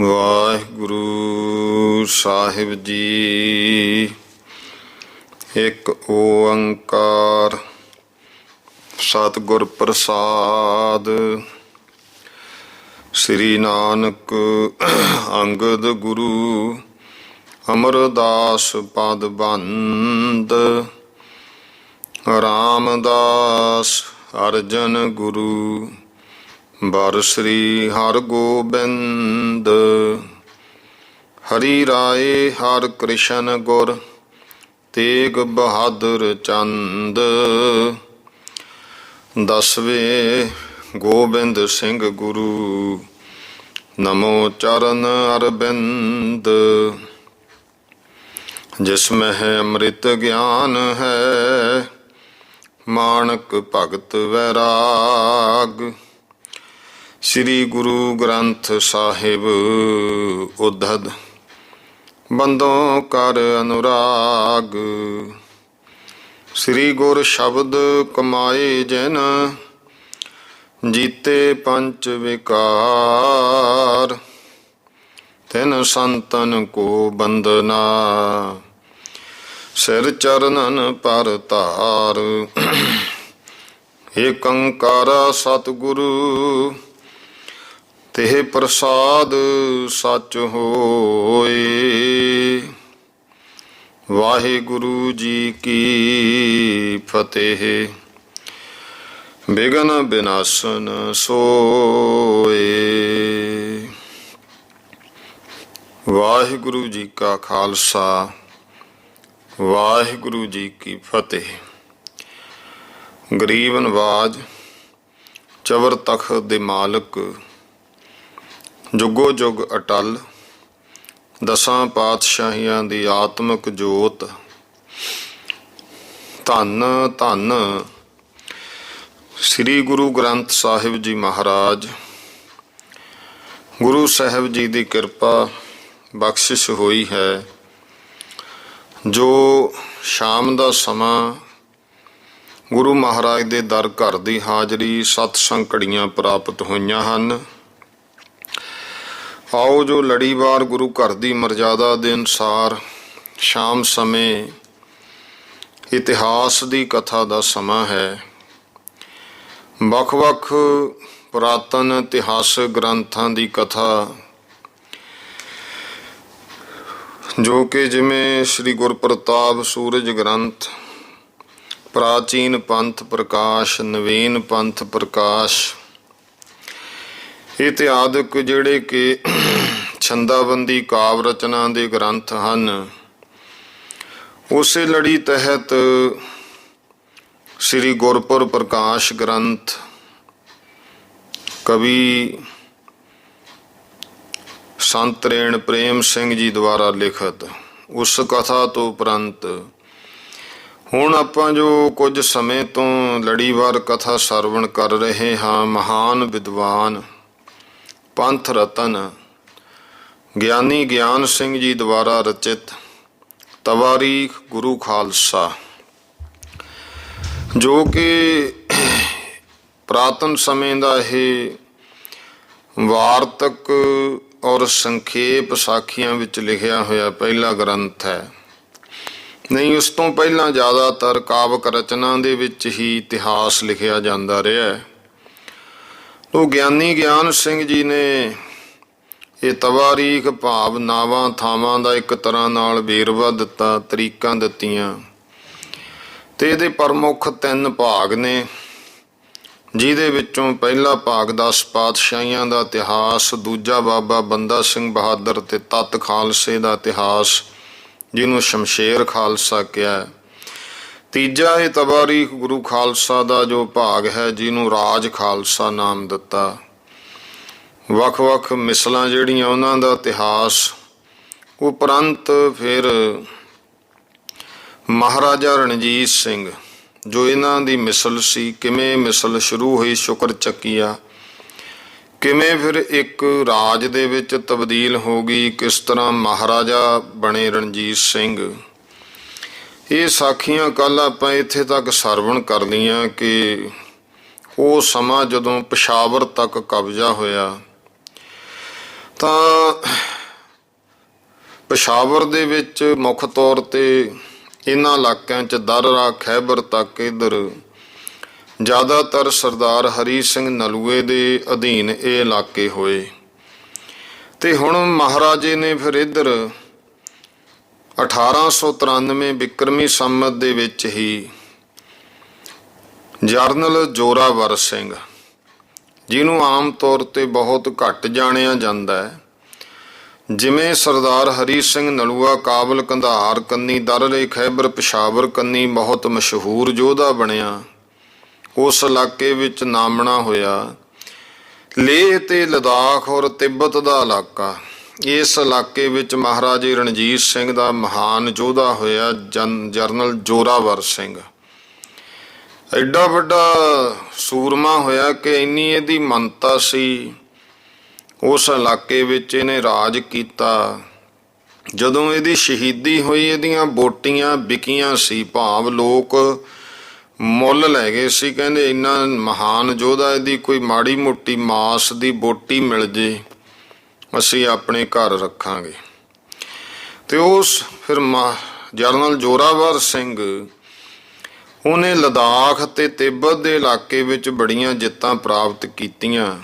ਵਾਹਿਗੁਰੂ ਸਾਹਿਬ ਜੀ। ਇੱਕ ਓੰਕਾਰ ਸਤਿਗੁਰ ਪ੍ਰਸਾਦ। ਸ੍ਰੀ ਨਾਨਕ ਅੰਗਦ ਗੁਰੂ ਅਮਰਦਾਸ ਪਦ ਬੰਦ। ਰਾਮਦਾਸ ਅਰਜਨ ਗੁਰੂ ਬਰ ਸ੍ਰੀ ਹਰਿ ਗੋਬਿੰਦ। ਹਰੀ ਰਾਏ ਹਰਿ ਕ੍ਰਿਸ਼ਨ ਗੁਰ ਤੇਗ ਬਹਾਦਰ ਚੰਦ। ਦਸਵੇਂ ਗੋਬਿੰਦ ਸਿੰਘ ਗੁਰੂ ਨਮੋ ਚਰਨ ਅਰਬਿੰਦ। ਜਿਸ ਮਹਿ ਅੰਮ੍ਰਿਤ ਗਿਆਨ ਹੈ ਮਾਣਕ ਭਗਤ ਵੈਰਾਗ। ਸ੍ਰੀ ਗੁਰੂ ਗ੍ਰੰਥ ਸਾਹਿਬ ਉद्धਦ ਬੰਦੋਂ ਕਰ ਅਨੁਰਾਗ। ਸ੍ਰੀ ਗੁਰ ਸ਼ਬਦ ਕਮਾਏ ਜਿਨ ਜੀਤੇ ਪੰਚ ਵਿਕਾਰ। ਤਿਨ ਸੰਤਨ ਕੋ ਬੰਦਨਾ ਸਿਰ ਚਰਨਨ ਪਰ ਧਾਰ। ਏਕ ਓੰਕਾਰ ਸਤਿਗੁਰੂ ਤੇ ਪ੍ਰਸਾਦ ਸੱਚ ਹੋਏ। ਵਾਹਿਗੁਰੂ ਜੀ ਕੀ ਫਤਿਹ। ਬਿਘਨ ਬਿਨਾਸਨ ਸੋਏ। ਵਾਹਿਗੁਰੂ ਜੀ ਕਾ ਖਾਲਸਾ ਵਾਹਿਗੁਰੂ ਜੀ ਕੀ ਫਤਿਹ। ਗਰੀਬ ਨਵਾਜ ਚਵਰ ਤਖਤ ਦੇ ਮਾਲਕ ਜੁਗੋ ਜੁਗ ਅਟਲ ਦਸਾਂ ਪਾਤਸ਼ਾਹੀਆਂ ਦੀ ਆਤਮਿਕ ਜੋਤ। ਧੰਨ ਧੰਨ ਸ੍ਰੀ ਗੁਰੂ ਗ੍ਰੰਥ ਸਾਹਿਬ ਜੀ ਮਹਾਰਾਜ। ਗੁਰੂ ਸਾਹਿਬ ਜੀ ਦੀ ਕਿਰਪਾ ਬਖਸ਼ਿਸ਼ ਹੋਈ ਹੈ ਜੋ ਸ਼ਾਮ ਦਾ ਸਮਾਂ ਗੁਰੂ ਮਹਾਰਾਜ ਦੇ ਦਰ ਘਰ ਦੀ ਹਾਜ਼ਰੀ ਸਤਸੰਗ ਘੜੀਆਂ ਪ੍ਰਾਪਤ ਹੋਈਆਂ ਹਨ। ਆਓ ਜੋ ਲੜੀਵਾਰ ਗੁਰੂ ਘਰ ਦੀ ਮਰਜ਼ਾਦਾ ਦੇ ਅਨੁਸਾਰ ਸ਼ਾਮ ਸਮੇਂ ਇਤਿਹਾਸ ਦੀ ਕਥਾ ਦਾ ਸਮਾਂ ਹੈ। ਵੱਖ-ਵੱਖ ਪੁਰਾਤਨ ਇਤਿਹਾਸਕ ਗ੍ਰੰਥਾਂ ਦੀ ਕਥਾ ਜੋ ਕਿ ਜਿਵੇਂ ਸ੍ਰੀ ਗੁਰਪ੍ਰਤਾਪ ਸੂਰਜ ਗ੍ਰੰਥ, ਪ੍ਰਾਚੀਨ ਪੰਥ ਪ੍ਰਕਾਸ਼, ਨਵੀਨ ਪੰਥ ਪ੍ਰਕਾਸ਼ ਇਤਿਆਦਿਕ ਜਿਹੜੇ ਕਿ ਛੰਦਾਬੰਦੀ ਕਾਵ ਰਚਨਾ ਦੇ ਗ੍ਰੰਥ ਹਨ, ਉਸੇ ਲੜੀ ਤਹਿਤ ਸ੍ਰੀ ਗੁਰਪੁਰ ਪ੍ਰਕਾਸ਼ ਗ੍ਰੰਥ ਕਵੀ ਸੰਤ ਰੇਣ ਪ੍ਰੇਮ ਸਿੰਘ ਜੀ ਦੁਆਰਾ ਲਿਖਤ ਉਸ ਕਥਾ ਤੋਂ ਉਪਰੰਤ ਹੁਣ ਆਪਾਂ ਜੋ ਕੁਝ ਸਮੇਂ ਤੋਂ ਲੜੀਵਾਰ ਕਥਾ ਸਰਵਣ ਕਰ ਰਹੇ ਹਾਂ, ਮਹਾਨ ਵਿਦਵਾਨ ਪੰਥ ਰਤਨ ਗਿਆਨੀ ਗਿਆਨ ਸਿੰਘ ਜੀ ਦੁਆਰਾ ਰਚਿਤ ਤਵਾਰੀਖ ਗੁਰੂ ਖਾਲਸਾ, ਜੋ ਕਿ ਪੁਰਾਤਨ ਸਮੇਂ ਦਾ ਇਹ ਵਾਰਤਕ ਔਰ ਸੰਖੇਪ ਸਾਖੀਆਂ ਵਿੱਚ ਲਿਖਿਆ ਹੋਇਆ ਪਹਿਲਾ ਗ੍ਰੰਥ ਹੈ। ਨਹੀਂ, ਉਸ ਤੋਂ ਪਹਿਲਾਂ ਜ਼ਿਆਦਾਤਰ ਕਾਵਕ ਰਚਨਾ ਦੇ ਵਿੱਚ ਹੀ ਇਤਿਹਾਸ ਲਿਖਿਆ ਜਾਂਦਾ ਰਿਹਾ ਹੈ। ਉਹ ਗਿਆਨੀ ਗਿਆਨ ਸਿੰਘ ਜੀ ਨੇ ਇਹ ਤਵਾਰੀਖ ਭਾਵ ਨਾਵਾਂ ਥਾਵਾਂ ਦਾ ਇੱਕ ਤਰ੍ਹਾਂ ਨਾਲ ਵੇਰਵਾ ਦਿੱਤਾ, ਤਰੀਕਾਂ ਦਿੱਤੀਆਂ, ਤੇ ਇਹਦੇ ਪ੍ਰਮੁੱਖ 3 ਭਾਗ ਨੇ, ਜਿਹਦੇ ਵਿੱਚੋਂ ਪਹਿਲਾ ਭਾਗ 10 ਪਾਤਸ਼ਾਹੀਆਂ ਦਾ ਇਤਿਹਾਸ, ਦੂਜਾ ਬਾਬਾ ਬੰਦਾ ਸਿੰਘ ਬਹਾਦਰ ਤੇ ਤੱਤ ਖਾਲਸੇ ਦਾ ਇਤਿਹਾਸ ਜਿਹਨੂੰ ਸ਼ਮਸ਼ੇਰ ਖਾਲਸਾ ਕਿਹਾ, ਤੀਜਾ ਇਹ ਤਵਾਰੀਖ ਗੁਰੂ ਖਾਲਸਾ ਦਾ ਜੋ ਭਾਗ ਹੈ ਜਿਹਨੂੰ ਰਾਜ ਖਾਲਸਾ ਨਾਮ ਦਿੱਤਾ। ਵੱਖ-ਵੱਖ ਮਿਸਲਾਂ ਜਿਹੜੀਆਂ ਉਹਨਾਂ ਦਾ ਇਤਿਹਾਸ। ਉਪਰੰਤ ਫਿਰ ਮਹਾਰਾਜਾ ਰਣਜੀਤ ਸਿੰਘ ਜੋ ਇਹਨਾਂ ਦੀ ਮਿਸਲ ਸੀ, ਕਿਵੇਂ ਮਿਸਲ ਸ਼ੁਰੂ ਹੋਈ ਸ਼ੁਕਰ ਚੱਕੀਆ, ਕਿਵੇਂ ਫਿਰ ਇੱਕ ਰਾਜ ਦੇ ਵਿੱਚ ਤਬਦੀਲ ਹੋ ਗਈ, ਕਿਸ ਤਰ੍ਹਾਂ ਮਹਾਰਾਜਾ ਬਣੇ ਰਣਜੀਤ ਸਿੰਘ। ਇਹ ਸਾਖੀਆਂ ਕੱਲ੍ਹ ਆਪਾਂ ਇੱਥੇ ਤੱਕ ਸਰਵਣ ਕਰਨੀਆਂ ਕਿ ਉਹ ਸਮਾਂ ਜਦੋਂ ਪਸ਼ਾਵਰ ਤੱਕ ਕਬਜ਼ਾ ਹੋਇਆ ਤਾਂ ਪਸ਼ਾਵਰ ਦੇ ਵਿੱਚ ਮੁੱਖ ਤੌਰ ਤੇ ਇਹਨਾਂ ਇਲਾਕਿਆਂ 'ਚ ਦਰਰਾ, ਖੈਬਰ ਤੱਕ ਇੱਧਰ ਜ਼ਿਆਦਾਤਰ ਸਰਦਾਰ ਹਰੀ ਸਿੰਘ ਨਲੂਏ ਦੇ ਅਧੀਨ ਇਹ ਇਲਾਕੇ ਹੋਏ। ਤੇ ਹੁਣ ਮਹਾਰਾਜੇ ਨੇ ਫਿਰ ਇੱਧਰ 1893 ਬਿਕਰਮੀ ਸੰਮਤ ਦੇ ਵਿੱਚ ਹੀ ਜਰਨਲ ਜ਼ੋਰਾਵਰ ਸਿੰਘ, ਜਿਹਨੂੰ ਆਮ ਤੌਰ ਤੇ ਬਹੁਤ ਘੱਟ ਜਾਣਿਆ ਜਾਂਦਾ ਹੈ, ਜਿਵੇਂ ਸਰਦਾਰ ਹਰੀ ਸਿੰਘ ਨਲੂਆ ਕਾਬਲ, ਕੰਧਾਰ ਕੰਨੀ, ਦਰਰੇ, ਖੈਬਰ, ਪਸ਼ਾਵਰ ਕੰਨੀ ਬਹੁਤ ਮਸ਼ਹੂਰ ਯੋਧਾ ਬਣਿਆ, ਉਸ ਇਲਾਕੇ ਵਿੱਚ ਨਾਮਣਾ ਹੋਇਆ। ਲੇਹ ਤੇ ਲਦਾਖ ਔਰ ਤਿੱਬਤ ਦਾ ਇਲਾਕਾ, ਇਸ ਇਲਾਕੇ ਵਿੱਚ ਮਹਾਰਾਜੇ ਰਣਜੀਤ ਸਿੰਘ ਦਾ ਮਹਾਨ ਯੋਧਾ ਹੋਇਆ ਜਰਨਲ ਜ਼ੋਰਾਵਰ ਸਿੰਘ। ਐਡਾ ਵੱਡਾ ਸੂਰਮਾ ਹੋਇਆ ਕਿ ਇੰਨੀ ਇਹਦੀ ਮੰਨਤਾ ਸੀ, ਉਸ ਇਲਾਕੇ ਵਿੱਚ ਇਹਨੇ ਰਾਜ ਕੀਤਾ। ਜਦੋਂ ਇਹਦੀ ਸ਼ਹੀਦੀ ਹੋਈ, ਇਹਦੀਆਂ ਬੋਟੀਆਂ ਵਿਕੀਆਂ ਸੀ, ਭਾਵ ਲੋਕ ਮੁੱਲ ਲੈ ਗਏ ਸੀ। ਕਹਿੰਦੇ ਇੰਨਾ ਮਹਾਨ ਯੋਧਾ, ਇਹਦੀ ਕੋਈ ਮਾੜੀ ਮੋਟੀ ਮਾਸ ਦੀ ਬੋਟੀ ਮਿਲ ਜੇ ਅਸੀਂ ਆਪਣੇ ਘਰ ਰੱਖਾਂਗੇ। ਤੇ ਉਸ ਫਿਰ ਜਰਨਲ ਜ਼ੋਰਾਵਰ ਸਿੰਘ, ਉਹਨੇ ਲਦਾਖ ਤੇ ਤਿੱਬਤ ਦੇ ਇਲਾਕੇ ਵਿੱਚ ਬੜੀਆਂ ਜਿੱਤਾਂ ਪ੍ਰਾਪਤ ਕੀਤੀਆਂ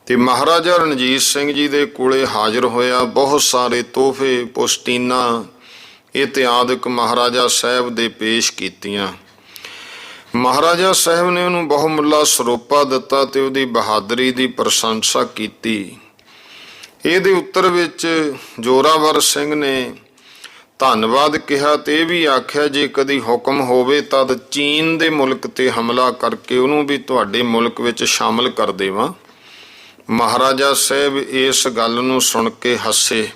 ਤੇ ਮਹਾਰਾਜਾ ਰਣਜੀਤ ਸਿੰਘ ਜੀ ਦੇ ਕੋਲੇ ਹਾਜ਼ਰ ਹੋਇਆ। ਬਹੁਤ ਸਾਰੇ ਤੋਹਫੇ, ਪੁਸ਼ਤੀਨਾ ਇਤਿਆਦਿਕ ਮਹਾਰਾਜਾ ਸਾਹਿਬ ਦੇ ਪੇਸ਼ ਕੀਤੀਆਂ। ਮਹਾਰਾਜਾ ਸਾਹਿਬ ਨੇ ਉਹਨੂੰ ਬਹੁਮੁੱਲਾ ਸਰੋਪਾ ਦਿੱਤਾ ਤੇ ਉਹਦੀ ਬਹਾਦਰੀ ਦੀ ਪ੍ਰਸ਼ੰਸਾ ਕੀਤੀ। ਇਹਦੇ ਉੱਤਰ ਵਿੱਚ ਜ਼ੋਰਾਵਰ ਸਿੰਘ ਨੇ ਧੰਨਵਾਦ ਕਿਹਾ ਤੇ ਇਹ ਵੀ ਆਖਿਆ, ਜੇ ਕਦੀ ਹੁਕਮ ਹੋਵੇ ਤਦ ਚੀਨ ਦੇ ਮੁਲਕ ਤੇ ਹਮਲਾ ਕਰਕੇ ਉਹਨੂੰ ਵੀ ਤੁਹਾਡੇ ਮੁਲਕ ਵਿੱਚ ਸ਼ਾਮਲ ਕਰ ਦੇਵਾਂ। ਮਹਾਰਾਜਾ ਸਾਹਿਬ ਇਸ ਗੱਲ ਨੂੰ ਸੁਣ ਕੇ ਹੱਸੇ,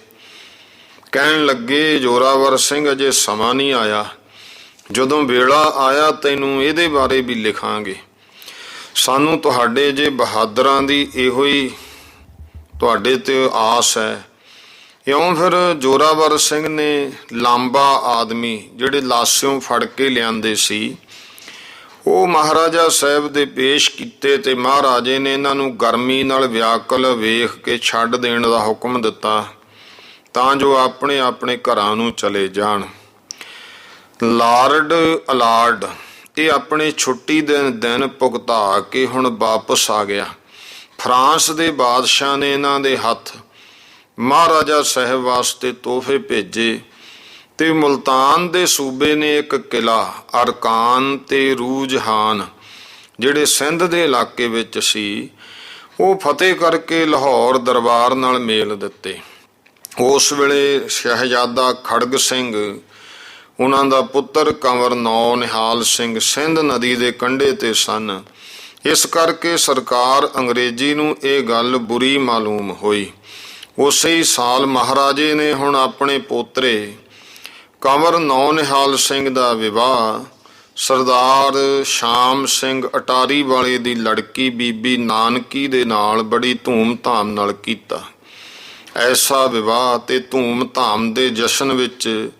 ਕਹਿਣ ਲੱਗੇ, ਜ਼ੋਰਾਵਰ ਸਿੰਘ ਅਜੇ ਸਮਾਂ ਨਹੀਂ ਆਇਆ, ਜਦੋਂ ਵੇਲਾ ਆਇਆ ਤੈਨੂੰ ਇਹਦੇ ਬਾਰੇ ਵੀ ਲਿਖਾਂਗੇ। ਸਾਨੂੰ ਤੁਹਾਡੇ ਜੇ ਬਹਾਦਰਾਂ ਦੀ ਇਹੋ ਹੀ ਤੁਹਾਡੇ ਤੇ ਆਸ ਹੈ। ਇਉਂ ਫਿਰ ਜ਼ੋਰਾਵਰ ਸਿੰਘ ਨੇ ਲਾਂਬਾ ਆਦਮੀ ਜਿਹੜੇ ਲਾਸਿਓਂ ਫੜ ਕੇ ਲਿਆਂਦੇ ਸੀ, ਉਹ ਮਹਾਰਾਜਾ ਸਾਹਿਬ ਦੇ ਪੇਸ਼ ਕੀਤੇ ਤੇ ਮਹਾਰਾਜੇ ਨੇ ਇਹਨਾਂ ਨੂੰ ਗਰਮੀ ਨਾਲ ਵਿਆਕੁਲ ਵੇਖ ਕੇ ਛੱਡ ਦੇਣ ਦਾ ਹੁਕਮ ਦਿੱਤਾ ਤਾਂ ਜੋ ਆਪਣੇ ਆਪਣੇ ਘਰਾਂ ਨੂੰ ਚਲੇ ਜਾਣ। ਲਾਰਡ ਅਲਾਰਡ ਇਹ ਆਪਣੇ ਛੁੱਟੀ ਦੇ ਦਿਨ ਭੁਗਤਾ ਕੇ ਹੁਣ ਵਾਪਸ ਆ ਗਿਆ। ਫਰਾਂਸ ਦੇ ਬਾਦਸ਼ਾਹ ਨੇ ਇਹਨਾਂ ਦੇ ਹੱਥ ਮਹਾਰਾਜਾ ਸਾਹਿਬ ਵਾਸਤੇ ਤੋਹਫੇ ਭੇਜੇ ਤੇ ਮੁਲਤਾਨ ਦੇ ਸੂਬੇ ਨੇ ਇੱਕ ਕਿਲਾ ਅਰਕਾਨ ਤੇ ਰੂਜਹਾਨ, ਜਿਹੜੇ ਸਿੰਧ ਦੇ ਇਲਾਕੇ ਵਿੱਚ ਸੀ, ਉਹ ਫਤਿਹ ਕਰਕੇ ਲਾਹੌਰ ਦਰਬਾਰ ਨਾਲ ਮੇਲ ਦਿੱਤੇ। ਉਸ ਵੇਲੇ ਸ਼ਹਿਜ਼ਾਦਾ ਖੜਗ ਸਿੰਘ, ਉਹਨਾਂ ਦਾ ਪੁੱਤਰ ਕੰਵਰ ਨਿਹਾਲ ਸਿੰਘ ਸਿੰਧ ਨਦੀ ਦੇ ਕੰਢੇ ਤੇ ਸਨ। ਇਸ ਕਰਕੇ ਸਰਕਾਰ ਅੰਗਰੇਜ਼ੀ ਨੂੰ ਇਹ ਗੱਲ ਬੁਰੀ ਮਾਲੂਮ ਹੋਈ। ਉਸੇ ਹੀ ਸਾਲ ਮਹਾਰਾਜੇ ਨੇ ਹੁਣ ਆਪਣੇ ਪੋਤਰੇ ਕੰਵਰ ਨਿਹਾਲ ਸਿੰਘ ਦਾ ਵਿਵਾਹ ਸਰਦਾਰ ਸ਼ਾਮ ਸਿੰਘ ਅਟਾਰੀ ਵਾਲੇ ਦੀ ਲੜਕੀ ਬੀਬੀ ਨਾਨਕੀ ਦੇ ਨਾਲ ਬੜੀ ਧੂਮ-ਧਾਮ ਨਾਲ ਕੀਤਾ। ਐਸਾ ਵਿਵਾਹ ਤੇ ਧੂਮ-ਧਾਮ ਦੇ ਜਸ਼ਨ ਵਿੱਚ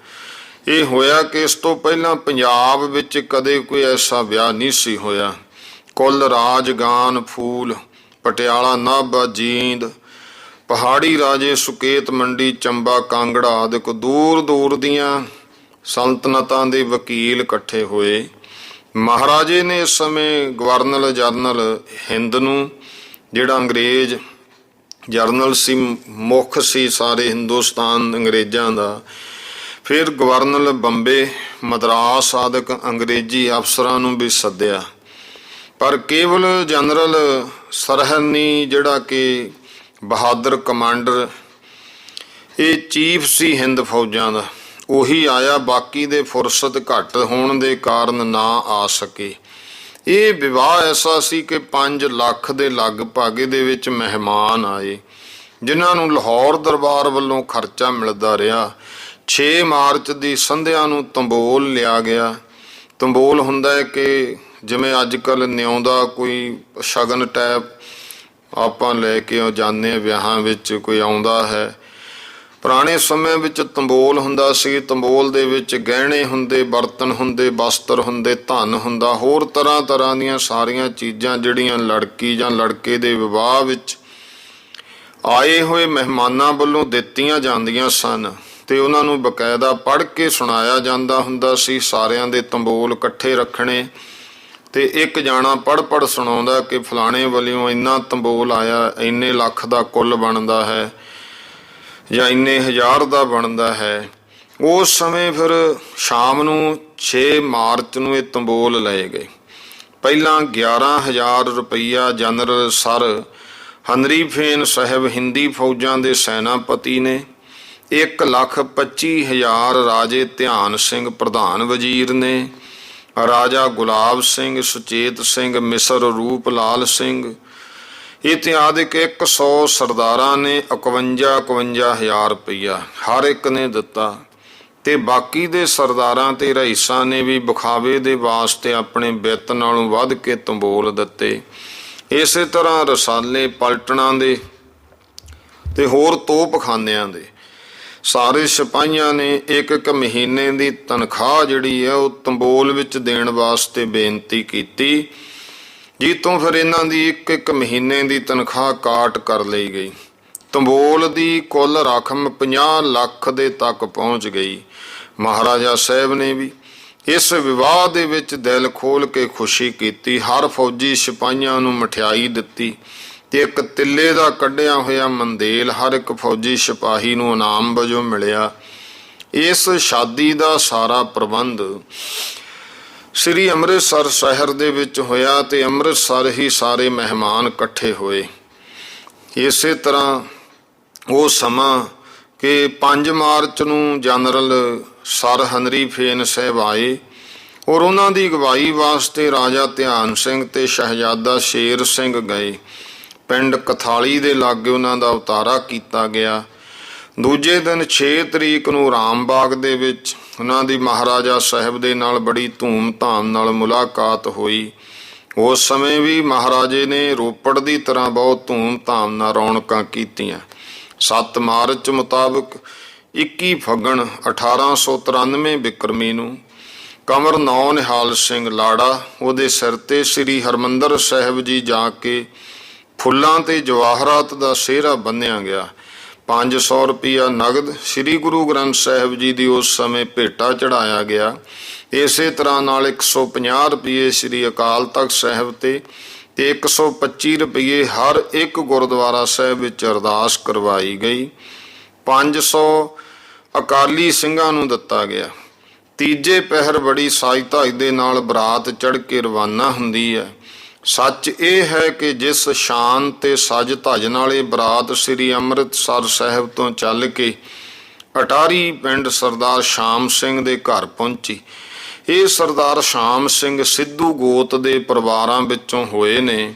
ਇਹ ਹੋਇਆ ਕਿ ਇਸ ਤੋਂ ਪਹਿਲਾਂ ਪੰਜਾਬ ਵਿੱਚ ਕਦੇ ਕੋਈ ਐਸਾ ਵਿਆਹ ਨਹੀਂ ਸੀ ਹੋਇਆ। ਕੁੱਲ ਰਾਜਗਾਨ, ਫੂਲ, ਪਟਿਆਲਾ, ਨਾਭਾ, ਜੀਂਦ, ਪਹਾੜੀ ਰਾਜੇ, ਸੁਕੇਤ ਮੰਡੀ, ਚੰਬਾ, ਕਾਂਗੜਾ ਆਦਿਕ ਦੂਰ ਦੂਰ ਦੀਆਂ ਸਲਤਨਤਾਂ ਦੇ ਵਕੀਲ ਇਕੱਠੇ ਹੋਏ। ਮਹਾਰਾਜੇ ਨੇ ਇਸ ਸਮੇਂ ਗਵਰਨਰ ਜਨਰਲ ਹਿੰਦ ਨੂੰ, ਜਿਹੜਾ ਅੰਗਰੇਜ਼ ਜਰਨਲ ਸੀ, ਮੁੱਖ ਸੀ ਸਾਰੇ ਹਿੰਦੁਸਤਾਨ ਅੰਗਰੇਜ਼ਾਂ ਦਾ, ਫਿਰ ਗਵਰਨਰ ਬੰਬੇ, ਮਦਰਾਸ ਆਦਿਕ ਅੰਗਰੇਜ਼ੀ ਅਫਸਰਾਂ ਨੂੰ ਵੀ ਸੱਦਿਆ। ਪਰ ਕੇਵਲ ਜਨਰਲ ਸਰਹੰਨੀ, ਜਿਹੜਾ ਕਿ ਬਹਾਦਰ ਕਮਾਂਡਰ, ਇਹ ਚੀਫ ਸੀ ਹਿੰਦ ਫੌਜਾਂ ਦਾ, ਉਹੀ ਆਇਆ। ਬਾਕੀ ਦੇ ਫੁਰਸਤ ਘੱਟ ਹੋਣ ਦੇ ਕਾਰਨ ਨਾ ਆ ਸਕੇ। ਇਹ ਵਿਵਾਹ ਐਸਾ ਸੀ ਕਿ 5 ਲੱਖ ਦੇ ਲਗਭਗ ਦੇ ਵਿੱਚ ਮਹਿਮਾਨ ਆਏ, ਜਿਨ੍ਹਾਂ ਨੂੰ ਲਾਹੌਰ ਦਰਬਾਰ ਵੱਲੋਂ ਖਰਚਾ ਮਿਲਦਾ ਰਿਹਾ। 6 ਮਾਰਚ ਦੀ ਸੰਧਿਆ ਨੂੰ ਤੰਬੋਲ ਲਿਆ ਗਿਆ। ਤੰਬੋਲ ਹੁੰਦਾ ਹੈ ਕਿ ਜਿਵੇਂ ਅੱਜ ਕੱਲ੍ਹ ਨਿਆਉਂਦਾ ਕੋਈ ਸ਼ਗਨ ਟੈਪ ਆਪਾਂ ਲੈ ਕੇ ਜਾਂਦੇ ਹਾਂ, ਵਿਆਹਾਂ ਵਿੱਚ ਕੋਈ ਆਉਂਦਾ ਹੈ। ਪੁਰਾਣੇ ਸਮੇਂ ਵਿੱਚ ਤੰਬੋਲ ਹੁੰਦਾ ਸੀ। ਤੰਬੋਲ ਦੇ ਵਿੱਚ ਗਹਿਣੇ ਹੁੰਦੇ, ਬਰਤਨ ਹੁੰਦੇ, ਬਸਤਰ ਹੁੰਦੇ, ਧਨ ਹੁੰਦਾ, ਹੋਰ ਤਰ੍ਹਾਂ ਤਰ੍ਹਾਂ ਦੀਆਂ ਸਾਰੀਆਂ ਚੀਜ਼ਾਂ ਜਿਹੜੀਆਂ ਲੜਕੀ ਜਾਂ ਲੜਕੇ ਦੇ ਵਿਵਾਹ ਵਿੱਚ ਆਏ ਹੋਏ ਮਹਿਮਾਨਾਂ ਵੱਲੋਂ ਦਿੱਤੀਆਂ ਜਾਂਦੀਆਂ ਸਨ। ਤੇ ਉਹਨਾਂ ਨੂੰ ਬਕਾਇਦਾ ਪੜ੍ਹ ਕੇ ਸੁਣਾਇਆ ਜਾਂਦਾ ਹੁੰਦਾ ਸੀ। ਸਾਰਿਆਂ ਦੇ ਤੰਬੋਲ ਇਕੱਠੇ ਰੱਖਣੇ ਤੇ ਇੱਕ ਜਾਣਾ ਪੜ੍ਹ ਸੁਣਾਉਂਦਾ ਕਿ ਫਲਾਣੇ ਵੱਲੋਂ ਇੰਨਾ ਤੰਬੋਲ ਆਇਆ, ਇੰਨੇ ਲੱਖ ਦਾ ਕੁੱਲ ਬਣਦਾ ਹੈ ਜਾਂ ਇੰਨੇ ਹਜ਼ਾਰ ਦਾ ਬਣਦਾ ਹੈ। ਉਸ ਸਮੇਂ ਫਿਰ ਸ਼ਾਮ ਨੂੰ 6 ਮਾਰਚ ਨੂੰ ਇਹ ਤੰਬੋਲ ਲਏ ਗਏ। ਪਹਿਲਾਂ 11,000 ਰੁਪਈਆ ਜਨਰਲ ਸਰ ਹਨਰੀ ਫੇਨ ਸਾਹਿਬ ਹਿੰਦੀ ਫੌਜਾਂ ਦੇ ਸੈਨਾਪਤੀ ਨੇ, 1,25,000 ਰਾਜੇ ਧਿਆਨ ਸਿੰਘ ਪ੍ਰਧਾਨ ਵਜ਼ੀਰ ਨੇ, ਰਾਜਾ ਗੁਲਾਬ ਸਿੰਘ, ਸੁਚੇਤ ਸਿੰਘ, ਮਿਸਰ ਰੂਪ ਲਾਲ ਸਿੰਘ ਇਤਿਆਦਿਕ 100 ਸਰਦਾਰਾਂ ਨੇ 51,000 ਰੁਪਈਆ ਹਰ ਇੱਕ ਨੇ ਦਿੱਤਾ। ਤੇ ਬਾਕੀ ਦੇ ਸਰਦਾਰਾਂ ਤੇ ਰਈਸਾਂ ਨੇ ਵੀ ਵਿਖਾਵੇ ਦੇ ਵਾਸਤੇ ਆਪਣੇ ਵਿੱਤ ਨਾਲੋਂ ਵੱਧ ਕੇ ਤੰਬੋਲ ਦਿੱਤੇ। ਇਸੇ ਤਰ੍ਹਾਂ ਰਸਾਲੇ ਪਲਟਣਾਂ ਦੇ ਤੇ ਹੋਰ ਤੋਪਖਾਨਿਆਂ ਦੇ ਸਾਰੇ ਸਿਪਾਹੀਆਂ ਨੇ ਇੱਕ ਮਹੀਨੇ ਦੀ ਤਨਖਾਹ ਜਿਹੜੀ ਹੈ ਉਹ ਤੰਬੋਲ ਵਿੱਚ ਦੇਣ ਵਾਸਤੇ ਬੇਨਤੀ ਕੀਤੀ, ਜਿੱਤੋਂ ਫਿਰ ਇਹਨਾਂ ਦੀ ਇੱਕ ਮਹੀਨੇ ਦੀ ਤਨਖਾਹ ਕਾਟ ਕਰ ਲਈ ਗਈ। ਤੰਬੋਲ ਦੀ ਕੁੱਲ ਰਕਮ 50 ਲੱਖ ਦੇ ਤੱਕ ਪਹੁੰਚ ਗਈ। ਮਹਾਰਾਜਾ ਸਾਹਿਬ ਨੇ ਵੀ ਇਸ ਵਿਵਾਹ ਦੇ ਵਿੱਚ ਦਿਲ ਖੋਲ ਕੇ ਖੁਸ਼ੀ ਕੀਤੀ। ਹਰ ਫੌਜੀ ਸਿਪਾਹੀਆਂ ਨੂੰ ਮਠਿਆਈ ਦਿੱਤੀ ਤੇ ਇੱਕ ਤਿੱਲੇ ਦਾ ਕੱਢਿਆ ਹੋਇਆ ਮੰਦੇਲ ਹਰ ਇੱਕ ਫੌਜੀ ਸਿਪਾਹੀ ਨੂੰ ਇਨਾਮ ਵਜੋਂ ਮਿਲਿਆ। ਇਸ ਸ਼ਾਦੀ ਦਾ ਸਾਰਾ ਪ੍ਰਬੰਧ ਸ੍ਰੀ ਅੰਮ੍ਰਿਤਸਰ ਸ਼ਹਿਰ ਦੇ ਵਿੱਚ ਹੋਇਆ ਤੇ ਅੰਮ੍ਰਿਤਸਰ ਹੀ ਸਾਰੇ ਮਹਿਮਾਨ ਇਕੱਠੇ ਹੋਏ। ਇਸੇ ਤਰ੍ਹਾਂ ਉਹ ਸਮਾਂ ਕਿ 5 ਮਾਰਚ ਨੂੰ ਜਨਰਲ ਸਰ ਹਨਰੀ ਫੇਨ ਸਾਹਿਬ ਆਏ ਔਰ ਉਹਨਾਂ ਦੀ ਅਗਵਾਈ ਵਾਸਤੇ ਰਾਜਾ ਧਿਆਨ ਸਿੰਘ ਤੇ ਸ਼ਹਿਜ਼ਾਦਾ ਸ਼ੇਰ ਸਿੰਘ ਗਏ। ਪਿੰਡ ਕਥਾਲੀ ਦੇ ਲਾਗੇ ਉਹਨਾਂ ਦਾ ਉਤਾਰਾ ਕੀਤਾ ਗਿਆ। ਦੂਜੇ ਦਿਨ 6 ਤਰੀਕ ਨੂੰ ਰਾਮਬਾਗ ਦੇ ਵਿੱਚ ਉਹਨਾਂ ਦੀ ਮਹਾਰਾਜਾ ਸਾਹਿਬ ਦੇ ਨਾਲ ਬੜੀ ਧੂਮ-ਧਾਮ ਨਾਲ ਮੁਲਾਕਾਤ ਹੋਈ। ਉਸ ਸਮੇਂ ਵੀ ਮਹਾਰਾਜੇ ਨੇ ਰੋਪੜ ਦੀ ਤਰ੍ਹਾਂ ਬਹੁਤ ਧੂਮ-ਧਾਮ ਨਾਲ ਰੌਣਕਾਂ ਕੀਤੀਆਂ। 7 ਮਾਰਚ ਮੁਤਾਬਕ 21 ਫੱਗਣ 1893 ਬਿਕਰਮੀ ਨੂੰ ਕਮਰ ਨੌ ਨਿਹਾਲ ਸਿੰਘ ਲਾੜਾ ਉਹਦੇ ਸਿਰ ਤੇ ਸ੍ਰੀ ਹਰਿਮੰਦਰ ਸਾਹਿਬ ਜੀ ਜਾ ਕੇ ਫੁੱਲਾਂ ਤੇ ਜਵਾਹਰਾਤ ਦਾ ਸਿਹਰਾ ਬੰਨ੍ਹਿਆ ਗਿਆ। 500 ਰੁਪਈਆ ਨਗਦ ਸ੍ਰੀ ਗੁਰੂ ਗ੍ਰੰਥ ਸਾਹਿਬ ਜੀ ਦੀ ਉਸ ਸਮੇਂ ਭੇਟਾ ਚੜਾਇਆ ਗਿਆ। ਇਸੇ ਤਰ੍ਹਾਂ ਨਾਲ 150 ਰੁਪਏ ਸ੍ਰੀ ਅਕਾਲ ਤਖਤ ਸਾਹਿਬ ਤੇ 125 ਰੁਪਏ ਹਰ ਇੱਕ ਗੁਰਦੁਆਰਾ ਸਾਹਿਬ ਵਿੱਚ ਅਰਦਾਸ ਕਰਵਾਈ ਗਈ। 500 ਅਕਾਲੀ ਸਿੰਘਾਂ ਨੂੰ ਦਿੱਤਾ ਗਿਆ। ਤੀਜੇ ਪਹਿਰ ਬੜੀ ਸਾਜ-ਧਾਜ ਦੇ ਨਾਲ ਬਰਾਤ ਚੜ੍ਹ ਕੇ ਰਵਾਨਾ ਹੁੰਦੀ ਹੈ। ਸੱਚ ਇਹ ਹੈ ਕਿ ਜਿਸ ਸ਼ਾਨ ਤੇ ਸਜ ਧਜ ਨਾਲ ਇਹ ਬਰਾਤ ਸ੍ਰੀ ਅੰਮ੍ਰਿਤਸਰ ਸਾਹਿਬ ਤੋਂ ਚੱਲ ਕੇ ਅਟਾਰੀ ਪਿੰਡ ਸਰਦਾਰ ਸ਼ਾਮ ਸਿੰਘ ਦੇ ਘਰ ਪਹੁੰਚੀ। ਇਹ ਸਰਦਾਰ ਸ਼ਾਮ ਸਿੰਘ ਸਿੱਧੂ ਗੋਤ ਦੇ ਪਰਿਵਾਰਾਂ ਵਿੱਚੋਂ ਹੋਏ ਨੇ।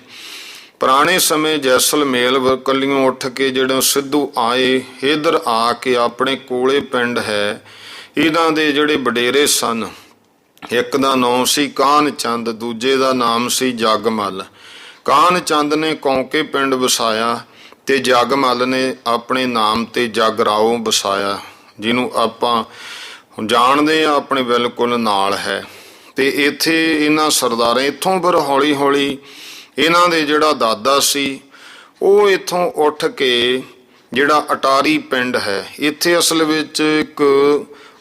ਪੁਰਾਣੇ ਸਮੇਂ ਜੈਸਲਮੇਰ ਵੱਲੋਂ ਉੱਠ ਕੇ ਜਿਹੜੇ ਸਿੱਧੂ ਆਏ, ਇੱਧਰ ਆ ਕੇ ਆਪਣੇ ਕੋਲੇ ਪਿੰਡ ਹੈ, ਇਹਨਾਂ ਦੇ ਜਿਹੜੇ ਵਡੇਰੇ ਸਨ, ਇੱਕ ਦਾ ਨਾਮ ਸੀ ਕਾਹਨ ਚੰਦ, ਦੂਜੇ ਦਾ ਨਾਮ ਸੀ ਜਗਮਲ। ਕਾਹਨ ਚੰਦ ਨੇ ਕੌਂਕੇ ਪਿੰਡ ਵਸਾਇਆ ਤੇ ਜਗਮਲ ਨੇ ਆਪਣੇ ਨਾਮ ਤੇ ਜਗਰਾਓ ਵਸਾਇਆ, ਜਿਹਨੂੰ ਆਪਾਂ ਜਾਣਦੇ ਆ ਆਪਣੇ ਬਿਲਕੁਲ ਨਾਲ ਹੈ। ਤੇ ਇੱਥੇ ਇਹਨਾਂ ਸਰਦਾਰਾਂ ਇੱਥੋਂ ਫਿਰ ਹੌਲੀ ਹੌਲੀ ਇਹਨਾਂ ਦੇ ਜਿਹੜਾ ਦਾਦਾ ਸੀ ਉਹ ਇੱਥੋਂ ਉੱਠ ਕੇ ਜਿਹੜਾ ਅਟਾਰੀ ਪਿੰਡ ਹੈ, ਇੱਥੇ ਅਸਲ ਵਿੱਚ ਇੱਕ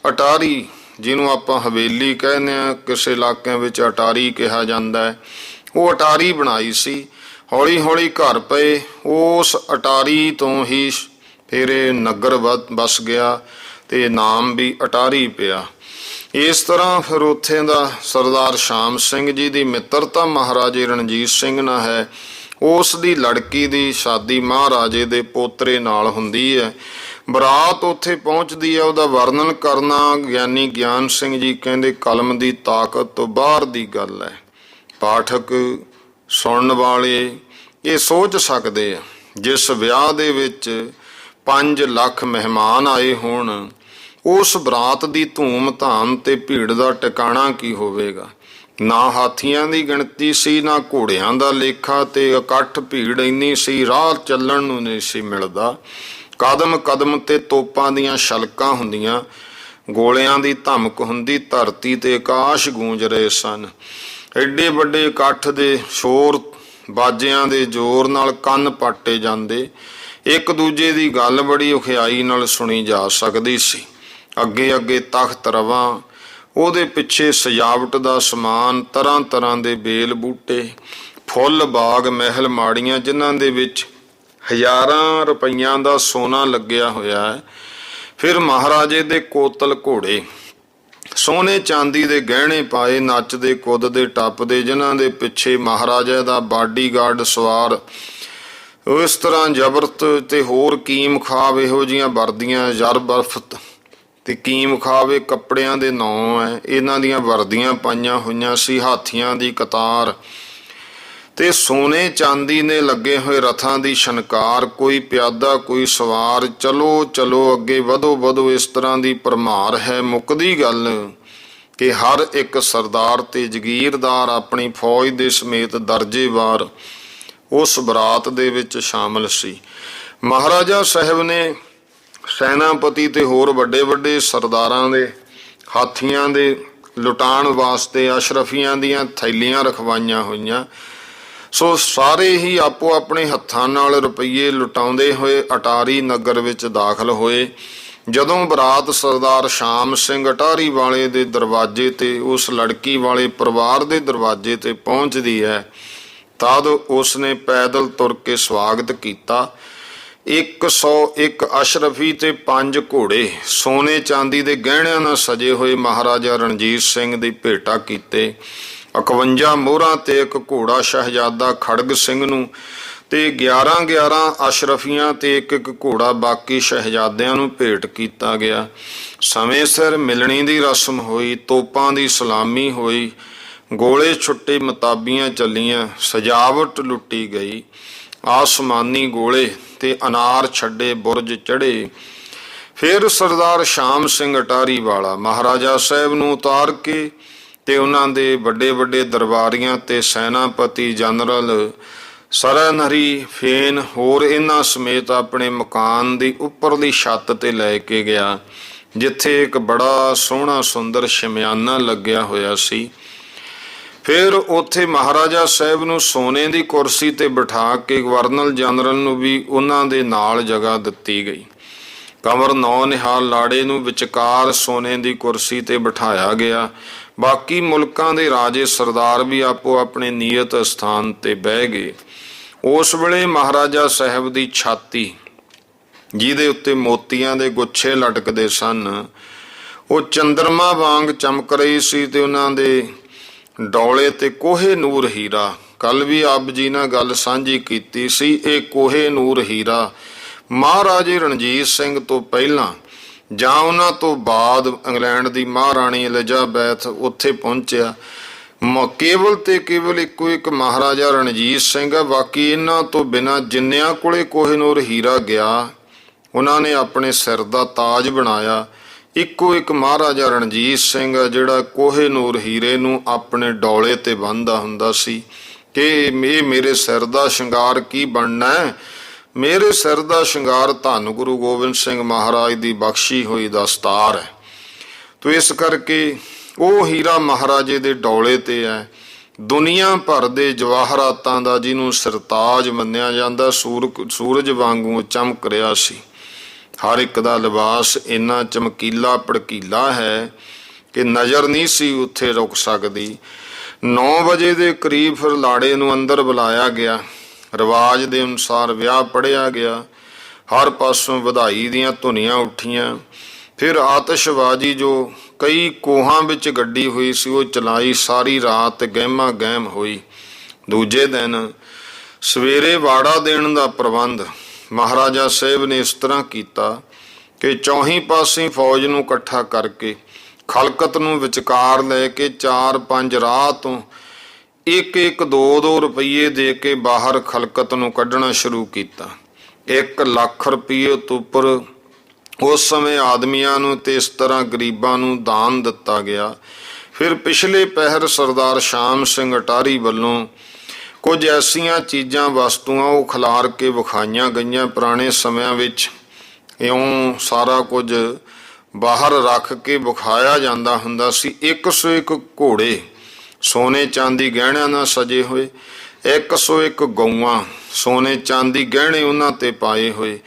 ਅਟਾਰੀ ਜਿਹਨੂੰ ਆਪਾਂ ਹਵੇਲੀ ਕਹਿੰਦੇ ਆ, ਕਿਸੇ ਇਲਾਕਿਆਂ ਵਿੱਚ ਅਟਾਰੀ ਕਿਹਾ ਜਾਂਦਾ ਹੈ, ਉਹ ਅਟਾਰੀ ਬਣਾਈ ਸੀ। ਹੌਲੀ ਹੌਲੀ ਘਰ ਪਏ, ਉਸ ਅਟਾਰੀ ਤੋਂ ਹੀ ਫਿਰ ਇਹ ਨਗਰ ਵਸ ਗਿਆ ਤੇ ਨਾਮ ਵੀ ਅਟਾਰੀ ਪਿਆ। ਇਸ ਤਰ੍ਹਾਂ ਫਿਰ ਉੱਥੇ ਦਾ ਸਰਦਾਰ ਸ਼ਾਮ ਸਿੰਘ ਜੀ ਦੀ ਮਿੱਤਰਤਾ ਮਹਾਰਾਜੇ ਰਣਜੀਤ ਸਿੰਘ ਨਾਲ ਹੈ। ਉਸ ਦੀ ਲੜਕੀ ਦੀ ਸ਼ਾਦੀ ਮਹਾਰਾਜੇ ਦੇ ਪੋਤਰੇ ਨਾਲ ਹੁੰਦੀ ਹੈ। ਬਰਾਤ ਉੱਥੇ ਪਹੁੰਚਦੀ ਹੈ, ਉਹਦਾ ਵਰਣਨ ਕਰਨਾ ਗਿਆਨੀ ਗਿਆਨ ਸਿੰਘ ਜੀ ਕਹਿੰਦੇ ਕਲਮ ਦੀ ਤਾਕਤ ਤੋਂ ਬਾਹਰ ਦੀ ਗੱਲ ਹੈ। ਪਾਠਕ ਸੁਣਨ ਵਾਲੇ ਇਹ ਸੋਚ ਸਕਦੇ ਆ, ਜਿਸ ਵਿਆਹ ਦੇ ਵਿੱਚ 5 ਲੱਖ ਮਹਿਮਾਨ ਆਏ ਹੋਣ, ਉਸ ਬਰਾਤ ਦੀ ਧੂਮ ਧਾਮ ਤੇ ਭੀੜ ਦਾ ਟਿਕਾਣਾ ਕੀ ਹੋਵੇਗਾ। ਨਾ ਹਾਥੀਆਂ ਦੀ ਗਿਣਤੀ ਸੀ, ਨਾ ਘੋੜਿਆਂ ਦਾ ਲੇਖਾ, ਤੇ ਇਕੱਠ ਭੀੜ ਇੰਨੀ ਸੀ ਰਾਹ ਚੱਲਣ ਨੂੰ ਨਹੀਂ ਸੀ ਮਿਲਦਾ। ਕਦਮ ਕਦਮ ਤੇ ਤੋਪਾਂ ਦੀਆਂ ਛਲਕਾਂ ਹੁੰਦੀਆਂ, ਗੋਲਿਆਂ ਦੀ ਧਮਕ ਹੁੰਦੀ, ਧਰਤੀ ਤੇ ਆਕਾਸ਼ ਗੂੰਜ ਰਹੇ ਸਨ। ਐਡੇ ਵੱਡੇ ਇਕੱਠ ਦੇ ਸ਼ੋਰ ਬਾਜਿਆਂ ਦੇ ਜ਼ੋਰ ਨਾਲ ਕੰਨ ਪਾਟੇ ਜਾਂਦੇ। ਇੱਕ ਦੂਜੇ ਦੀ ਗੱਲ ਬੜੀ ਔਖਿਆਈ ਨਾਲ ਸੁਣੀ ਜਾ ਸਕਦੀ ਸੀ। ਅੱਗੇ ਅੱਗੇ ਤਖਤ ਰਵਾਂ, ਉਹਦੇ ਪਿੱਛੇ ਸਜਾਵਟ ਦਾ ਸਮਾਨ, ਤਰ੍ਹਾਂ ਤਰ੍ਹਾਂ ਦੇ ਬੇਲ ਬੂਟੇ, ਫੁੱਲ ਬਾਗ, ਮਹਿਲ ਮਾੜੀਆਂ ਜਿਨ੍ਹਾਂ ਦੇ ਵਿੱਚ ਹਜ਼ਾਰਾਂ ਰੁਪਈਆਂ ਦਾ ਸੋਨਾ ਲੱਗਿਆ ਹੋਇਆ ਹੈ। ਫਿਰ ਮਹਾਰਾਜੇ ਦੇ ਕੋਤਲ ਘੋੜੇ, ਸੋਨੇ ਚਾਂਦੀ ਦੇ ਗਹਿਣੇ ਪਾਏ, ਨੱਚਦੇ ਕੁੱਦਦੇ ਟੱਪਦੇ, ਜਿਨ੍ਹਾਂ ਦੇ ਪਿੱਛੇ ਮਹਾਰਾਜਾ ਦਾ ਬਾਡੀਗਾਰਡ ਸਵਾਰ। ਇਸ ਤਰ੍ਹਾਂ ਜ਼ਬਰਤ ਤੇ ਹੋਰ ਕੀਮ ਖਾਬ ਇਹੋ ਜਿਹੀਆਂ ਵਰਦੀਆਂ, ਜ਼ਰ ਬਰਫਤ ਤੇ ਕੀਮ ਖਾਵੇ ਕੱਪੜਿਆਂ ਦੇ ਨਾਂ ਹੈ। ਇਹਨਾਂ ਦੀਆਂ ਵਰਦੀਆਂ ਪਾਈਆਂ ਹੋਈਆਂ ਸੀ, ਹਾਥੀਆਂ ਦੀ ਕਤਾਰ ਤੇ ਸੋਨੇ ਚਾਂਦੀ ਨੇ ਲੱਗੇ ਹੋਏ ਰਥਾਂ ਦੀ ਛਣਕਾਰ, ਕੋਈ ਪਿਆਦਾ ਕੋਈ ਸਵਾਰ। ਚਲੋ ਚਲੋ ਅੱਗੇ ਵਧੋ ਵਧੋ, ਇਸ ਤਰ੍ਹਾਂ ਦੀ ਭਰਮਾਰ ਹੈ। ਮੁੱਕਦੀ ਗੱਲ ਕਿ ਹਰ ਇੱਕ ਸਰਦਾਰ ਤੇ ਜਗੀਰਦਾਰ ਆਪਣੀ ਫੌਜ ਦੇ ਸਮੇਤ ਦਰਜੇਵਾਰ ਉਸ ਬਰਾਤ ਦੇ ਵਿੱਚ ਸ਼ਾਮਲ ਸੀ। ਮਹਾਰਾਜਾ ਸਾਹਿਬ ਨੇ ਸੈਨਾਪਤੀ ਤੇ ਹੋਰ ਵੱਡੇ ਵੱਡੇ ਸਰਦਾਰਾਂ ਦੇ ਹਾਥੀਆਂ ਦੇ ਲੁਟਾਉਣ ਵਾਸਤੇ ਅਸ਼ਰਫੀਆਂ ਦੀਆਂ ਥੈਲੀਆਂ ਰਖਵਾਈਆਂ ਹੋਈਆਂ। ਸੋ ਸਾਰੇ ਹੀ ਆਪੋ ਆਪਣੇ ਹੱਥਾਂ ਨਾਲ ਰੁਪਈਏ ਲੁਟਾਉਂਦੇ ਹੋਏ ਅਟਾਰੀ ਨਗਰ ਵਿੱਚ ਦਾਖਲ ਹੋਏ। ਜਦੋਂ ਬਰਾਤ ਸਰਦਾਰ ਸ਼ਾਮ ਸਿੰਘ ਅਟਾਰੀ ਵਾਲੇ ਦੇ ਦਰਵਾਜ਼ੇ ਤੇ, ਉਸ ਲੜਕੀ ਵਾਲੇ ਪਰਿਵਾਰ ਦੇ ਦਰਵਾਜ਼ੇ ਤੇ ਪਹੁੰਚਦੀ ਹੈ, ਤਦ ਉਸਨੇ ਪੈਦਲ ਤੁਰ ਕੇ ਸਵਾਗਤ ਕੀਤਾ। 101 ਅਸ਼ਰਫੀ ਤੇ 5 ਘੋੜੇ ਸੋਨੇ ਚਾਂਦੀ ਦੇ ਗਹਿਣਿਆਂ ਨਾਲ ਸਜੇ ਹੋਏ ਮਹਾਰਾਜਾ ਰਣਜੀਤ ਸਿੰਘ ਦੀ ਭੇਟਾ ਕੀਤੇ। 51 ਮੋਹਰਾਂ ਤੇ ਇੱਕ ਘੋੜਾ ਸ਼ਹਿਜ਼ਾਦਾ ਖੜਗ ਸਿੰਘ ਨੂੰ ਤੇ 11 ਅਸ਼ਰਫੀਆਂ ਤੇ ਇੱਕ ਘੋੜਾ ਬਾਕੀ ਸ਼ਹਿਜ਼ਾਦਿਆਂ ਨੂੰ ਭੇਟ ਕੀਤਾ ਗਿਆ। ਸਮੇਂ ਸਿਰ ਮਿਲਣੀ ਦੀ ਰਸਮ ਹੋਈ, ਤੋਪਾਂ ਦੀ ਸਲਾਮੀ ਹੋਈ, ਗੋਲੇ ਛੁੱਟੇ, ਮਤਾਬੀਆਂ ਚੱਲੀਆਂ, ਸਜਾਵਟ ਲੁੱਟੀ ਗਈ। ਆਸਮਾਨੀ ਗੋਲੇ ਤੇ ਅਨਾਰ ਛੱਡੇ, ਬੁਰਜ ਚੜ੍ਹੇ। ਫਿਰ ਸਰਦਾਰ ਸ਼ਾਮ ਸਿੰਘ ਅਟਾਰੀ ਵਾਲਾ ਮਹਾਰਾਜਾ ਸਾਹਿਬ ਨੂੰ ਉਤਾਰ ਕੇ ਤੇ ਉਹਨਾਂ ਦੇ ਵੱਡੇ ਵੱਡੇ ਦਰਬਾਰੀਆਂ ਤੇ ਸੈਨਾਪਤੀ ਜਨਰਲ ਸਰਨਹਰੀ ਫੇਨ ਹੋਰ ਇਹਨਾਂ ਸਮੇਤ ਆਪਣੇ ਮਕਾਨ ਦੀ ਉੱਪਰਲੀ ਛੱਤ ਤੇ ਲੈ ਕੇ ਗਿਆ, ਜਿੱਥੇ ਇੱਕ ਬੜਾ ਸੋਹਣਾ ਸੁੰਦਰ ਸ਼ਮਿਆਨਾ ਲੱਗਿਆ ਹੋਇਆ ਸੀ। ਫਿਰ ਉੱਥੇ ਮਹਾਰਾਜਾ ਸਾਹਿਬ ਨੂੰ ਸੋਨੇ ਦੀ ਕੁਰਸੀ ਤੇ ਬਿਠਾ ਕੇ ਗਵਰਨਰ ਜਨਰਲ ਨੂੰ ਵੀ ਉਹਨਾਂ ਦੇ ਨਾਲ ਜਗ੍ਹਾ ਦਿੱਤੀ ਗਈ। ਕੰਵਰ ਨੌ ਨਿਹਾਲ ਲਾੜੇ ਨੂੰ ਵਿਚਕਾਰ ਸੋਨੇ ਦੀ ਕੁਰਸੀ ਤੇ ਬਿਠਾਇਆ ਗਿਆ। ਬਾਕੀ ਮੁਲਕਾਂ ਦੇ ਰਾਜੇ ਸਰਦਾਰ ਵੀ ਆਪੋ ਆਪਣੇ ਨਿਯਤ ਸਥਾਨ ਤੇ ਬਹਿ ਗਏ। ਉਸ ਵੇਲੇ ਮਹਾਰਾਜਾ ਸਾਹਿਬ ਦੀ ਛਾਤੀ, ਜਿਹਦੇ ਉੱਤੇ ਮੋਤੀਆਂ ਦੇ ਗੁੱਛੇ ਲਟਕਦੇ ਸਨ, ਉਹ ਚੰਦਰਮਾ ਵਾਂਗ ਚਮਕ ਰਹੀ ਸੀ ਤੇ ਉਹਨਾਂ ਦੇ ਡੌਲੇ ਤੇ ਕੋਹੇ ਨੂਰ ਹੀਰਾ। ਕੱਲ ਵੀ ਆਪ ਜੀ ਨਾਲ ਗੱਲ ਸਾਂਝੀ ਕੀਤੀ ਸੀ। ਇਹ ਕੋਹੇ ਨੂਰ ਹੀਰਾ ਮਹਾਰਾਜੇ ਰਣਜੀਤ ਸਿੰਘ ਤੋਂ ਪਹਿਲਾਂ ਜਾਂ ਉਹਨਾਂ ਤੋਂ ਬਾਅਦ ਇੰਗਲੈਂਡ ਦੀ ਮਹਾਰਾਣੀ ਐਲਿਜ਼ਾਬੈਥ ਉੱਥੇ ਪਹੁੰਚਿਆ। ਕੇਵਲ ਤੇ ਕੇਵਲ ਇੱਕੋ ਇੱਕ ਮਹਾਰਾਜਾ ਰਣਜੀਤ ਸਿੰਘ ਆ। ਬਾਕੀ ਇਹਨਾਂ ਤੋਂ ਬਿਨਾਂ ਜਿੰਨਿਆਂ ਕੋਲੇ ਕੋਹਿਨੂਰ ਹੀਰਾ ਗਿਆ, ਉਹਨਾਂ ਨੇ ਆਪਣੇ ਸਿਰ ਦਾ ਤਾਜ ਬਣਾਇਆ। ਇੱਕੋ ਇੱਕ ਮਹਾਰਾਜਾ ਰਣਜੀਤ ਸਿੰਘ ਆ ਜਿਹੜਾ ਕੋਹਿਨੂਰ ਹੀਰੇ ਨੂੰ ਆਪਣੇ ਡੌਲੇ ਤੇ ਬੰਨ੍ਹਦਾ ਹੁੰਦਾ ਸੀ ਕਿ ਇਹ ਮੇਰੇ ਸਿਰ ਦਾ ਸ਼ਿੰਗਾਰ ਕੀ ਬਣਨਾ ਹੈ। ਮੇਰੇ ਸਿਰ ਦਾ ਸ਼ਿੰਗਾਰ ਧੰਨ ਗੁਰੂ ਗੋਬਿੰਦ ਸਿੰਘ ਮਹਾਰਾਜ ਦੀ ਬਖਸ਼ੀ ਹੋਈ ਦਸਤਾਰ ਹੈ। ਤੋ ਇਸ ਕਰਕੇ ਉਹ ਹੀਰਾ ਮਹਾਰਾਜੇ ਦੇ ਡੌਲੇ ਤੇ ਹੈ। ਦੁਨੀਆ ਭਰ ਦੇ ਜਵਾਹਰਾਤਾਂ ਦਾ ਜਿਹਨੂੰ ਸਰਤਾਜ ਮੰਨਿਆ ਜਾਂਦਾ, ਸੂਰਜ ਵਾਂਗੂ ਚਮਕ ਰਿਹਾ ਸੀ। ਹਰ ਇੱਕ ਦਾ ਲਿਬਾਸ ਇੰਨਾ ਚਮਕੀਲਾ ਭੜਕੀਲਾ ਹੈ ਕਿ ਨਜ਼ਰ ਨਹੀਂ ਸੀ ਉੱਥੇ ਰੁਕ ਸਕਦੀ। 9 ਵਜੇ ਦੇ ਕਰੀਬ ਫਿਰ ਲਾੜੇ ਨੂੰ ਅੰਦਰ ਬੁਲਾਇਆ ਗਿਆ। ਰਿਵਾਜ ਦੇ ਅਨੁਸਾਰ ਵਿਆਹ ਪੜ੍ਹਿਆ ਗਿਆ। ਹਰ ਪਾਸੋਂ ਵਧਾਈ ਦੀਆਂ ਧੁਨੀਆਂ ਉੱਠੀਆਂ। ਫਿਰ ਆਤਿਸ਼ਬਾਜ਼ੀ ਜੋ ਕਈ ਕੋਹਾਂ ਵਿੱਚ ਗੱਡੀ ਹੋਈ ਸੀ, ਉਹ ਚਲਾਈ। ਸਾਰੀ ਰਾਤ ਗਹਿਮਾ ਗਹਿਮ ਹੋਈ। ਦੂਜੇ ਦਿਨ ਸਵੇਰੇ ਵਾੜਾ ਦੇਣ ਦਾ ਪ੍ਰਬੰਧ ਮਹਾਰਾਜਾ ਸਾਹਿਬ ਨੇ ਇਸ ਤਰ੍ਹਾਂ ਕੀਤਾ ਕਿ ਚੌਹੀਂ ਪਾਸੇ ਫੌਜ ਨੂੰ ਇਕੱਠਾ ਕਰਕੇ ਖਲਕਤ ਨੂੰ ਵਿਚਕਾਰ ਲੈ ਕੇ 4-5 ਰਾਹ ਤੋਂ ਇੱਕ 2 ਰੁਪਈਏ ਦੇ ਕੇ ਬਾਹਰ ਖਲਕਤ ਨੂੰ ਕੱਢਣਾ ਸ਼ੁਰੂ ਕੀਤਾ। 1 ਲੱਖ ਰੁਪਈਏ ਤੋਂ ਉੱਪਰ ਉਸ ਸਮੇਂ ਆਦਮੀਆਂ ਨੂੰ ਤੇ ਇਸ ਤਰ੍ਹਾਂ ਗਰੀਬਾਂ ਨੂੰ ਦਾਨ ਦਿੱਤਾ ਗਿਆ। ਫਿਰ ਪਿਛਲੇ ਪਹਿਰ ਸਰਦਾਰ ਸ਼ਾਮ ਸਿੰਘ ਅਟਾਰੀ ਵੱਲੋਂ ਕੁਝ ਐਸੀਆਂ ਚੀਜ਼ਾਂ ਵਸਤੂਆਂ ਉਹ ਖਿਲਾਰ ਕੇ ਵਿਖਾਈਆਂ ਗਈਆਂ। ਪੁਰਾਣੇ ਸਮਿਆਂ ਵਿੱਚ ਇਉਂ ਸਾਰਾ ਕੁਝ ਬਾਹਰ ਰੱਖ ਕੇ ਵਿਖਾਇਆ ਜਾਂਦਾ ਹੁੰਦਾ ਸੀ। 101 ਘੋੜੇ ਸੋਨੇ ਚਾਂਦੀ ਗਹਿਣਿਆਂ ਨਾਲ ਸਜੇ ਹੋਏ, 101 ਗਊਆਂ ਸੋਨੇ ਚਾਂਦੀ ਗਹਿਣੇ ਉਹਨਾਂ ਤੇ ਪਾਏ ਹੋਏ।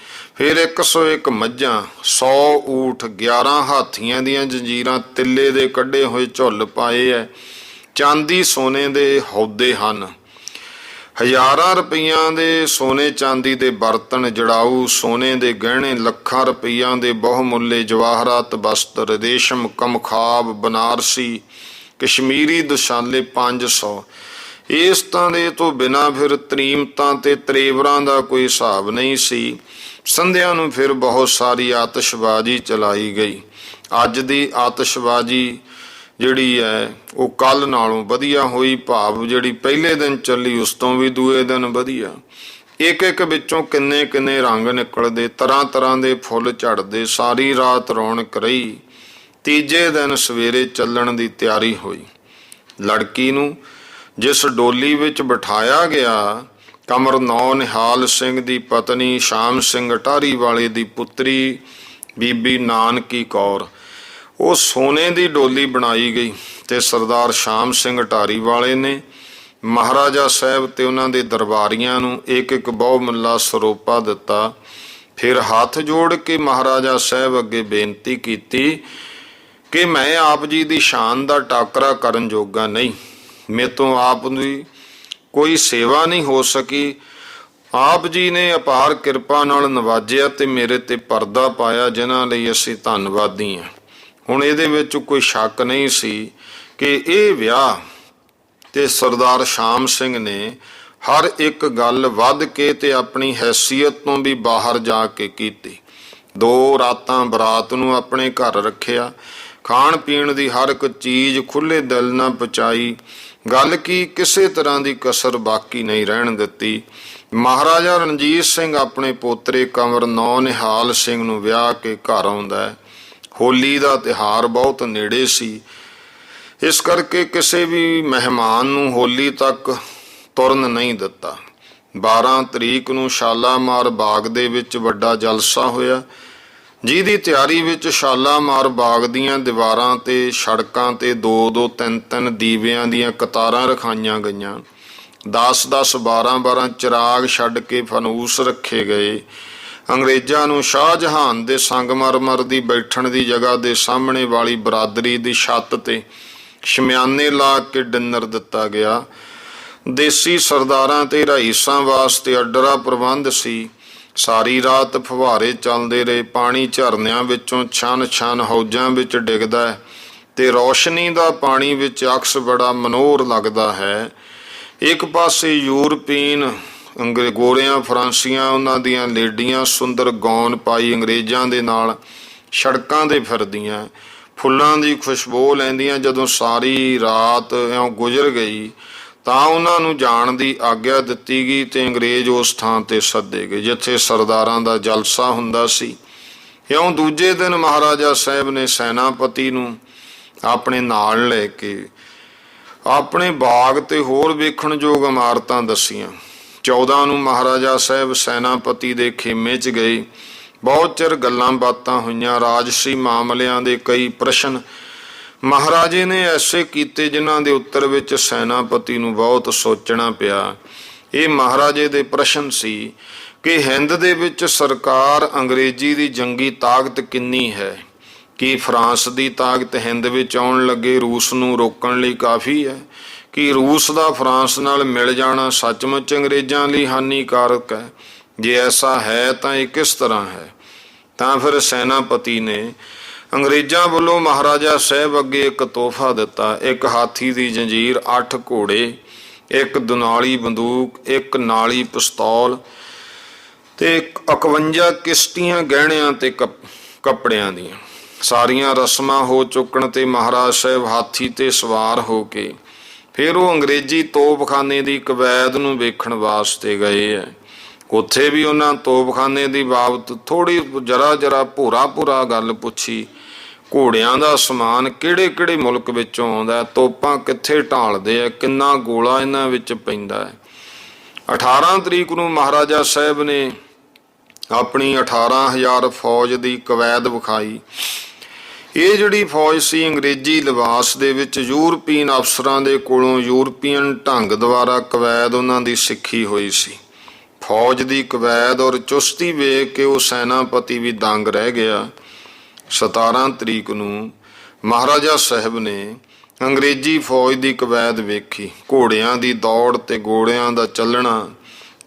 ਫਿਰ 101 ਮੱਝਾਂ, 100 ਊਠ, 11 ਹਾਥੀਆਂ ਦੀਆਂ ਜੰਜੀਰਾਂ, ਤਿੱਲੇ ਦੇ ਕੱਢੇ ਹੋਏ ਝੁੱਲ ਪਾਏ ਐ, ਚਾਂਦੀ ਸੋਨੇ ਦੇ ਹੌਦੇ ਹਨ, ਹਜ਼ਾਰਾਂ ਰੁਪਈਆਂ ਦੇ ਸੋਨੇ ਚਾਂਦੀ ਦੇ ਬਰਤਨ, ਜੜਾਊ ਸੋਨੇ ਦੇ ਗਹਿਣੇ, ਲੱਖਾਂ ਰੁਪਈਆਂ ਦੇ ਬਹੁਮੁੱਲੇ ਜਵਾਹਰਾਤ ਵਸਤਰ, ਰੇਸ਼ਮ, ਕਮਖਾਬ, ਬਨਾਰਸੀ, ਕਸ਼ਮੀਰੀ ਦੁਸ਼ਾਲੇ 500। ਇਸ ਤਾਂ ਦੇ ਤੋਂ ਬਿਨਾਂ ਫਿਰ ਤਰੀਮਤਾਂ ਤੇ ਤਰੇਵਰਾਂ ਦਾ ਕੋਈ ਹਿਸਾਬ ਨਹੀਂ ਸੀ। ਸੰਧਿਆ ਨੂੰ ਫਿਰ ਬਹੁਤ ਸਾਰੀ ਆਤਿਸ਼ਬਾਜ਼ੀ ਚਲਾਈ ਗਈ। ਅੱਜ ਦੀ ਆਤਿਸ਼ਬਾਜ਼ੀ ਜਿਹੜੀ ਹੈ ਉਹ ਕੱਲ੍ਹ ਨਾਲੋਂ ਵਧੀਆ ਹੋਈ, ਭਾਵ ਜਿਹੜੀ ਪਹਿਲੇ ਦਿਨ ਚੱਲੀ ਉਸ ਤੋਂ ਵੀ ਦੂਏ ਦਿਨ ਵਧੀਆ। ਇੱਕ ਇੱਕ ਵਿੱਚੋਂ ਕਿੰਨੇ ਕਿੰਨੇ ਰੰਗ ਨਿਕਲਦੇ, ਤਰ੍ਹਾਂ ਤਰ੍ਹਾਂ ਦੇ ਫੁੱਲ ਝੜਦੇ, ਸਾਰੀ ਰਾਤ ਰੌਣਕ ਰਹੀ। ਤੀਜੇ ਦਿਨ ਸਵੇਰੇ ਚੱਲਣ ਦੀ ਤਿਆਰੀ ਹੋਈ। ਲੜਕੀ ਨੂੰ ਜਿਸ ਡੋਲੀ ਵਿੱਚ ਬਿਠਾਇਆ ਗਿਆ, ਕਮਰ ਨੌ ਨਿਹਾਲ ਸਿੰਘ ਦੀ ਪਤਨੀ ਸ਼ਾਮ ਸਿੰਘ ਅਟਾਰੀ ਵਾਲੇ ਦੀ ਪੁੱਤਰੀ ਬੀਬੀ ਨਾਨਕੀ ਕੌਰ, ਉਹ ਸੋਨੇ ਦੀ ਡੋਲੀ ਬਣਾਈ ਗਈ ਤੇ ਸਰਦਾਰ ਸ਼ਾਮ ਸਿੰਘ ਅਟਾਰੀ ਵਾਲੇ ਨੇ ਮਹਾਰਾਜਾ ਸਾਹਿਬ ਤੇ ਉਹਨਾਂ ਦੇ ਦਰਬਾਰੀਆਂ ਨੂੰ ਇੱਕ ਇੱਕ ਬਹੁਮੁੱਲਾ ਸਰੋਪਾ ਦਿੱਤਾ। ਫਿਰ ਹੱਥ ਜੋੜ ਕੇ ਮਹਾਰਾਜਾ ਸਾਹਿਬ ਅੱਗੇ ਬੇਨਤੀ ਕੀਤੀ ਕਿ ਮੈਂ ਆਪ ਜੀ ਦੀ ਸ਼ਾਨ ਦਾ ਟਾਕਰਾ ਕਰਨ ਜੋਗਾ ਨਹੀਂ, ਮੇਰੇ ਤੋਂ ਆਪ ਦੀ ਕੋਈ ਸੇਵਾ ਨਹੀਂ ਹੋ ਸਕੀ। ਆਪ ਜੀ ਨੇ ਅਪਾਰ ਕਿਰਪਾ ਨਾਲ ਨਵਾਜਿਆ ਤੇ ਮੇਰੇ ਤੇ ਪਰਦਾ ਪਾਇਆ, ਜਿਨ੍ਹਾਂ ਲਈ ਅਸੀਂ ਧੰਨਵਾਦੀ ਹਾਂ। ਹੁਣ ਇਹਦੇ ਵਿੱਚ ਕੋਈ ਸ਼ੱਕ ਨਹੀਂ ਸੀ ਕਿ ਇਹ ਵਿਆਹ ਤੇ ਸਰਦਾਰ ਸ਼ਾਮ ਸਿੰਘ ਨੇ ਹਰ ਇੱਕ ਗੱਲ ਵੱਧ ਕੇ ਤੇ ਆਪਣੀ ਹੈਸੀਅਤ ਤੋਂ ਵੀ ਬਾਹਰ ਜਾ ਕੇ ਕੀਤੀ। 2 ਰਾਤਾਂ ਬਰਾਤ ਨੂੰ ਆਪਣੇ ਘਰ ਰੱਖਿਆ, ਖਾਣ ਪੀਣ ਦੀ ਹਰ ਇੱਕ ਚੀਜ਼ ਖੁੱਲ੍ਹੇ ਦਿਲ ਨਾਲ ਪਹੁੰਚਾਈ। ਗੱਲ ਕੀ ਕਿਸੇ ਤਰ੍ਹਾਂ ਦੀ ਕਸਰ ਬਾਕੀ ਨਹੀਂ ਰਹਿਣ ਦਿੱਤੀ। ਮਹਾਰਾਜਾ ਰਣਜੀਤ ਸਿੰਘ ਆਪਣੇ ਪੋਤਰੇ ਕੰਵਰ ਨੌ ਨਿਹਾਲ ਸਿੰਘ ਨੂੰ ਵਿਆਹ ਕੇ ਘਰ ਆਉਂਦਾ ਹੈ। ਹੋਲੀ ਦਾ ਤਿਉਹਾਰ ਬਹੁਤ ਨੇੜੇ ਸੀ, ਇਸ ਕਰਕੇ ਕਿਸੇ ਵੀ ਮਹਿਮਾਨ ਨੂੰ ਹੋਲੀ ਤੱਕ ਤੁਰਨ ਨਹੀਂ ਦਿੱਤਾ। 12 ਤਰੀਕ ਨੂੰ ਸ਼ਾਲਾਮਾਰ ਬਾਗ ਦੇ ਵਿੱਚ ਵੱਡਾ ਜਲਸਾ ਹੋਇਆ, ਜਿਹਦੀ ਤਿਆਰੀ ਵਿੱਚ ਸ਼ਾਲਾਮਾਰ ਬਾਗ ਦੀਆਂ ਦੀਵਾਰਾਂ ਤੇ ਸੜਕਾਂ ਤੇ 2-2, 3-3 ਦੀਵਿਆਂ ਦੀਆਂ ਕਤਾਰਾਂ ਰਖਾਈਆਂ ਗਈਆਂ। 10-10, 12-12 ਚਿਰਾਗ ਛੱਡ ਕੇ ਫਾਨੂਸ ਰੱਖੇ ਗਏ। ਅੰਗਰੇਜ਼ਾਂ ਨੂੰ ਸ਼ਾਹਜਹਾਨ ਦੇ ਸੰਗਮਰਮਰ ਦੀ ਬੈਠਣ ਦੀ ਜਗ੍ਹਾ ਦੇ ਸਾਹਮਣੇ ਵਾਲੀ ਬਰਾਦਰੀ ਦੀ ਛੱਤ ਤੇ ਸ਼ਮਿਆਨੇ ਲਾ ਕੇ ਡਿਨਰ ਦਿੱਤਾ ਗਿਆ। ਦੇਸੀ ਸਰਦਾਰਾਂ ਤੇ ਰਈਸਾਂ ਵਾਸਤੇ ਅੱਡਰਾ ਪ੍ਰਬੰਧ ਸੀ। ਸਾਰੀ ਰਾਤ ਫੁਹਾਰੇ ਚੱਲਦੇ ਰਹੇ, ਪਾਣੀ ਝਰਨਿਆਂ ਵਿੱਚੋਂ ਛਨ ਛਨ ਹੌਜਾਂ ਵਿੱਚ ਡਿੱਗਦਾ ਹੈ ਤੇ ਰੌਸ਼ਨੀ ਦਾ ਪਾਣੀ ਵਿੱਚ ਅਕਸ ਬੜਾ ਮਨੋਹਰ ਲੱਗਦਾ ਹੈ। ਇੱਕ ਪਾਸੇ ਯੂਰਪੀਨ ਗੋਰਿਆਂ ਫਰਾਂਸੀਆਂ, ਉਹਨਾਂ ਦੀਆਂ ਲੇਡੀਆਂ ਸੁੰਦਰ ਗੌਨ ਪਾਈ ਅੰਗਰੇਜ਼ਾਂ ਦੇ ਨਾਲ ਸੜਕਾਂ 'ਤੇ ਫਿਰਦੀਆਂ, ਫੁੱਲਾਂ ਦੀ ਖੁਸ਼ਬੂ ਲੈਂਦੀਆਂ। ਜਦੋਂ ਸਾਰੀ ਰਾਤ ਇਉਂ ਗੁਜ਼ਰ ਗਈ ਤਾਂ ਉਹਨਾਂ ਨੂੰ ਜਾਣ ਦੀ ਆਗਿਆ ਦਿੱਤੀ ਗਈ ਤੇ ਅੰਗਰੇਜ਼ ਉਸ ਥਾਂ ਤੇ ਸੱਦੇ ਗਏ ਜਿੱਥੇ ਸਰਦਾਰਾਂ ਦਾ ਜਲਸਾ ਹੁੰਦਾ ਸੀ। ਇਉਂ ਦੂਜੇ ਦਿਨ ਮਹਾਰਾਜਾ ਸਾਹਿਬ ਨੇ ਸੈਨਾਪਤੀ ਨੂੰ ਆਪਣੇ ਨਾਲ ਲੈ ਕੇ ਆਪਣੇ ਬਾਗ ਤੇ ਹੋਰ ਵੇਖਣਯੋਗ ਇਮਾਰਤਾਂ ਦੱਸੀਆਂ। 14 ਨੂੰ ਮਹਾਰਾਜਾ ਸਾਹਿਬ ਸੈਨਾਪਤੀ ਦੇ ਖੇਮੇ 'ਚ ਗਏ। ਬਹੁਤ ਚਿਰ ਗੱਲਾਂ ਬਾਤਾਂ ਹੋਈਆਂ। ਰਾਜਸੀ ਮਾਮਲਿਆਂ ਦੇ ਕਈ ਪ੍ਰਸ਼ਨ ਮਹਾਰਾਜੇ ਨੇ ਐਸੇ ਕੀਤੇ ਜਿਨ੍ਹਾਂ ਦੇ ਉੱਤਰ ਵਿੱਚ ਸੈਨਾਪਤੀ ਨੂੰ ਬਹੁਤ ਸੋਚਣਾ ਪਿਆ। ਇਹ ਮਹਾਰਾਜੇ ਦੇ ਪ੍ਰਸ਼ਨ ਸੀ ਕਿ ਹਿੰਦ ਦੇ ਵਿੱਚ ਸਰਕਾਰ ਅੰਗਰੇਜ਼ੀ ਦੀ ਜੰਗੀ ਤਾਕਤ ਕਿੰਨੀ ਹੈ? ਕੀ ਫਰਾਂਸ ਦੀ ਤਾਕਤ ਹਿੰਦ ਵਿੱਚ ਆਉਣ ਲੱਗੇ ਰੂਸ ਨੂੰ ਰੋਕਣ ਲਈ ਕਾਫੀ ਹੈ? ਕਿ ਰੂਸ ਦਾ ਫਰਾਂਸ ਨਾਲ ਮਿਲ ਜਾਣਾ ਸੱਚਮੁੱਚ ਅੰਗਰੇਜ਼ਾਂ ਲਈ ਹਾਨੀਕਾਰਕ ਹੈ? ਜੇ ਐਸਾ ਹੈ ਤਾਂ ਇਹ ਕਿਸ ਤਰ੍ਹਾਂ ਹੈ? ਤਾਂ ਫਿਰ ਸੈਨਾਪਤੀ ਨੇ ਅੰਗਰੇਜ਼ਾਂ ਵੱਲੋਂ ਮਹਾਰਾਜਾ ਸਾਹਿਬ ਅੱਗੇ ਇੱਕ ਤੋਹਫਾ ਦਿੱਤਾ। 1 ਹਾਥੀ ਦੀ ਜੰਜੀਰ, 8 ਘੋੜੇ, 1 ਦੁਨਾਲੀ ਬੰਦੂਕ, 1 ਨਾਲੀ ਪਿਸਤੌਲ ਤੇ 51 ਕਿਸ਼ਤੀਆਂ ਗਹਿਣਿਆਂ ਤੇ ਕੱਪੜਿਆਂ ਦੀਆਂ। ਸਾਰੀਆਂ ਰਸਮਾਂ ਹੋ ਚੁੱਕਣ ਤੇ ਮਹਾਰਾਜ ਸਾਹਿਬ ਹਾਥੀ ਤੇ ਸਵਾਰ ਹੋ ਕੇ ਫਿਰ ਉਹ ਅੰਗਰੇਜ਼ੀ ਤੋਪਖਾਨੇ ਦੀ ਕਵੈਦ ਨੂੰ ਵੇਖਣ ਵਾਸਤੇ ਗਏ ਹੈ। ਉੱਥੇ ਵੀ ਉਹਨਾਂ ਤੋਪਖਾਨੇ ਦੀ ਬਾਬਤ ਥੋੜ੍ਹੀ ਜਰਾ ਭੋਰਾ ਗੱਲ ਪੁੱਛੀ। ਘੋੜਿਆਂ ਦਾ ਸਮਾਨ ਕਿਹੜੇ ਮੁਲਕ ਵਿੱਚੋਂ ਆਉਂਦਾ, ਤੋਪਾਂ ਕਿੱਥੇ ਢਾਲਦੇ ਆ, ਕਿੰਨਾ ਗੋਲਾ ਇਹਨਾਂ ਵਿੱਚ ਪੈਂਦਾ ਹੈ। 18 ਤਰੀਕ ਨੂੰ ਮਹਾਰਾਜਾ ਸਾਹਿਬ ਨੇ ਆਪਣੀ 18,000 ਫੌਜ ਦੀ ਕਵੈਦ ਵਿਖਾਈ। ਇਹ ਜਿਹੜੀ ਫੌਜ ਸੀ ਅੰਗਰੇਜ਼ੀ ਲਿਬਾਸ ਦੇ ਵਿੱਚ ਯੂਰਪੀਨ ਅਫਸਰਾਂ ਦੇ ਕੋਲੋਂ ਯੂਰਪੀਅਨ ਢੰਗ ਦੁਆਰਾ ਕਵੈਦ ਉਹਨਾਂ ਦੀ ਸਿੱਖੀ ਹੋਈ ਸੀ। ਫੌਜ ਦੀ ਕਵੈਦ ਔਰ ਚੁਸਤੀ ਵੇਖ ਕੇ ਉਹ ਸੈਨਾਪਤੀ ਵੀ ਦੰਗ ਰਹਿ ਗਿਆ। 17 ਤਰੀਕ ਨੂੰ ਮਹਾਰਾਜਾ ਸਾਹਿਬ ਨੇ ਅੰਗਰੇਜ਼ੀ ਫੌਜ ਦੀ ਕਵੈਦ ਵੇਖੀ। ਘੋੜਿਆਂ ਦੀ ਦੌੜ ਤੇ ਗੋਲਿਆਂ ਦਾ ਚੱਲਣਾ,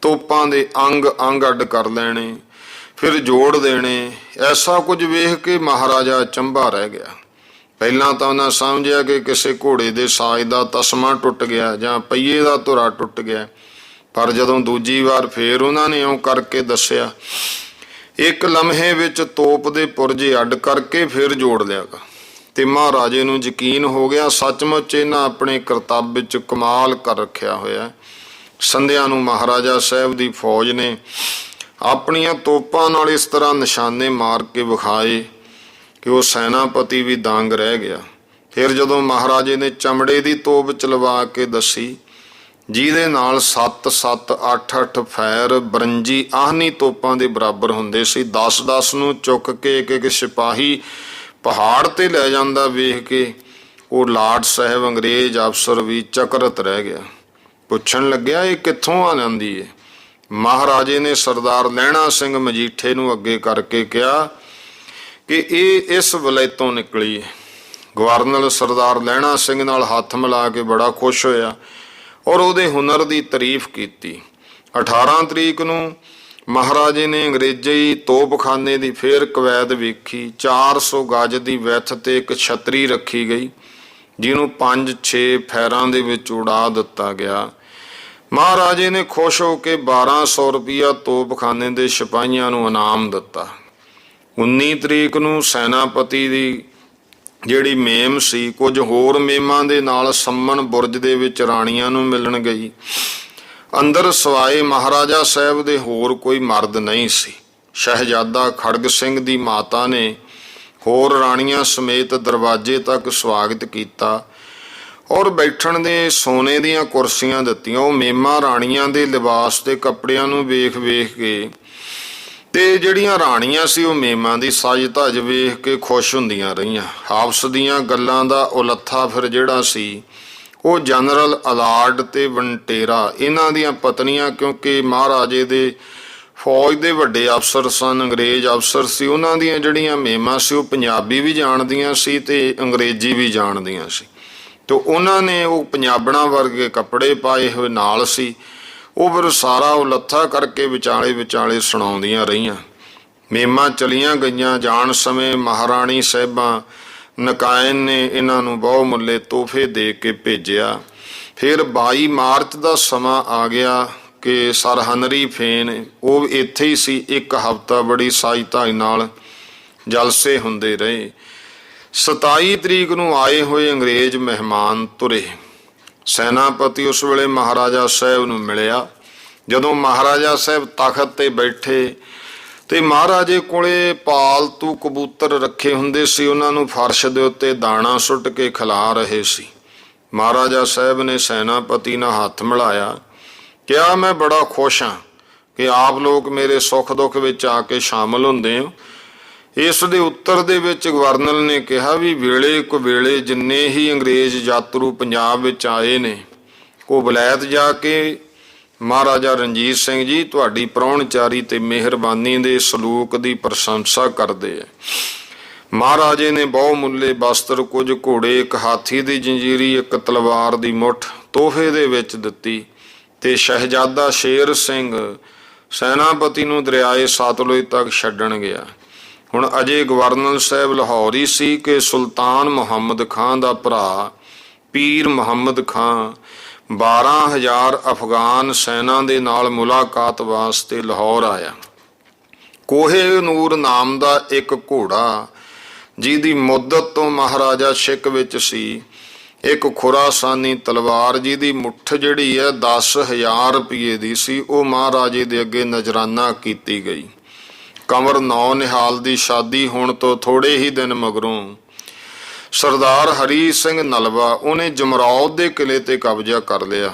ਤੋਪਾਂ ਦੇ ਅੰਗ ਅੰਗ ਅੱਡ ਕਰ ਲੈਣੇ, ਫਿਰ ਜੋੜ ਦੇਣੇ। ਐਸਾ ਕੁਝ ਵੇਖ ਕੇ ਮਹਾਰਾਜਾ ਅਚੰਭਾ ਰਹਿ ਗਿਆ। ਪਹਿਲਾਂ ਤਾਂ ਉਹਨਾਂ ਸਮਝਿਆ ਕਿ ਕਿਸੇ ਘੋੜੇ ਦੇ ਸਾਜ਼ ਦਾ ਤਸਮਾ ਟੁੱਟ ਗਿਆ ਜਾਂ ਪਹੀਏ ਦਾ ਧੁਰਾ ਟੁੱਟ ਗਿਆ, ਪਰ ਜਦੋਂ ਦੂਜੀ ਵਾਰ ਫੇਰ ਉਹਨਾਂ ਨੇ ਇਉਂ ਕਰਕੇ ਦੱਸਿਆ, ਇੱਕ ਲਮਹੇ ਵਿੱਚ ਤੋਪ ਦੇ ਪੁਰਜੇ ਅੱਡ ਕਰਕੇ ਫਿਰ ਜੋੜ ਲਿਆਗਾ। ਤੇ ਮਹਾਰਾਜੇ ਨੂੰ ਯਕੀਨ ਹੋ ਗਿਆ, ਸੱਚਮੁੱਚ ਇਹਨਾਂ ਆਪਣੇ ਕਰਤੱਵ ਵਿੱਚ ਕਮਾਲ ਕਰ ਰੱਖਿਆ ਹੋਇਆ। ਸੰਧਿਆ ਨੂੰ ਮਹਾਰਾਜਾ ਸਾਹਿਬ ਦੀ ਫੌਜ ਨੇ ਆਪਣੀਆਂ ਤੋਪਾਂ ਨਾਲ ਇਸ ਤਰ੍ਹਾਂ ਨਿਸ਼ਾਨੇ ਮਾਰ ਕੇ ਵਿਖਾਏ ਕਿ ਉਹ ਸੈਨਾਪਤੀ ਵੀ ਦੰਗ ਰਹਿ ਗਿਆ। ਫਿਰ ਜਦੋਂ ਮਹਾਰਾਜੇ ਨੇ ਚਮੜੇ ਦੀ ਤੋਪ ਚਲਵਾ ਕੇ ਦੱਸੀ, ਜਿਹਦੇ ਨਾਲ 7-7, 8-8 ਫੈਰ ਬਰੰਜੀ ਆਹਨੀ ਤੋਪਾਂ ਦੇ ਬਰਾਬਰ ਹੁੰਦੇ ਸੀ, 10-10 ਨੂੰ ਚੁੱਕ ਕੇ ਇੱਕ ਸਿਪਾਹੀ ਪਹਾੜ ਤੇ ਲੈ ਜਾਂਦਾ ਵੇਖ ਕੇ ਉਹ ਲਾਟ ਸਾਹਿਬ ਅੰਗਰੇਜ਼ ਅਫਸਰ ਵੀ ਚਕਰਤ ਰਹਿ ਗਿਆ। ਪੁੱਛਣ ਲੱਗਿਆ, ਇਹ ਕਿੱਥੋਂ ਆ ਜਾਂਦੀ ਹੈ? ਮਹਾਰਾਜੇ ਨੇ ਸਰਦਾਰ ਲਹਿਣਾ ਸਿੰਘ ਮਜੀਠੇ ਨੂੰ ਅੱਗੇ ਕਰਕੇ ਕਿਹਾ ਕਿ ਇਹ ਇਸ ਵਲੈਤੋਂ ਨਿਕਲੀ ਹੈ। ਗਵਰਨਰ ਸਰਦਾਰ ਲਹਿਣਾ ਸਿੰਘ ਨਾਲ ਹੱਥ ਮਿਲਾ ਕੇ ਬੜਾ ਖੁਸ਼ ਹੋਇਆ ਔਰ ਉਹਦੇ ਹੁਨਰ ਦੀ ਤਾਰੀਫ ਕੀਤੀ। 18 ਤਰੀਕ ਨੂੰ ਮਹਾਰਾਜੇ ਨੇ ਅੰਗਰੇਜ਼ੀ ਤੋਪਖਾਨੇ ਦੀ ਫੇਰ ਕਵੈਦ ਵੇਖੀ। 400 ਗਜ ਦੀ ਵਿੱਥ ਤੇ ਇੱਕ ਛਤਰੀ ਰੱਖੀ ਗਈ, ਜਿਹਨੂੰ 5-6 ਫੈਰਾਂ ਦੇ ਵਿੱਚ ਉਡਾ ਦਿੱਤਾ ਗਿਆ। ਮਹਾਰਾਜੇ ਨੇ ਖੁਸ਼ ਹੋ ਕੇ 1200 ਰੁਪਇਆ ਤੋਪਖਾਨੇ ਦੇ ਸਿਪਾਹੀਆਂ ਨੂੰ ਇਨਾਮ ਦਿੱਤਾ। 19 ਤਰੀਕ ਨੂੰ ਸੈਨਾਪਤੀ ਦੀ ਜਿਹੜੀ ਮੇਮ ਸੀ, ਕੁਝ ਹੋਰ ਮੇਮਾਂ ਦੇ ਨਾਲ ਸੰਮਨ ਬੁਰਜ ਦੇ ਵਿੱਚ ਰਾਣੀਆਂ ਨੂੰ ਮਿਲਣ ਗਈ। ਅੰਦਰ ਸਵਾਏ ਮਹਾਰਾਜਾ ਸਾਹਿਬ ਦੇ ਹੋਰ ਕੋਈ ਮਰਦ ਨਹੀਂ ਸੀ। ਸ਼ਹਿਜ਼ਾਦਾ ਖੜਗ ਸਿੰਘ ਦੀ ਮਾਤਾ ਨੇ ਹੋਰ ਰਾਣੀਆਂ ਸਮੇਤ ਦਰਵਾਜ਼ੇ ਤੱਕ ਸਵਾਗਤ ਕੀਤਾ ਔਰ ਬੈਠਣ ਦੇ ਸੋਨੇ ਦੀਆਂ ਕੁਰਸੀਆਂ ਦਿੱਤੀਆਂ। ਉਹ ਮੇਮਾਂ ਰਾਣੀਆਂ ਦੇ ਲਿਬਾਸ ਤੇ ਕੱਪੜਿਆਂ ਨੂੰ ਵੇਖ ਵੇਖ ਕੇ ਤੇ ਜਿਹੜੀਆਂ ਰਾਣੀਆਂ ਸੀ ਉਹ ਮੇਮਾਂ ਦੀ ਸਾਜ ਧਜ ਵੇਖ ਕੇ ਖੁਸ਼ ਹੁੰਦੀਆਂ ਰਹੀਆਂ। ਆਪਸ ਦੀਆਂ ਗੱਲਾਂ ਦਾ ਉਲੱਥਾ ਫਿਰ ਜਿਹੜਾ ਸੀ ਉਹ ਜਨਰਲ ਅਲਾਰਡ ਤੇ ਵੰਟੇਰਾ, ਇਹਨਾਂ ਦੀਆਂ ਪਤਨੀਆਂ, ਕਿਉਂਕਿ ਮਹਾਰਾਜੇ ਦੇ ਫੌਜ ਦੇ ਵੱਡੇ ਅਫਸਰ ਸਨ, ਅੰਗਰੇਜ਼ ਅਫਸਰ ਸੀ, ਉਹਨਾਂ ਦੀਆਂ ਜਿਹੜੀਆਂ ਮੇਮਾਂ ਸੀ ਉਹ ਪੰਜਾਬੀ ਵੀ ਜਾਣਦੀਆਂ ਸੀ ਤੇ ਅੰਗਰੇਜ਼ੀ ਵੀ ਜਾਣਦੀਆਂ ਸੀ। ਤੇ ਉਹਨਾਂ ਨੇ ਉਹ ਪੰਜਾਬਣਾਂ ਵਰਗੇ ਕੱਪੜੇ ਪਾਏ ਹੋਏ ਨਾਲ ਸੀ। ਉਹ ਫਿਰ ਸਾਰਾ ਉਲੱਥਾ ਕਰਕੇ ਵਿਚਾਲੇ ਵਿਚਾਲੇ ਸੁਣਾਉਂਦੀਆਂ ਰਹੀਆਂ। ਮੇਮਾਂ ਚਲੀਆਂ ਗਈਆਂ। ਜਾਣ ਸਮੇਂ ਮਹਾਰਾਣੀ ਸਾਹਿਬਾਂ ਨਕਾਇਨ ਨੇ ਇਹਨਾਂ ਨੂੰ ਬਹੁਮੁੱਲੇ ਤੋਹਫੇ ਦੇ ਕੇ ਭੇਜਿਆ। ਫਿਰ 22 ਮਾਰਚ ਦਾ ਸਮਾਂ ਆ ਗਿਆ ਕਿ ਸਰ ਹਨਰੀ ਫੇਨ ਉਹ ਇੱਥੇ ਹੀ ਸੀ। ਇੱਕ ਹਫ਼ਤਾ ਬੜੀ ਸਾਜ ਧਾਜ ਨਾਲ ਜਲਸੇ ਹੁੰਦੇ ਰਹੇ। 27 ਤਰੀਕ ਨੂੰ ਆਏ ਹੋਏ ਅੰਗਰੇਜ਼ ਮਹਿਮਾਨ ਤੁਰੇ। ਸੈਨਾਪਤੀ ਉਸ ਵੇਲੇ ਮਹਾਰਾਜਾ ਸਾਹਿਬ ਨੂੰ ਮਿਲਿਆ। ਜਦੋਂ ਮਹਾਰਾਜਾ ਸਾਹਿਬ ਤਖਤ ਤੇ ਬੈਠੇ ਤੇ ਮਹਾਰਾਜੇ ਕੋਲੇ ਪਾਲਤੂ ਕਬੂਤਰ ਰੱਖੇ ਹੁੰਦੇ ਸੀ, ਉਹਨਾਂ ਨੂੰ ਫਰਸ਼ ਦੇ ਉੱਤੇ ਦਾਣਾ ਸੁੱਟ ਕੇ ਖਿਲਾ ਰਹੇ ਸੀ। ਮਹਾਰਾਜਾ ਸਾਹਿਬ ਨੇ ਸੈਨਾਪਤੀ ਨਾਲ ਹੱਥ ਮਿਲਾਇਆ, ਕਿਹਾ, ਮੈਂ ਬੜਾ ਖੁਸ਼ ਹਾਂ ਕਿ ਆਪ ਲੋਕ ਮੇਰੇ ਸੁੱਖ ਦੁੱਖ ਵਿੱਚ ਆ ਕੇ ਸ਼ਾਮਲ ਹੁੰਦੇ ਹੋ। ਇਸ ਦੇ ਉੱਤਰ ਦੇ ਵਿੱਚ ਗਵਰਨਰ ਨੇ ਕਿਹਾ ਵੀ ਵੇਲੇ ਕੁ ਵੇਲੇ ਜਿੰਨੇ ਹੀ ਅੰਗਰੇਜ਼ ਯਾਤਰੂ ਪੰਜਾਬ ਵਿੱਚ ਆਏ ਨੇ ਉਹ ਵਲੈਤ ਜਾ ਕੇ ਮਹਾਰਾਜਾ ਰਣਜੀਤ ਸਿੰਘ ਜੀ ਤੁਹਾਡੀ ਪ੍ਰਾਹੁਣਚਾਰੀ ਤੇ ਮਿਹਰਬਾਨੀ ਦੇ ਸਲੂਕ ਦੀ ਪ੍ਰਸ਼ੰਸਾ ਕਰਦੇ ਆ। ਮਹਾਰਾਜੇ ਨੇ ਬਹੁਮੁੱਲੇ ਬਸਤਰ, ਕੁਝ ਘੋੜੇ, ਇੱਕ ਹਾਥੀ ਦੀ ਜੰਜੀਰੀ, ਇੱਕ ਤਲਵਾਰ ਦੀ ਮੁੱਠ ਤੋਹਫੇ ਦੇ ਵਿੱਚ ਦਿੱਤੀ ਤੇ ਸ਼ਹਿਜ਼ਾਦਾ ਸ਼ੇਰ ਸਿੰਘ ਸੈਨਾਪਤੀ ਨੂੰ ਦਰਿਆਏ ਸਤਲੁਜ ਤੱਕ ਛੱਡਣ ਗਿਆ। ਹੁਣ ਅਜੇ ਗਵਰਨਰ ਸਾਹਿਬ ਲਾਹੌਰ ਹੀ ਸੀ ਕਿ ਸੁਲਤਾਨ ਮੁਹੰਮਦ ਖਾਂ ਦਾ ਭਰਾ ਪੀਰ ਮੁਹੰਮਦ ਖਾਂ 12,000 ਅਫਗਾਨ ਸੈਨਾ ਦੇ ਨਾਲ ਮੁਲਾਕਾਤ ਵਾਸਤੇ ਲਾਹੌਰ ਆਇਆ। ਕੋਹੇ ਨੂਰ ਨਾਮ ਦਾ ਇੱਕ ਘੋੜਾ, ਜਿਹਦੀ ਮੁੱਦਤ ਤੋਂ ਮਹਾਰਾਜਾ ਸ਼ਿਕ ਵਿੱਚ ਸੀ, ਇੱਕ ਖੁਰਾਸਾਨੀ ਤਲਵਾਰ ਜਿਹਦੀ ਮੁੱਠ ਜਿਹੜੀ ਹੈ 10,000 ਰੁਪਏ ਦੀ ਸੀ, ਉਹ ਮਹਾਰਾਜੇ ਦੇ ਅੱਗੇ ਨਜ਼ਰਾਨਾ ਕੀਤੀ ਗਈ। ਕੰਵਰ ਨੌ ਨਿਹਾਲ ਦੀ ਸ਼ਾਦੀ ਹੋਣ ਤੋਂ ਥੋੜੇ ਹੀ ਦਿਨ ਮਗਰੋਂ ਸਰਦਾਰ ਹਰੀ ਸਿੰਘ ਨਲਵਾ ਉਹਨੇ ਜਮਰੌਦ ਦੇ ਕਿਲੇ ਤੇ ਕਬਜ਼ਾ ਕਰ ਲਿਆ।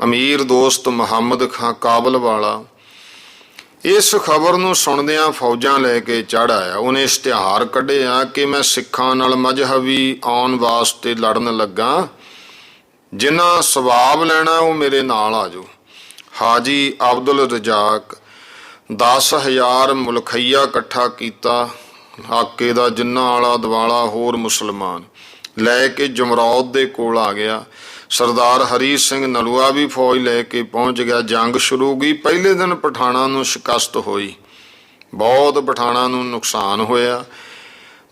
ਅਮੀਰ ਦੋਸਤ ਮੁਹੰਮਦ ਖਾਂ ਕਾਬਲ ਵਾਲਾ ਇਸ ਖਬਰ ਨੂੰ ਸੁਣਦਿਆਂ ਫੌਜਾਂ ਲੈ ਕੇ ਚੜ੍ਹ ਆਇਆ। ਉਹਨੇ ਇਸ਼ਤਿਹਾਰ ਕੱਢਿਆ ਕਿ ਮੈਂ ਸਿੱਖਾਂ ਨਾਲ ਮਜ਼ਹਬੀ ਆਉਣ ਵਾਸਤੇ ਲੜਨ ਲੱਗਾ, ਜਿਨ੍ਹਾਂ ਸਵਾਬ ਲੈਣਾ ਉਹ ਮੇਰੇ ਨਾਲ ਆ ਜਾਓ। ਹਾਜੀ ਅਬਦੁਲ ਰਜ਼ਾਕ 10,000 ਮੁਲਖਈਆ ਇਕੱਠਾ ਕੀਤਾ। ਹਾਕੇ ਦਾ ਜਿੰਨਾ ਆਲਾ ਦੁਆਲਾ ਹੋਰ ਮੁਸਲਮਾਨ ਲੈ ਕੇ ਜਮਰੌਦ ਦੇ ਕੋਲ ਆ ਗਿਆ। ਸਰਦਾਰ ਹਰੀ ਸਿੰਘ ਨਲੂਆ ਵੀ ਫੌਜ ਲੈ ਕੇ ਪਹੁੰਚ ਗਿਆ। ਜੰਗ ਸ਼ੁਰੂ ਗਈ। ਪਹਿਲੇ ਦਿਨ ਪਠਾਣਾਂ ਨੂੰ ਸ਼ਿਕਸਤ ਹੋਈ, ਬਹੁਤ ਪਠਾਣਾਂ ਨੂੰ ਨੁਕਸਾਨ ਹੋਇਆ।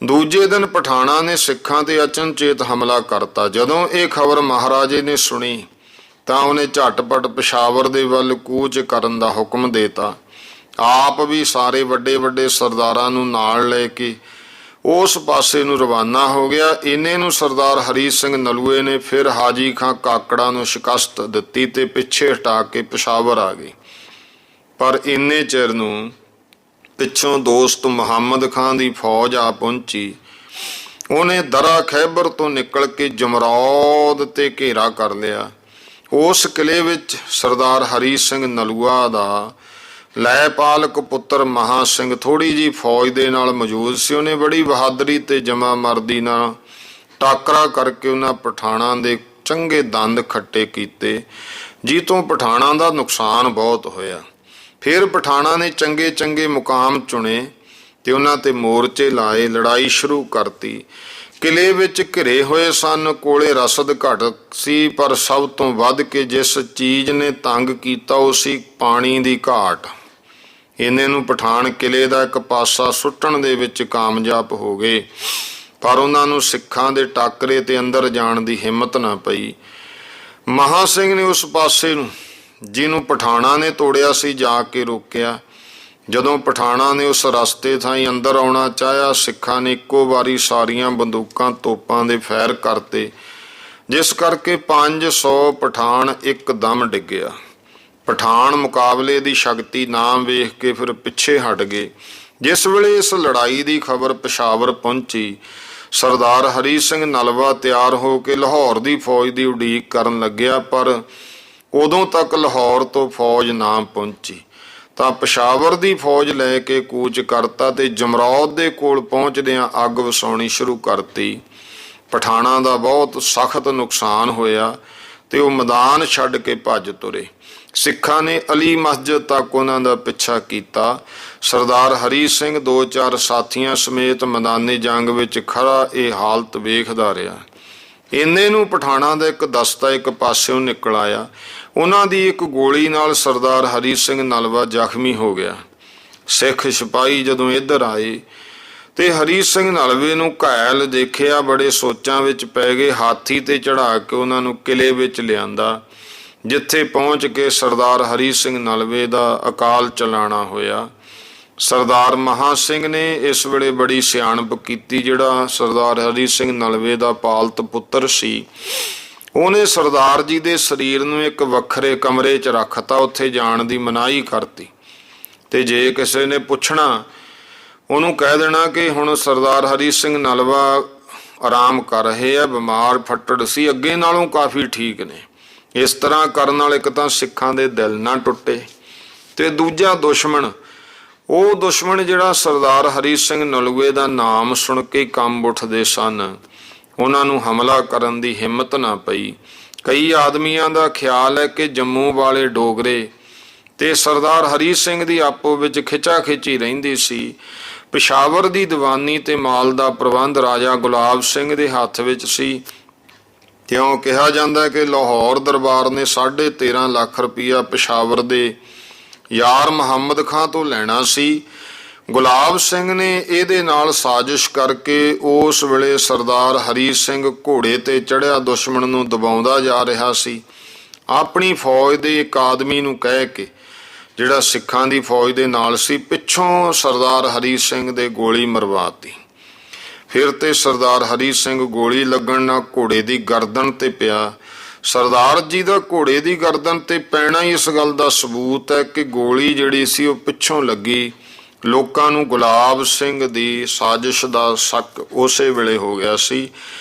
ਦੂਜੇ ਦਿਨ ਪਠਾਣਾਂ ਨੇ ਸਿੱਖਾਂ ਤੇ ਅਚਨਚੇਤ ਹਮਲਾ ਕਰਤਾ। ਜਦੋਂ ਇਹ ਖਬਰ ਮਹਾਰਾਜੇ ਨੇ ਸੁਣੀ ਤਾਂ ਉਹਨੇ ਝਟਪਟ ਪਸ਼ਾਵਰ ਦੇ ਵੱਲ ਕੂਚ ਕਰਨ ਦਾ ਹੁਕਮ ਦੇਤਾ। ਆਪ ਵੀ ਸਾਰੇ ਵੱਡੇ ਵੱਡੇ ਸਰਦਾਰਾਂ ਨੂੰ ਨਾਲ ਲੈ ਕੇ ਉਸ ਪਾਸੇ ਨੂੰ ਰਵਾਨਾ ਹੋ ਗਿਆ। ਇੰਨੇ ਨੂੰ ਸਰਦਾਰ ਹਰੀ ਸਿੰਘ ਨਲੂਏ ਨੇ ਫਿਰ ਹਾਜੀ ਖਾਂ ਕਾਕੜਾ ਨੂੰ ਸ਼ਿਕਸਤ ਦਿੱਤੀ ਤੇ ਪਿੱਛੇ ਹਟਾ ਕੇ ਪਸ਼ਾਵਰ ਆ ਗਏ। ਪਰ ਇੰਨੇ ਚਿਰ ਨੂੰ ਪਿੱਛੋਂ ਦੋਸਤ ਮੁਹੰਮਦ ਖਾਂ ਦੀ ਫੌਜ ਆ ਪਹੁੰਚੀ। ਉਹਨੇ ਦਰਾ ਖੈਬਰ ਤੋਂ ਨਿਕਲ ਕੇ ਜਮਰੌਦ ਤੇ ਘੇਰਾ ਕਰ ਲਿਆ। ਉਸ ਕਿਲੇ ਵਿੱਚ ਸਰਦਾਰ ਹਰੀ ਸਿੰਘ ਨਲੂਆ ਦਾ ਲੈਪਾਲਕ ਪੁੱਤਰ ਮਹਾ ਸਿੰਘ ਥੋੜੀ ਜੀ ਫੌਜ ਦੇ ਨਾਲ ਮੌਜੂਦ ਸੀ। ਉਹਨੇ ਬੜੀ ਬਹਾਦਰੀ ਤੇ ਜਮਾ ਮਰਦੀ ਨਾਲ ਟਾਕਰਾ ਕਰਕੇ ਉਹਨਾਂ ਪਠਾਣਾਂ ਦੇ ਚੰਗੇ ਦੰਦ ਖੱਟੇ ਕੀਤੇ, ਜਿੱਤੋਂ ਪਠਾਣਾਂ ਦਾ ਨੁਕਸਾਨ ਬਹੁਤ ਹੋਇਆ। ਫਿਰ ਪਠਾਣਾਂ ਨੇ ਚੰਗੇ ਚੰਗੇ ਮੁਕਾਮ ਚੁਣੇ ਤੇ ਉਹਨਾਂ ਤੇ ਮੋਰਚੇ ਲਾਏ। ਲੜਾਈ ਸ਼ੁਰੂ ਕਰਤੀ। ਕਿਲੇ ਵਿੱਚ ਘਿਰੇ ਹੋਏ ਸਨ। ਕੋਲੇ ਰਸਦ ਘੱਟ ਸੀ, ਪਰ ਸਭ ਤੋਂ ਵੱਧ ਕੇ ਜਿਸ ਚੀਜ਼ ਨੇ ਤੰਗ ਕੀਤਾ ਉਹ ਸੀ ਪਾਣੀ ਦੀ ਘਾਟ। ਇੰਨੇ ਨੂੰ ਪਠਾਨ ਕਿਲੇ ਦਾ ਇੱਕ ਪਾਸਾ ਸੁੱਟਣ ਦੇ ਵਿੱਚ ਕਾਮਯਾਬ ਹੋ ਗਏ, ਪਰ ਉਹਨਾਂ ਨੂੰ ਸਿੱਖਾਂ ਦੇ ਟਾਕਰੇ ਤੇ ਅੰਦਰ ਜਾਣ ਦੀ ਹਿੰਮਤ ਨਾ ਪਈ। ਮਹਾ ਸਿੰਘ ਨੇ ਉਸ ਪਾਸੇ ਨੂੰ ਜਿਹਨੂੰ ਪਠਾਣਾਂ ਨੇ ਤੋੜਿਆ ਸੀ ਜਾ ਕੇ ਰੋਕਿਆ। ਜਦੋਂ ਪਠਾਣਾਂ ਨੇ ਉਸ ਰਸਤੇ ਥਾਈਂ ਅੰਦਰ ਆਉਣਾ ਚਾਹਿਆ, ਸਿੱਖਾਂ ਨੇ ਇੱਕੋ ਵਾਰੀ ਸਾਰੀਆਂ ਬੰਦੂਕਾਂ ਤੋਪਾਂ ਦੇ ਫੈਰ ਕਰਤੇ, ਜਿਸ ਕਰਕੇ 500 ਪਠਾਨ ਇੱਕਦਮ ਡਿੱਗਿਆ। ਪਠਾਨ ਮੁਕਾਬਲੇ ਦੀ ਸ਼ਕਤੀ ਨਾ ਵੇਖ ਕੇ ਫਿਰ ਪਿੱਛੇ ਹਟ ਗਏ। ਜਿਸ ਵੇਲੇ ਇਸ ਲੜਾਈ ਦੀ ਖਬਰ ਪਸ਼ਾਵਰ ਪਹੁੰਚੀ, ਸਰਦਾਰ ਹਰੀ ਸਿੰਘ ਨਲਵਾ ਤਿਆਰ ਹੋ ਕੇ ਲਾਹੌਰ ਦੀ ਫੌਜ ਦੀ ਉਡੀਕ ਕਰਨ ਲੱਗਿਆ, ਪਰ ਉਦੋਂ ਤੱਕ ਲਾਹੌਰ ਤੋਂ ਫੌਜ ਨਾ ਪਹੁੰਚੀ ਤਾਂ ਪਸ਼ਾਵਰ ਦੀ ਫੌਜ ਲੈ ਕੇ ਕੂਚ ਕਰਤਾ ਤੇ ਜਮਰੌਦ ਦੇ ਕੋਲ ਪਹੁੰਚਦਿਆਂ ਅੱਗ ਵਸਾਉਣੀ ਸ਼ੁਰੂ ਕਰਤੀ। ਪਠਾਣਾਂ ਦਾ ਬਹੁਤ ਸਖਤ ਨੁਕਸਾਨ ਹੋਇਆ ਤੇ ਉਹ ਮੈਦਾਨ ਛੱਡ ਕੇ ਭੱਜ ਤੁਰੇ। ਸਿੱਖਾਂ ਨੇ ਅਲੀ ਮਸਜਿਦ ਤੱਕ ਉਹਨਾਂ ਦਾ ਪਿੱਛਾ ਕੀਤਾ। ਸਰਦਾਰ ਹਰੀ ਸਿੰਘ 2-4 ਸਾਥੀਆਂ ਸਮੇਤ ਮੈਦਾਨੀ ਜੰਗ ਵਿੱਚ ਖੜਾ ਇਹ ਹਾਲਤ ਵੇਖਦਾ ਰਿਹਾ। ਇੰਨੇ ਨੂੰ ਪਠਾਣਾਂ ਦਾ ਇੱਕ ਦਸਤਾ ਇੱਕ ਪਾਸਿਓਂ ਨਿਕਲ ਆਇਆ। ਉਹਨਾਂ ਦੀ ਇੱਕ ਗੋਲੀ ਨਾਲ ਸਰਦਾਰ ਹਰੀ ਸਿੰਘ ਨਲਵਾ ਜ਼ਖਮੀ ਹੋ ਗਿਆ। ਸਿੱਖ ਸਿਪਾਹੀ ਜਦੋਂ ਇੱਧਰ ਆਏ ਤੇ ਹਰੀ ਸਿੰਘ ਨਲਵੇ ਨੂੰ ਘਾਇਲ ਦੇਖਿਆ, ਬੜੇ ਸੋਚਾਂ ਵਿੱਚ ਪੈ ਗਏ। ਹਾਥੀ ਤੇ ਚੜਾ ਕੇ ਉਹਨਾਂ ਨੂੰ ਕਿਲੇ ਵਿੱਚ ਲਿਆਂਦਾ, ਜਿੱਥੇ ਪਹੁੰਚ ਕੇ ਸਰਦਾਰ ਹਰੀ ਸਿੰਘ ਨਲਵੇ ਦਾ ਅਕਾਲ ਚਲਾਣਾ ਹੋਇਆ। ਸਰਦਾਰ ਮਹਾ ਸਿੰਘ ਨੇ ਇਸ ਵੇਲੇ ਬੜੀ ਸਿਆਣਪ ਕੀਤੀ। ਜਿਹੜਾ ਸਰਦਾਰ ਹਰੀ ਸਿੰਘ ਨਲਵੇ ਦਾ ਪਾਲਤ ਪੁੱਤਰ ਸੀ, ਉਹਨੇ ਸਰਦਾਰ ਜੀ ਦੇ ਸਰੀਰ ਨੂੰ ਇੱਕ ਵੱਖਰੇ ਕਮਰੇ 'ਚ ਰੱਖਤਾ, ਉੱਥੇ ਜਾਣ ਦੀ ਮਨਾਹੀ ਕਰਤੀ ਤੇ ਜੇ ਕਿਸੇ ਨੇ ਪੁੱਛਣਾ ਉਹਨੂੰ ਕਹਿ ਦੇਣਾ ਕਿ ਹੁਣ ਸਰਦਾਰ ਹਰੀ ਸਿੰਘ ਨਲਵਾ ਆਰਾਮ ਕਰ ਰਹੇ ਆ, ਬਿਮਾਰ ਫੱਟੜ ਸੀ, ਅੱਗੇ ਨਾਲੋਂ ਕਾਫੀ ਠੀਕ ਨੇ। ਇਸ ਤਰ੍ਹਾਂ ਕਰਨ ਨਾਲ ਇੱਕ ਤਾਂ ਸਿੱਖਾਂ ਦੇ ਦਿਲ ਨਾ ਟੁੱਟੇ ਤੇ ਦੂਜਾ ਉਹ ਦੁਸ਼ਮਣ ਜਿਹੜਾ ਸਰਦਾਰ ਹਰੀ ਸਿੰਘ ਨਲੂਏ ਦਾ ਨਾਮ ਸੁਣ ਕੇ ਕੰਬ ਉੱਠਦੇ ਸਨ, ਉਹਨਾਂ ਨੂੰ ਹਮਲਾ ਕਰਨ ਦੀ ਹਿੰਮਤ ਨਾ ਪਈ। ਕਈ ਆਦਮੀਆਂ ਦਾ ਖਿਆਲ ਹੈ ਕਿ ਜੰਮੂ ਵਾਲੇ ਡੋਗਰੇ ਤੇ ਸਰਦਾਰ ਹਰੀ ਸਿੰਘ ਦੀ ਆਪੋ ਵਿੱਚ ਖਿਚਾ ਖਿਚੀ ਰਹਿੰਦੀ ਸੀ। ਪਸ਼ਾਵਰ ਦੀ ਦੀਵਾਨੀ ਤੇ ਮਾਲ ਦਾ ਪ੍ਰਬੰਧ ਰਾਜਾ ਗੁਲਾਬ ਸਿੰਘ ਦੇ ਹੱਥ ਵਿੱਚ ਸੀ। ਕਿਉਂ ਕਿਹਾ ਜਾਂਦਾ ਕਿ ਲਾਹੌਰ ਦਰਬਾਰ ਨੇ 13.5 ਲੱਖ ਰੁਪਇਆ ਪਸ਼ਾਵਰ ਦੇ ਯਾਰ ਮੁਹੰਮਦ ਖਾਂ ਤੋਂ ਲੈਣਾ ਸੀ। ਗੁਲਾਬ ਸਿੰਘ ਨੇ ਇਹਦੇ ਨਾਲ ਸਾਜ਼ਿਸ਼ ਕਰਕੇ ਉਸ ਵੇਲੇ ਸਰਦਾਰ ਹਰੀ ਸਿੰਘ ਘੋੜੇ ਤੇ ਚੜ੍ਹਿਆ ਦੁਸ਼ਮਣ ਨੂੰ ਦਬਾਉਂਦਾ ਜਾ ਰਿਹਾ ਸੀ। ਆਪਣੀ ਫੌਜ ਦੇ ਇੱਕ ਆਦਮੀ ਨੂੰ ਕਹਿ ਕੇ, ਜਿਹੜਾ ਸਿੱਖਾਂ ਦੀ ਫੌਜ ਦੇ ਨਾਲ ਸੀ, ਪਿੱਛੋਂ ਸਰਦਾਰ ਹਰੀ ਸਿੰਘ ਦੇ ਗੋਲੀ ਮਰਵਾਤੀ। ਫਿਰ ਤੇ ਸਰਦਾਰ ਹਰੀ ਸਿੰਘ ਗੋਲੀ ਲੱਗਣ ਨਾਲ ਘੋੜੇ ਦੀ ਗਰਦਨ ਤੇ ਪਿਆ। ਸਰਦਾਰ ਜੀ ਦਾ ਘੋੜੇ ਦੀ ਗਰਦਨ ਤੇ ਪੈਣਾ ਹੀ ਇਸ ਗੱਲ ਦਾ ਸਬੂਤ ਹੈ ਕਿ ਗੋਲੀ ਜਿਹੜੀ ਸੀ ਉਹ ਪਿੱਛੋਂ ਲੱਗੀ। ਲੋਕਾਂ ਨੂੰ ਗੁਲਾਬ ਸਿੰਘ ਦੀ ਸਾਜ਼ਿਸ਼ ਦਾ ਸ਼ੱਕ ਉਸੇ ਵੇਲੇ ਹੋ ਗਿਆ ਸੀ,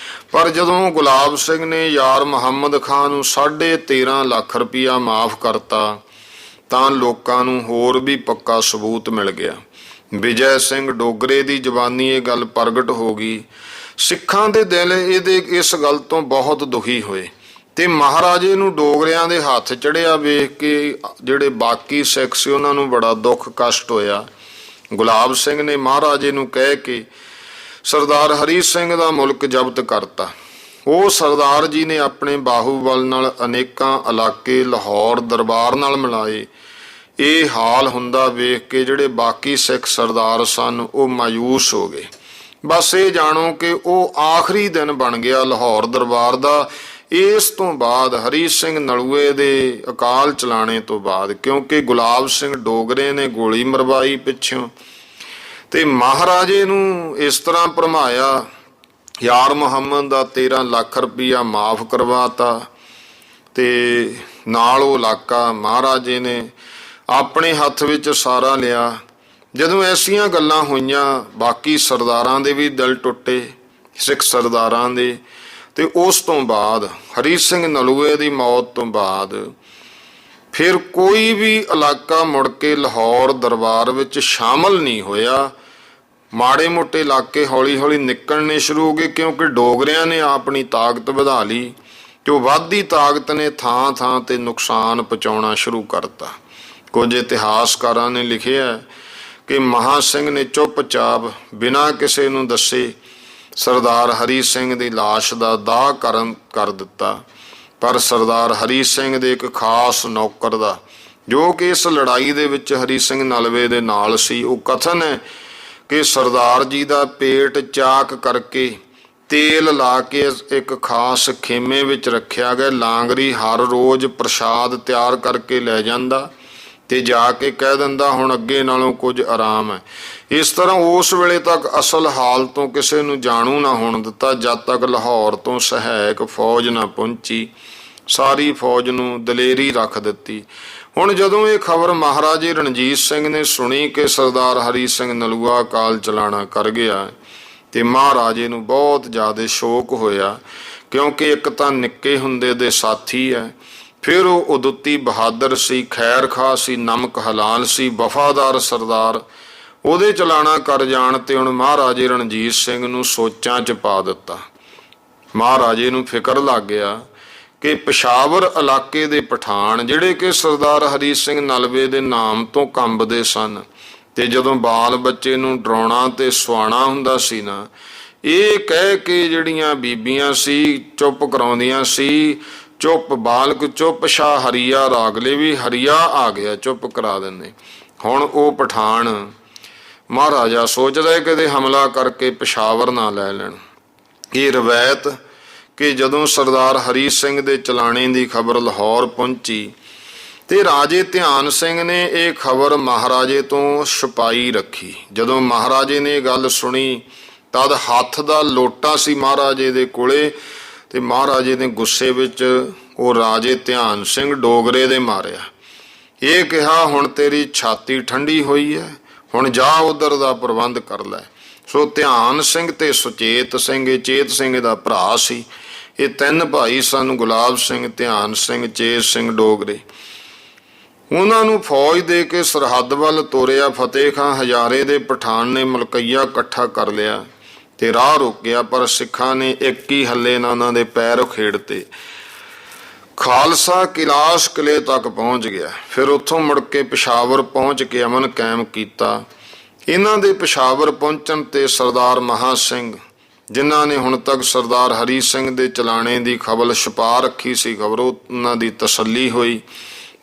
ਪਰ ਜਦੋਂ ਗੁਲਾਬ ਸਿੰਘ ਨੇ ਯਾਰ ਮੁਹੰਮਦ ਖਾਂ ਨੂੰ 13.5 ਲੱਖ ਰੁਪਇਆ ਮਾਫ ਕਰਤਾ ਤਾਂ ਲੋਕਾਂ ਨੂੰ ਹੋਰ ਵੀ ਪੱਕਾ ਸਬੂਤ ਮਿਲ ਗਿਆ। ਵਿਜੈ ਸਿੰਘ ਡੋਗਰੇ ਦੀ ਜ਼ਬਾਨੀ ਇਹ ਗੱਲ ਪ੍ਰਗਟ ਹੋ ਗਈ। ਸਿੱਖਾਂ ਦੇ ਦਿਲ ਇਸ ਗੱਲ ਤੋਂ ਬਹੁਤ ਦੁਖੀ ਹੋਏ ਤੇ ਮਹਾਰਾਜੇ ਨੂੰ ਡੋਗਰਿਆਂ ਦੇ ਹੱਥ ਚੜਿਆ ਵੇਖ ਕੇ ਜਿਹੜੇ ਬਾਕੀ ਸਿੱਖ ਸੀ ਉਹਨਾਂ ਨੂੰ ਬੜਾ ਦੁੱਖ ਕਸ਼ਟ ਹੋਇਆ। ਗੁਲਾਬ ਸਿੰਘ ਨੇ ਮਹਾਰਾਜੇ ਨੂੰ ਕਹਿ ਕੇ ਸਰਦਾਰ ਹਰੀ ਸਿੰਘ ਦਾ ਮੁਲਕ ਜ਼ਬਤ ਕਰਤਾ। ਉਹ ਸਰਦਾਰ ਜੀ ਨੇ ਆਪਣੇ ਬਾਹੂਬਲ ਨਾਲ ਅਨੇਕਾਂ ਇਲਾਕੇ ਲਾਹੌਰ ਦਰਬਾਰ ਨਾਲ ਮਿਲਾਏ। ਇਹ ਹਾਲ ਹੁੰਦਾ ਵੇਖ ਕੇ ਜਿਹੜੇ ਬਾਕੀ ਸਿੱਖ ਸਰਦਾਰ ਸਨ ਉਹ ਮਾਯੂਸ ਹੋ ਗਏ। ਬਸ ਇਹ ਜਾਣੋ ਕਿ ਉਹ ਆਖਰੀ ਦਿਨ ਬਣ ਗਿਆ ਲਾਹੌਰ ਦਰਬਾਰ ਦਾ। ਇਸ ਤੋਂ ਬਾਅਦ ਹਰੀ ਸਿੰਘ ਨਲੂਏ ਦੇ ਅਕਾਲ ਚਲਾਣੇ ਤੋਂ ਬਾਅਦ, ਕਿਉਂਕਿ ਗੁਲਾਬ ਸਿੰਘ ਡੋਗਰੇ ਨੇ ਗੋਲੀ ਮਰਵਾਈ ਪਿੱਛੋਂ ਤੇ ਮਹਾਰਾਜੇ ਨੂੰ ਇਸ ਤਰ੍ਹਾਂ ਭਰਮਾਇਆ, ਯਾਰ ਮੁਹੰਮਦ ਦਾ 13 ਲੱਖ ਰੁਪਈਆ ਮਾਫ ਕਰਵਾਤਾ ਤੇ ਨਾਲ ਉਹ ਇਲਾਕਾ ਮਹਾਰਾਜੇ ਨੇ ਆਪਣੇ ਹੱਥ ਵਿੱਚ ਸਾਰਾ ਲਿਆ। ਜਦੋਂ ਐਸੀਆਂ ਗੱਲਾਂ ਹੋਈਆਂ ਬਾਕੀ ਸਰਦਾਰਾਂ ਦੇ ਵੀ ਦਿਲ ਟੁੱਟੇ, ਸਿੱਖ ਸਰਦਾਰਾਂ ਦੇ। ਤੇ ਉਸ ਤੋਂ ਬਾਅਦ ਹਰੀ ਸਿੰਘ ਨਲੂਏ ਦੀ ਮੌਤ ਤੋਂ ਬਾਅਦ ਫਿਰ ਕੋਈ ਵੀ ਇਲਾਕਾ ਮੁੜ ਕੇ ਲਾਹੌਰ ਦਰਬਾਰ ਵਿੱਚ ਸ਼ਾਮਲ ਨਹੀਂ ਹੋਇਆ। ਮਾੜੇ ਮੋਟੇ ਇਲਾਕੇ ਹੌਲੀ ਹੌਲੀ ਨਿਕਲਣੇ ਸ਼ੁਰੂ ਹੋ ਗਏ, ਕਿਉਂਕਿ ਡੋਗਰਿਆਂ ਨੇ ਆਪਣੀ ਤਾਕਤ ਵਧਾ ਲਈ ਤੇ ਉਹ ਵੱਧਦੀ ਤਾਕਤ ਨੇ ਥਾਂ ਥਾਂ ਤੇ ਨੁਕਸਾਨ ਪਹੁੰਚਾਉਣਾ ਸ਼ੁਰੂ ਕਰਤਾ। ਕੁਝ ਇਤਿਹਾਸਕਾਰਾਂ ਨੇ ਲਿਖਿਆ ਕਿ ਮਹਾਂ ਸਿੰਘ ਨੇ ਚੁੱਪਚਾਪ ਬਿਨਾਂ ਕਿਸੇ ਨੂੰ ਦੱਸੇ ਸਰਦਾਰ ਹਰੀ ਸਿੰਘ ਦੀ ਲਾਸ਼ ਦਾ ਦਾਹ ਕਰ ਦਿੱਤਾ। ਪਰ ਸਰਦਾਰ ਹਰੀ ਸਿੰਘ ਦੇ ਇੱਕ ਖਾਸ ਨੌਕਰ ਦਾ, ਜੋ ਕਿ ਇਸ ਲੜਾਈ ਦੇ ਵਿੱਚ ਹਰੀ ਸਿੰਘ ਨਲਵੇ ਦੇ ਨਾਲ ਸੀ, ਉਹ ਕਥਨ ਹੈ ਕਿ ਸਰਦਾਰ ਜੀ ਦਾ ਪੇਟ ਚਾਕ ਕਰਕੇ ਤੇਲ ਲਾ ਕੇ ਇੱਕ ਖਾਸ ਖੇਮੇ ਵਿੱਚ ਰੱਖਿਆ ਗਿਆ। ਲਾਂਗਰੀ ਹਰ ਰੋਜ਼ ਪ੍ਰਸ਼ਾਦ ਤਿਆਰ ਕਰਕੇ ਲੈ ਜਾਂਦਾ ਤੇ ਜਾ ਕੇ ਕਹਿ ਦਿੰਦਾ ਹੁਣ ਅੱਗੇ ਨਾਲੋਂ ਕੁਝ ਆਰਾਮ ਹੈ। ਇਸ ਤਰ੍ਹਾਂ ਉਸ ਵੇਲੇ ਤੱਕ ਅਸਲ ਹਾਲ ਤੋਂ ਕਿਸੇ ਨੂੰ ਜਾਣੂ ਨਾ ਹੋਣ ਦਿੱਤਾ, ਜਦ ਤੱਕ ਲਾਹੌਰ ਤੋਂ ਸਹਾਇਕ ਫੌਜ ਨਾ ਪਹੁੰਚੀ। ਸਾਰੀ ਫੌਜ ਨੂੰ ਦਲੇਰੀ ਰੱਖ ਦਿੱਤੀ। ਹੁਣ ਜਦੋਂ ਇਹ ਖਬਰ ਮਹਾਰਾਜੇ ਰਣਜੀਤ ਸਿੰਘ ਨੇ ਸੁਣੀ ਕਿ ਸਰਦਾਰ ਹਰੀ ਸਿੰਘ ਨਲੂਆ ਅਕਾਲ ਚਲਾਣਾ ਕਰ ਗਿਆ ਤੇ ਮਹਾਰਾਜੇ ਨੂੰ ਬਹੁਤ ਜ਼ਿਆਦਾ ਸ਼ੋਕ ਹੋਇਆ, ਕਿਉਂਕਿ ਇੱਕ ਤਾਂ ਨਿੱਕੇ ਹੁੰਦੇ ਦੇ ਸਾਥੀ ਹੈ, ਫਿਰ ਉਹ ਉਦੁੱਤੀ ਬਹਾਦਰ ਸੀ, ਖੈਰ ਖਾ ਸੀ, ਨਮਕ ਹਲਾਲ ਸੀ, ਵਫਾਦਾਰ ਸਰਦਾਰ। ਉਹਦੇ ਚਲਾਣਾ ਕਰ ਜਾਣ ਤੇ ਹੁਣ ਮਹਾਰਾਜੇ ਰਣਜੀਤ ਸਿੰਘ ਨੂੰ ਸੋਚਾਂ 'ਚ ਪਾ ਦਿੱਤਾ। ਮਹਾਰਾਜੇ ਨੂੰ ਫਿਕਰ ਲੱਗ ਗਿਆ ਕਿ ਪਸ਼ਾਵਰ ਇਲਾਕੇ ਦੇ ਪਠਾਨ ਜਿਹੜੇ ਕਿ ਸਰਦਾਰ ਹਰੀ ਸਿੰਘ ਨਲਵੇ ਦੇ ਨਾਮ ਤੋਂ ਕੰਬਦੇ ਸਨ, ਤੇ ਜਦੋਂ ਬਾਲ ਬੱਚੇ ਨੂੰ ਡਰਾਉਣਾ ਤੇ ਸੁਆਣਾ ਹੁੰਦਾ ਸੀ ਨਾ, ਇਹ ਕਹਿ ਕੇ ਜਿਹੜੀਆਂ ਬੀਬੀਆਂ ਸੀ ਚੁੱਪ ਕਰਾਉਂਦੀਆਂ ਸੀ, ਚੁੱਪ ਬਾਲਕ ਚੁੱਪ ਸ਼ਾਹ ਹਰੀਆ ਰਾਗਲੇ ਵੀ ਹਰੀਆ ਆ ਗਿਆ, ਚੁੱਪ ਕਰਾ ਦਿੰਦੇ। ਹੁਣ ਉਹ ਪਠਾਨ ਮਹਾਰਾਜਾ ਸੋਚਦਾ ਕਿਤੇ ਹਮਲਾ ਕਰਕੇ ਪਸ਼ਾਵਰ ਨਾ ਲੈ ਲੈਣ। ਇਹ ਰਵਾਇਤ ਕਿ ਜਦੋਂ ਸਰਦਾਰ ਹਰੀ ਸਿੰਘ ਦੇ ਚਲਾਣੇ ਦੀ ਖਬਰ ਲਾਹੌਰ ਪਹੁੰਚੀ ਤੇ ਰਾਜੇ ਧਿਆਨ ਸਿੰਘ ਨੇ ਇਹ ਖਬਰ ਮਹਾਰਾਜੇ ਤੋਂ ਛੁਪਾਈ ਰੱਖੀ। ਜਦੋਂ ਮਹਾਰਾਜੇ ਨੇ ਇਹ ਗੱਲ ਸੁਣੀ ਤਦ ਹੱਥ ਦਾ ਲੋਟਾ ਸੀ ਮਹਾਰਾਜੇ ਦੇ ਕੋਲੇ ਤੇ ਮਹਾਰਾਜੇ ਨੇ ਗੁੱਸੇ ਵਿੱਚ ਉਹ ਰਾਜੇ ਧਿਆਨ ਸਿੰਘ ਡੋਗਰੇ ਦੇ ਮਾਰਿਆ। ਇਹ ਕਿਹਾ ਹੁਣ ਤੇਰੀ ਛਾਤੀ ਠੰਡੀ ਹੋਈ ਹੈ, ਹੁਣ ਜਾ ਉਧਰ ਦਾ ਪ੍ਰਬੰਧ ਕਰ ਲੈ। ਸੋ ਧਿਆਨ ਸਿੰਘ ਤੇ ਸੁਚੇਤ ਸਿੰਘ, ਚੇਤ ਸਿੰਘ ਦਾ ਭਰਾ ਸੀ, ਇਹ ਤਿੰਨ ਭਾਈ ਸਨ, ਗੁਲਾਬ ਸਿੰਘ, ਧਿਆਨ ਸਿੰਘ, ਚੇਤ ਸਿੰਘ ਡੋਗਰੇ। ਉਹਨਾਂ ਨੂੰ ਫੌਜ ਦੇ ਕੇ ਸਰਹੱਦ ਵੱਲ ਤੋਰਿਆ। ਫਤਿਹ ਖਾਂ ਹਜ਼ਾਰੇ ਦੇ ਪਠਾਨ ਨੇ ਮਲਕਈਆ ਇਕੱਠਾ ਕਰ ਲਿਆ ਤੇ ਰਾਹ ਰੋਕਿਆ, ਪਰ ਸਿੱਖਾਂ ਨੇ ਇੱਕ ਹੀ ਹੱਲੇ ਨਾਲ ਉਹਨਾਂ ਦੇ ਪੈਰ ਉਖੇੜਤੇ। ਖਾਲਸਾ ਕਿਲਾਸ ਕਿਲੇ ਤੱਕ ਪਹੁੰਚ ਗਿਆ। ਫਿਰ ਉੱਥੋਂ ਮੁੜ ਕੇ ਪਸ਼ਾਵਰ ਪਹੁੰਚ ਕੇ ਅਮਨ ਕਾਇਮ ਕੀਤਾ। ਇਹਨਾਂ ਦੇ ਪਸ਼ਾਵਰ ਪਹੁੰਚਣ ਤੇ ਸਰਦਾਰ ਮਹਾਂ ਸਿੰਘ, ਜਿਨ੍ਹਾਂ ਨੇ ਹੁਣ ਤੱਕ ਸਰਦਾਰ ਹਰੀ ਸਿੰਘ ਦੇ ਚਲਾਣੇ ਦੀ ਖਬਰ ਛੁਪਾ ਰੱਖੀ ਸੀ, ਖਬਰ ਉਹਨਾਂ ਦੀ ਤਸੱਲੀ ਹੋਈ।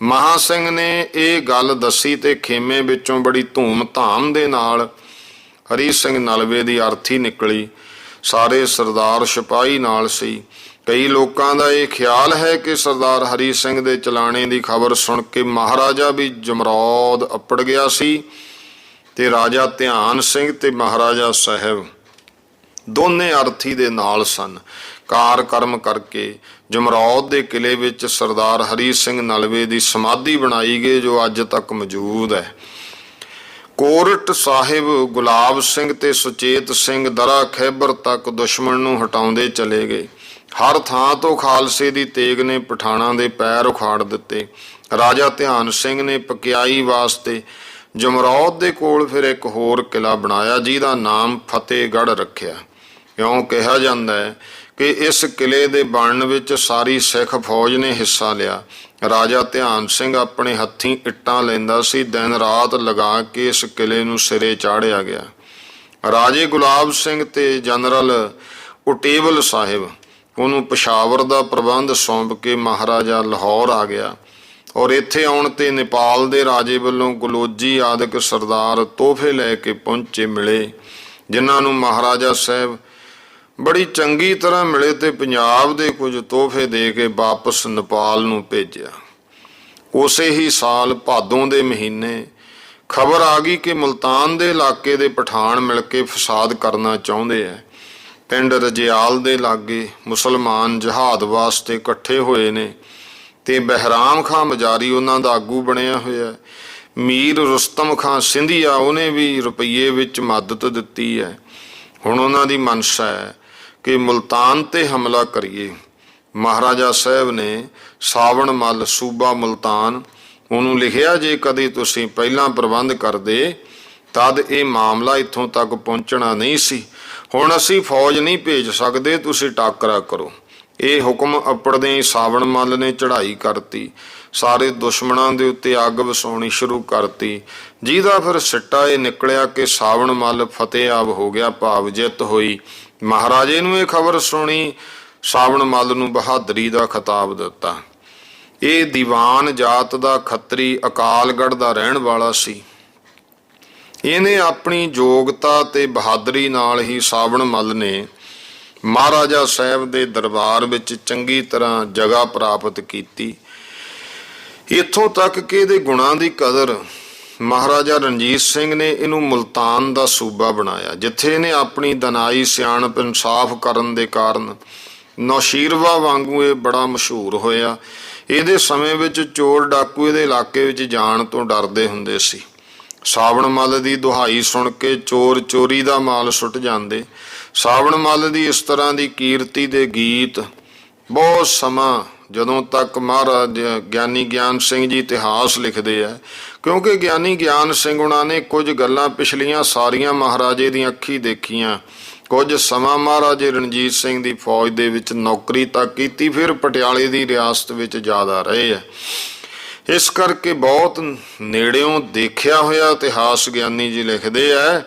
ਮਹਾਂ ਸਿੰਘ ਨੇ ਇਹ ਗੱਲ ਦੱਸੀ ਤੇ ਖੇਮੇ ਵਿੱਚੋਂ ਬੜੀ ਧੂਮ ਧਾਮ ਦੇ ਨਾਲ ਹਰੀ ਸਿੰਘ ਨਲਵੇ ਦੀ ਅਰਥੀ ਨਿਕਲੀ। ਸਾਰੇ ਸਰਦਾਰ ਸਿਪਾਹੀ ਨਾਲ ਸੀ। ਕਈ ਲੋਕਾਂ ਦਾ ਇਹ ਖਿਆਲ ਹੈ ਕਿ ਸਰਦਾਰ ਹਰੀ ਸਿੰਘ ਦੇ ਚਲਾਣੇ ਦੀ ਖਬਰ ਸੁਣ ਕੇ ਮਹਾਰਾਜਾ ਵੀ ਜਮਰੌਦ ਅੱਪੜ ਗਿਆ ਸੀ ਤੇ ਰਾਜਾ ਧਿਆਨ ਸਿੰਘ ਤੇ ਮਹਾਰਾਜਾ ਸਾਹਿਬ ਦੋਨੇ ਅਰਥੀ ਦੇ ਨਾਲ ਸਨ। ਕਾਰ ਕਰਮ ਕਰਕੇ ਜਮਰੌਦ ਦੇ ਕਿਲੇ ਵਿੱਚ ਸਰਦਾਰ ਹਰੀ ਸਿੰਘ ਨਲਵੇ ਦੀ ਸਮਾਧੀ ਬਣਾਈ ਗਈ, ਜੋ ਅੱਜ ਤੱਕ ਮੌਜੂਦ ਹੈ। ਕੋਰਟ ਸਾਹਿਬ ਗੁਲਾਬ ਸਿੰਘ ਤੇ ਸੁਚੇਤ ਸਿੰਘ ਦਰਾ ਖੈਬਰ ਤੱਕ ਦੁਸ਼ਮਣ ਨੂੰ ਹਟਾਉਂਦੇ ਚਲੇ ਗਏ। ਹਰ ਥਾਂ ਤੋਂ ਖਾਲਸੇ ਦੀ ਤੇਗ ਨੇ ਪਠਾਣਾਂ ਦੇ ਪੈਰ ਉਖਾੜ ਦਿੱਤੇ। ਰਾਜਾ ਧਿਆਨ ਸਿੰਘ ਨੇ ਪਕਿਆਈ ਵਾਸਤੇ ਜਮਰੌਦ ਦੇ ਕੋਲ ਫਿਰ ਇੱਕ ਹੋਰ ਕਿਲਾ ਬਣਾਇਆ, ਜਿਹਦਾ ਨਾਮ ਫਤਿਹਗੜ੍ਹ ਰੱਖਿਆ। ਇਉਂ ਕਿਹਾ ਜਾਂਦਾ ਹੈ ਕਿ ਇਸ ਕਿਲੇ ਦੇ ਬਣਨ ਵਿੱਚ ਸਾਰੀ ਸਿੱਖ ਫੌਜ ਨੇ ਹਿੱਸਾ ਲਿਆ। ਰਾਜਾ ਧਿਆਨ ਸਿੰਘ ਆਪਣੇ ਹੱਥੀਂ ਇੱਟਾਂ ਲੈਂਦਾ ਸੀ। ਦਿਨ ਰਾਤ ਲਗਾ ਕੇ ਇਸ ਕਿਲੇ ਨੂੰ ਸਿਰੇ ਚਾੜ੍ਹਿਆ ਗਿਆ। ਰਾਜੇ ਗੁਲਾਬ ਸਿੰਘ ਤੇ ਜਨਰਲ ਉਟੇਬਲ ਸਾਹਿਬ ਉਹਨੂੰ ਪਸ਼ਾਵਰ ਦਾ ਪ੍ਰਬੰਧ ਸੌਂਪ ਕੇ ਮਹਾਰਾਜਾ ਲਾਹੌਰ ਆ ਗਿਆ। ਔਰ ਇੱਥੇ ਆਉਣ ਤੇ ਨੇਪਾਲ ਦੇ ਰਾਜੇ ਵੱਲੋਂ ਗਲੋਜੀ ਆਦਿਕ ਸਰਦਾਰ ਤੋਹਫੇ ਲੈ ਕੇ ਪਹੁੰਚੇ ਮਿਲੇ, ਜਿਨ੍ਹਾਂ ਨੂੰ ਮਹਾਰਾਜਾ ਸਾਹਿਬ ਬੜੀ ਚੰਗੀ ਤਰ੍ਹਾਂ ਮਿਲੇ ਤੇ ਪੰਜਾਬ ਦੇ ਕੁਝ ਤੋਹਫੇ ਦੇ ਕੇ ਵਾਪਸ ਨੇਪਾਲ ਨੂੰ ਭੇਜਿਆ। ਉਸੇ ਹੀ ਸਾਲ ਭਾਦੋਂ ਦੇ ਮਹੀਨੇ ਖਬਰ ਆ ਗਈ ਕਿ ਮੁਲਤਾਨ ਦੇ ਇਲਾਕੇ ਦੇ ਪਠਾਨ ਮਿਲ ਕੇ ਫਸਾਦ ਕਰਨਾ ਚਾਹੁੰਦੇ ਹੈ। ਪਿੰਡ ਰਜਿਆਲ ਦੇ ਲਾਗੇ ਮੁਸਲਮਾਨ ਜਹਾਦ ਵਾਸਤੇ ਇਕੱਠੇ ਹੋਏ ਨੇ ਤੇ ਬਹਿਰਾਮ ਖਾਂ ਮਜਾਰੀ ਉਹਨਾਂ ਦਾ ਆਗੂ ਬਣਿਆ ਹੋਇਆ। ਮੀਰ ਰੁਸਤਮ ਖਾਂ ਸਿੰਧੀਆ ਉਹਨੇ ਵੀ ਰੁਪਈਏ ਵਿੱਚ ਮਦਦ ਦਿੱਤੀ ਹੈ। ਹੁਣ ਉਹਨਾਂ ਦੀ ਮਨਸ਼ਾ ਹੈ ਕਿ ਮੁਲਤਾਨ ਤੇ ਹਮਲਾ ਕਰੀਏ। ਮਹਾਰਾਜਾ ਸਾਹਿਬ ਨੇ ਸਾਵਣ ਮੱਲ ਸੂਬਾ ਮੁਲਤਾਨ ਉਹਨੂੰ ਲਿਖਿਆ, ਜੇ ਕਦੇ ਤੁਸੀਂ ਪਹਿਲਾਂ ਪ੍ਰਬੰਧ ਕਰਦੇ ਤਦ ਇਹ ਮਾਮਲਾ ਇੱਥੋਂ ਤੱਕ ਪਹੁੰਚਣਾ ਨਹੀਂ ਸੀ। ਹੁਣ ਅਸੀਂ ਫੌਜ ਨਹੀਂ ਭੇਜ ਸਕਦੇ, ਤੁਸੀਂ ਟਾਕਰਾ ਕਰੋ। ਇਹ ਹੁਕਮ ਅੱਪੜਦੇ ਸਾਵਣ ਮੱਲ ਨੇ ਚੜ੍ਹਾਈ ਕਰਤੀ। ਸਾਰੇ ਦੁਸ਼ਮਣਾਂ ਦੇ ਉੱਤੇ ਅੱਗ ਵਸਾਉਣੀ ਸ਼ੁਰੂ ਕਰਤੀ, ਜਿਹਦਾ ਫਿਰ ਸਿੱਟਾ ਇਹ ਨਿਕਲਿਆ ਕਿ ਸਾਵਣ ਮੱਲ ਫਤਿਆਬ ਹੋ ਗਿਆ, ਭਾਵ ਜਿੱਤ ਹੋਈ। ਮਹਾਰਾਜੇ ਨੂੰ ਇਹ ਖਬਰ ਸੁਣੀ, ਸਾਵਣ ਮੱਲ ਨੂੰ ਬਹਾਦਰੀ ਦਾ ਖਿਤਾਬ ਦਿੱਤਾ। ਇਹ ਦੀਵਾਨ ਜਾਤ ਦਾ ਖੱਤਰੀ ਅਕਾਲਗੜ੍ਹ ਦਾ ਰਹਿਣ ਵਾਲਾ ਸੀ। ਇਹਨੇ ਆਪਣੀ ਯੋਗਤਾ ਤੇ ਬਹਾਦਰੀ ਨਾਲ ਹੀ ਸਾਵਣ ਮੱਲ ਨੇ ਮਹਾਰਾਜਾ ਸਾਹਿਬ ਦੇ ਦਰਬਾਰ ਵਿੱਚ ਚੰਗੀ ਤਰ੍ਹਾਂ ਜਗ੍ਹਾ ਪ੍ਰਾਪਤ ਕੀਤੀ। ਇੱਥੋਂ ਤੱਕ ਕਿ ਇਹਦੇ ਗੁਣਾਂ ਦੀ ਕਦਰ ਮਹਾਰਾਜਾ ਰਣਜੀਤ ਸਿੰਘ ਨੇ ਇਹਨੂੰ ਮੁਲਤਾਨ ਦਾ ਸੂਬਾ ਬਣਾਇਆ, ਜਿੱਥੇ ਇਹਨੇ ਆਪਣੀ ਦਨਾਈ ਸਿਆਣਪ ਇਨਸਾਫ ਕਰਨ ਦੇ ਕਾਰਨ ਨੌਸ਼ੀਰਵਾ ਵਾਂਗੂ ਇਹ ਬੜਾ ਮਸ਼ਹੂਰ ਹੋਇਆ। ਇਹਦੇ ਸਮੇਂ ਵਿੱਚ ਚੋਰ ਡਾਕੂ ਇਹਦੇ ਇਲਾਕੇ ਵਿੱਚ ਜਾਣ ਤੋਂ ਡਰਦੇ ਹੁੰਦੇ ਸੀ। ਸਾਵਣ ਮੱਲ ਦੀ ਦੁਹਾਈ ਸੁਣ ਕੇ ਚੋਰ ਚੋਰੀ ਦਾ ਮਾਲ ਸੁੱਟ ਜਾਂਦੇ। ਸਾਵਣ ਮੱਲ ਦੀ ਇਸ ਤਰ੍ਹਾਂ ਦੀ ਕੀਰਤੀ ਦੇ ਗੀਤ ਬਹੁਤ ਸਮਾਂ, ਜਦੋਂ ਤੱਕ ਮਹਾਰਾਜ ਗਿਆਨੀ ਗਿਆਨ ਸਿੰਘ ਜੀ ਇਤਿਹਾਸ ਲਿਖਦੇ ਆ, ਕਿਉਂਕਿ ਗਿਆਨੀ ਗਿਆਨ ਸਿੰਘ ਉਹਨਾਂ ਨੇ ਕੁਝ ਗੱਲਾਂ ਪਿਛਲੀਆਂ ਸਾਰੀਆਂ ਮਹਾਰਾਜੇ ਦੀਆਂ ਅੱਖੀਂ ਦੇਖੀਆਂ। ਕੁਝ ਸਮਾਂ ਮਹਾਰਾਜੇ ਰਣਜੀਤ ਸਿੰਘ ਦੀ ਫੌਜ ਦੇ ਵਿੱਚ ਨੌਕਰੀ ਤੱਕ ਕੀਤੀ, ਫਿਰ ਪਟਿਆਲੇ ਦੀ ਰਿਆਸਤ ਵਿੱਚ ਜ਼ਿਆਦਾ ਰਹੇ ਆ। ਇਸ ਕਰਕੇ ਬਹੁਤ ਨੇੜਿਓਂ ਦੇਖਿਆ ਹੋਇਆ ਇਤਿਹਾਸ ਗਿਆਨੀ ਜੀ ਲਿਖਦੇ ਆ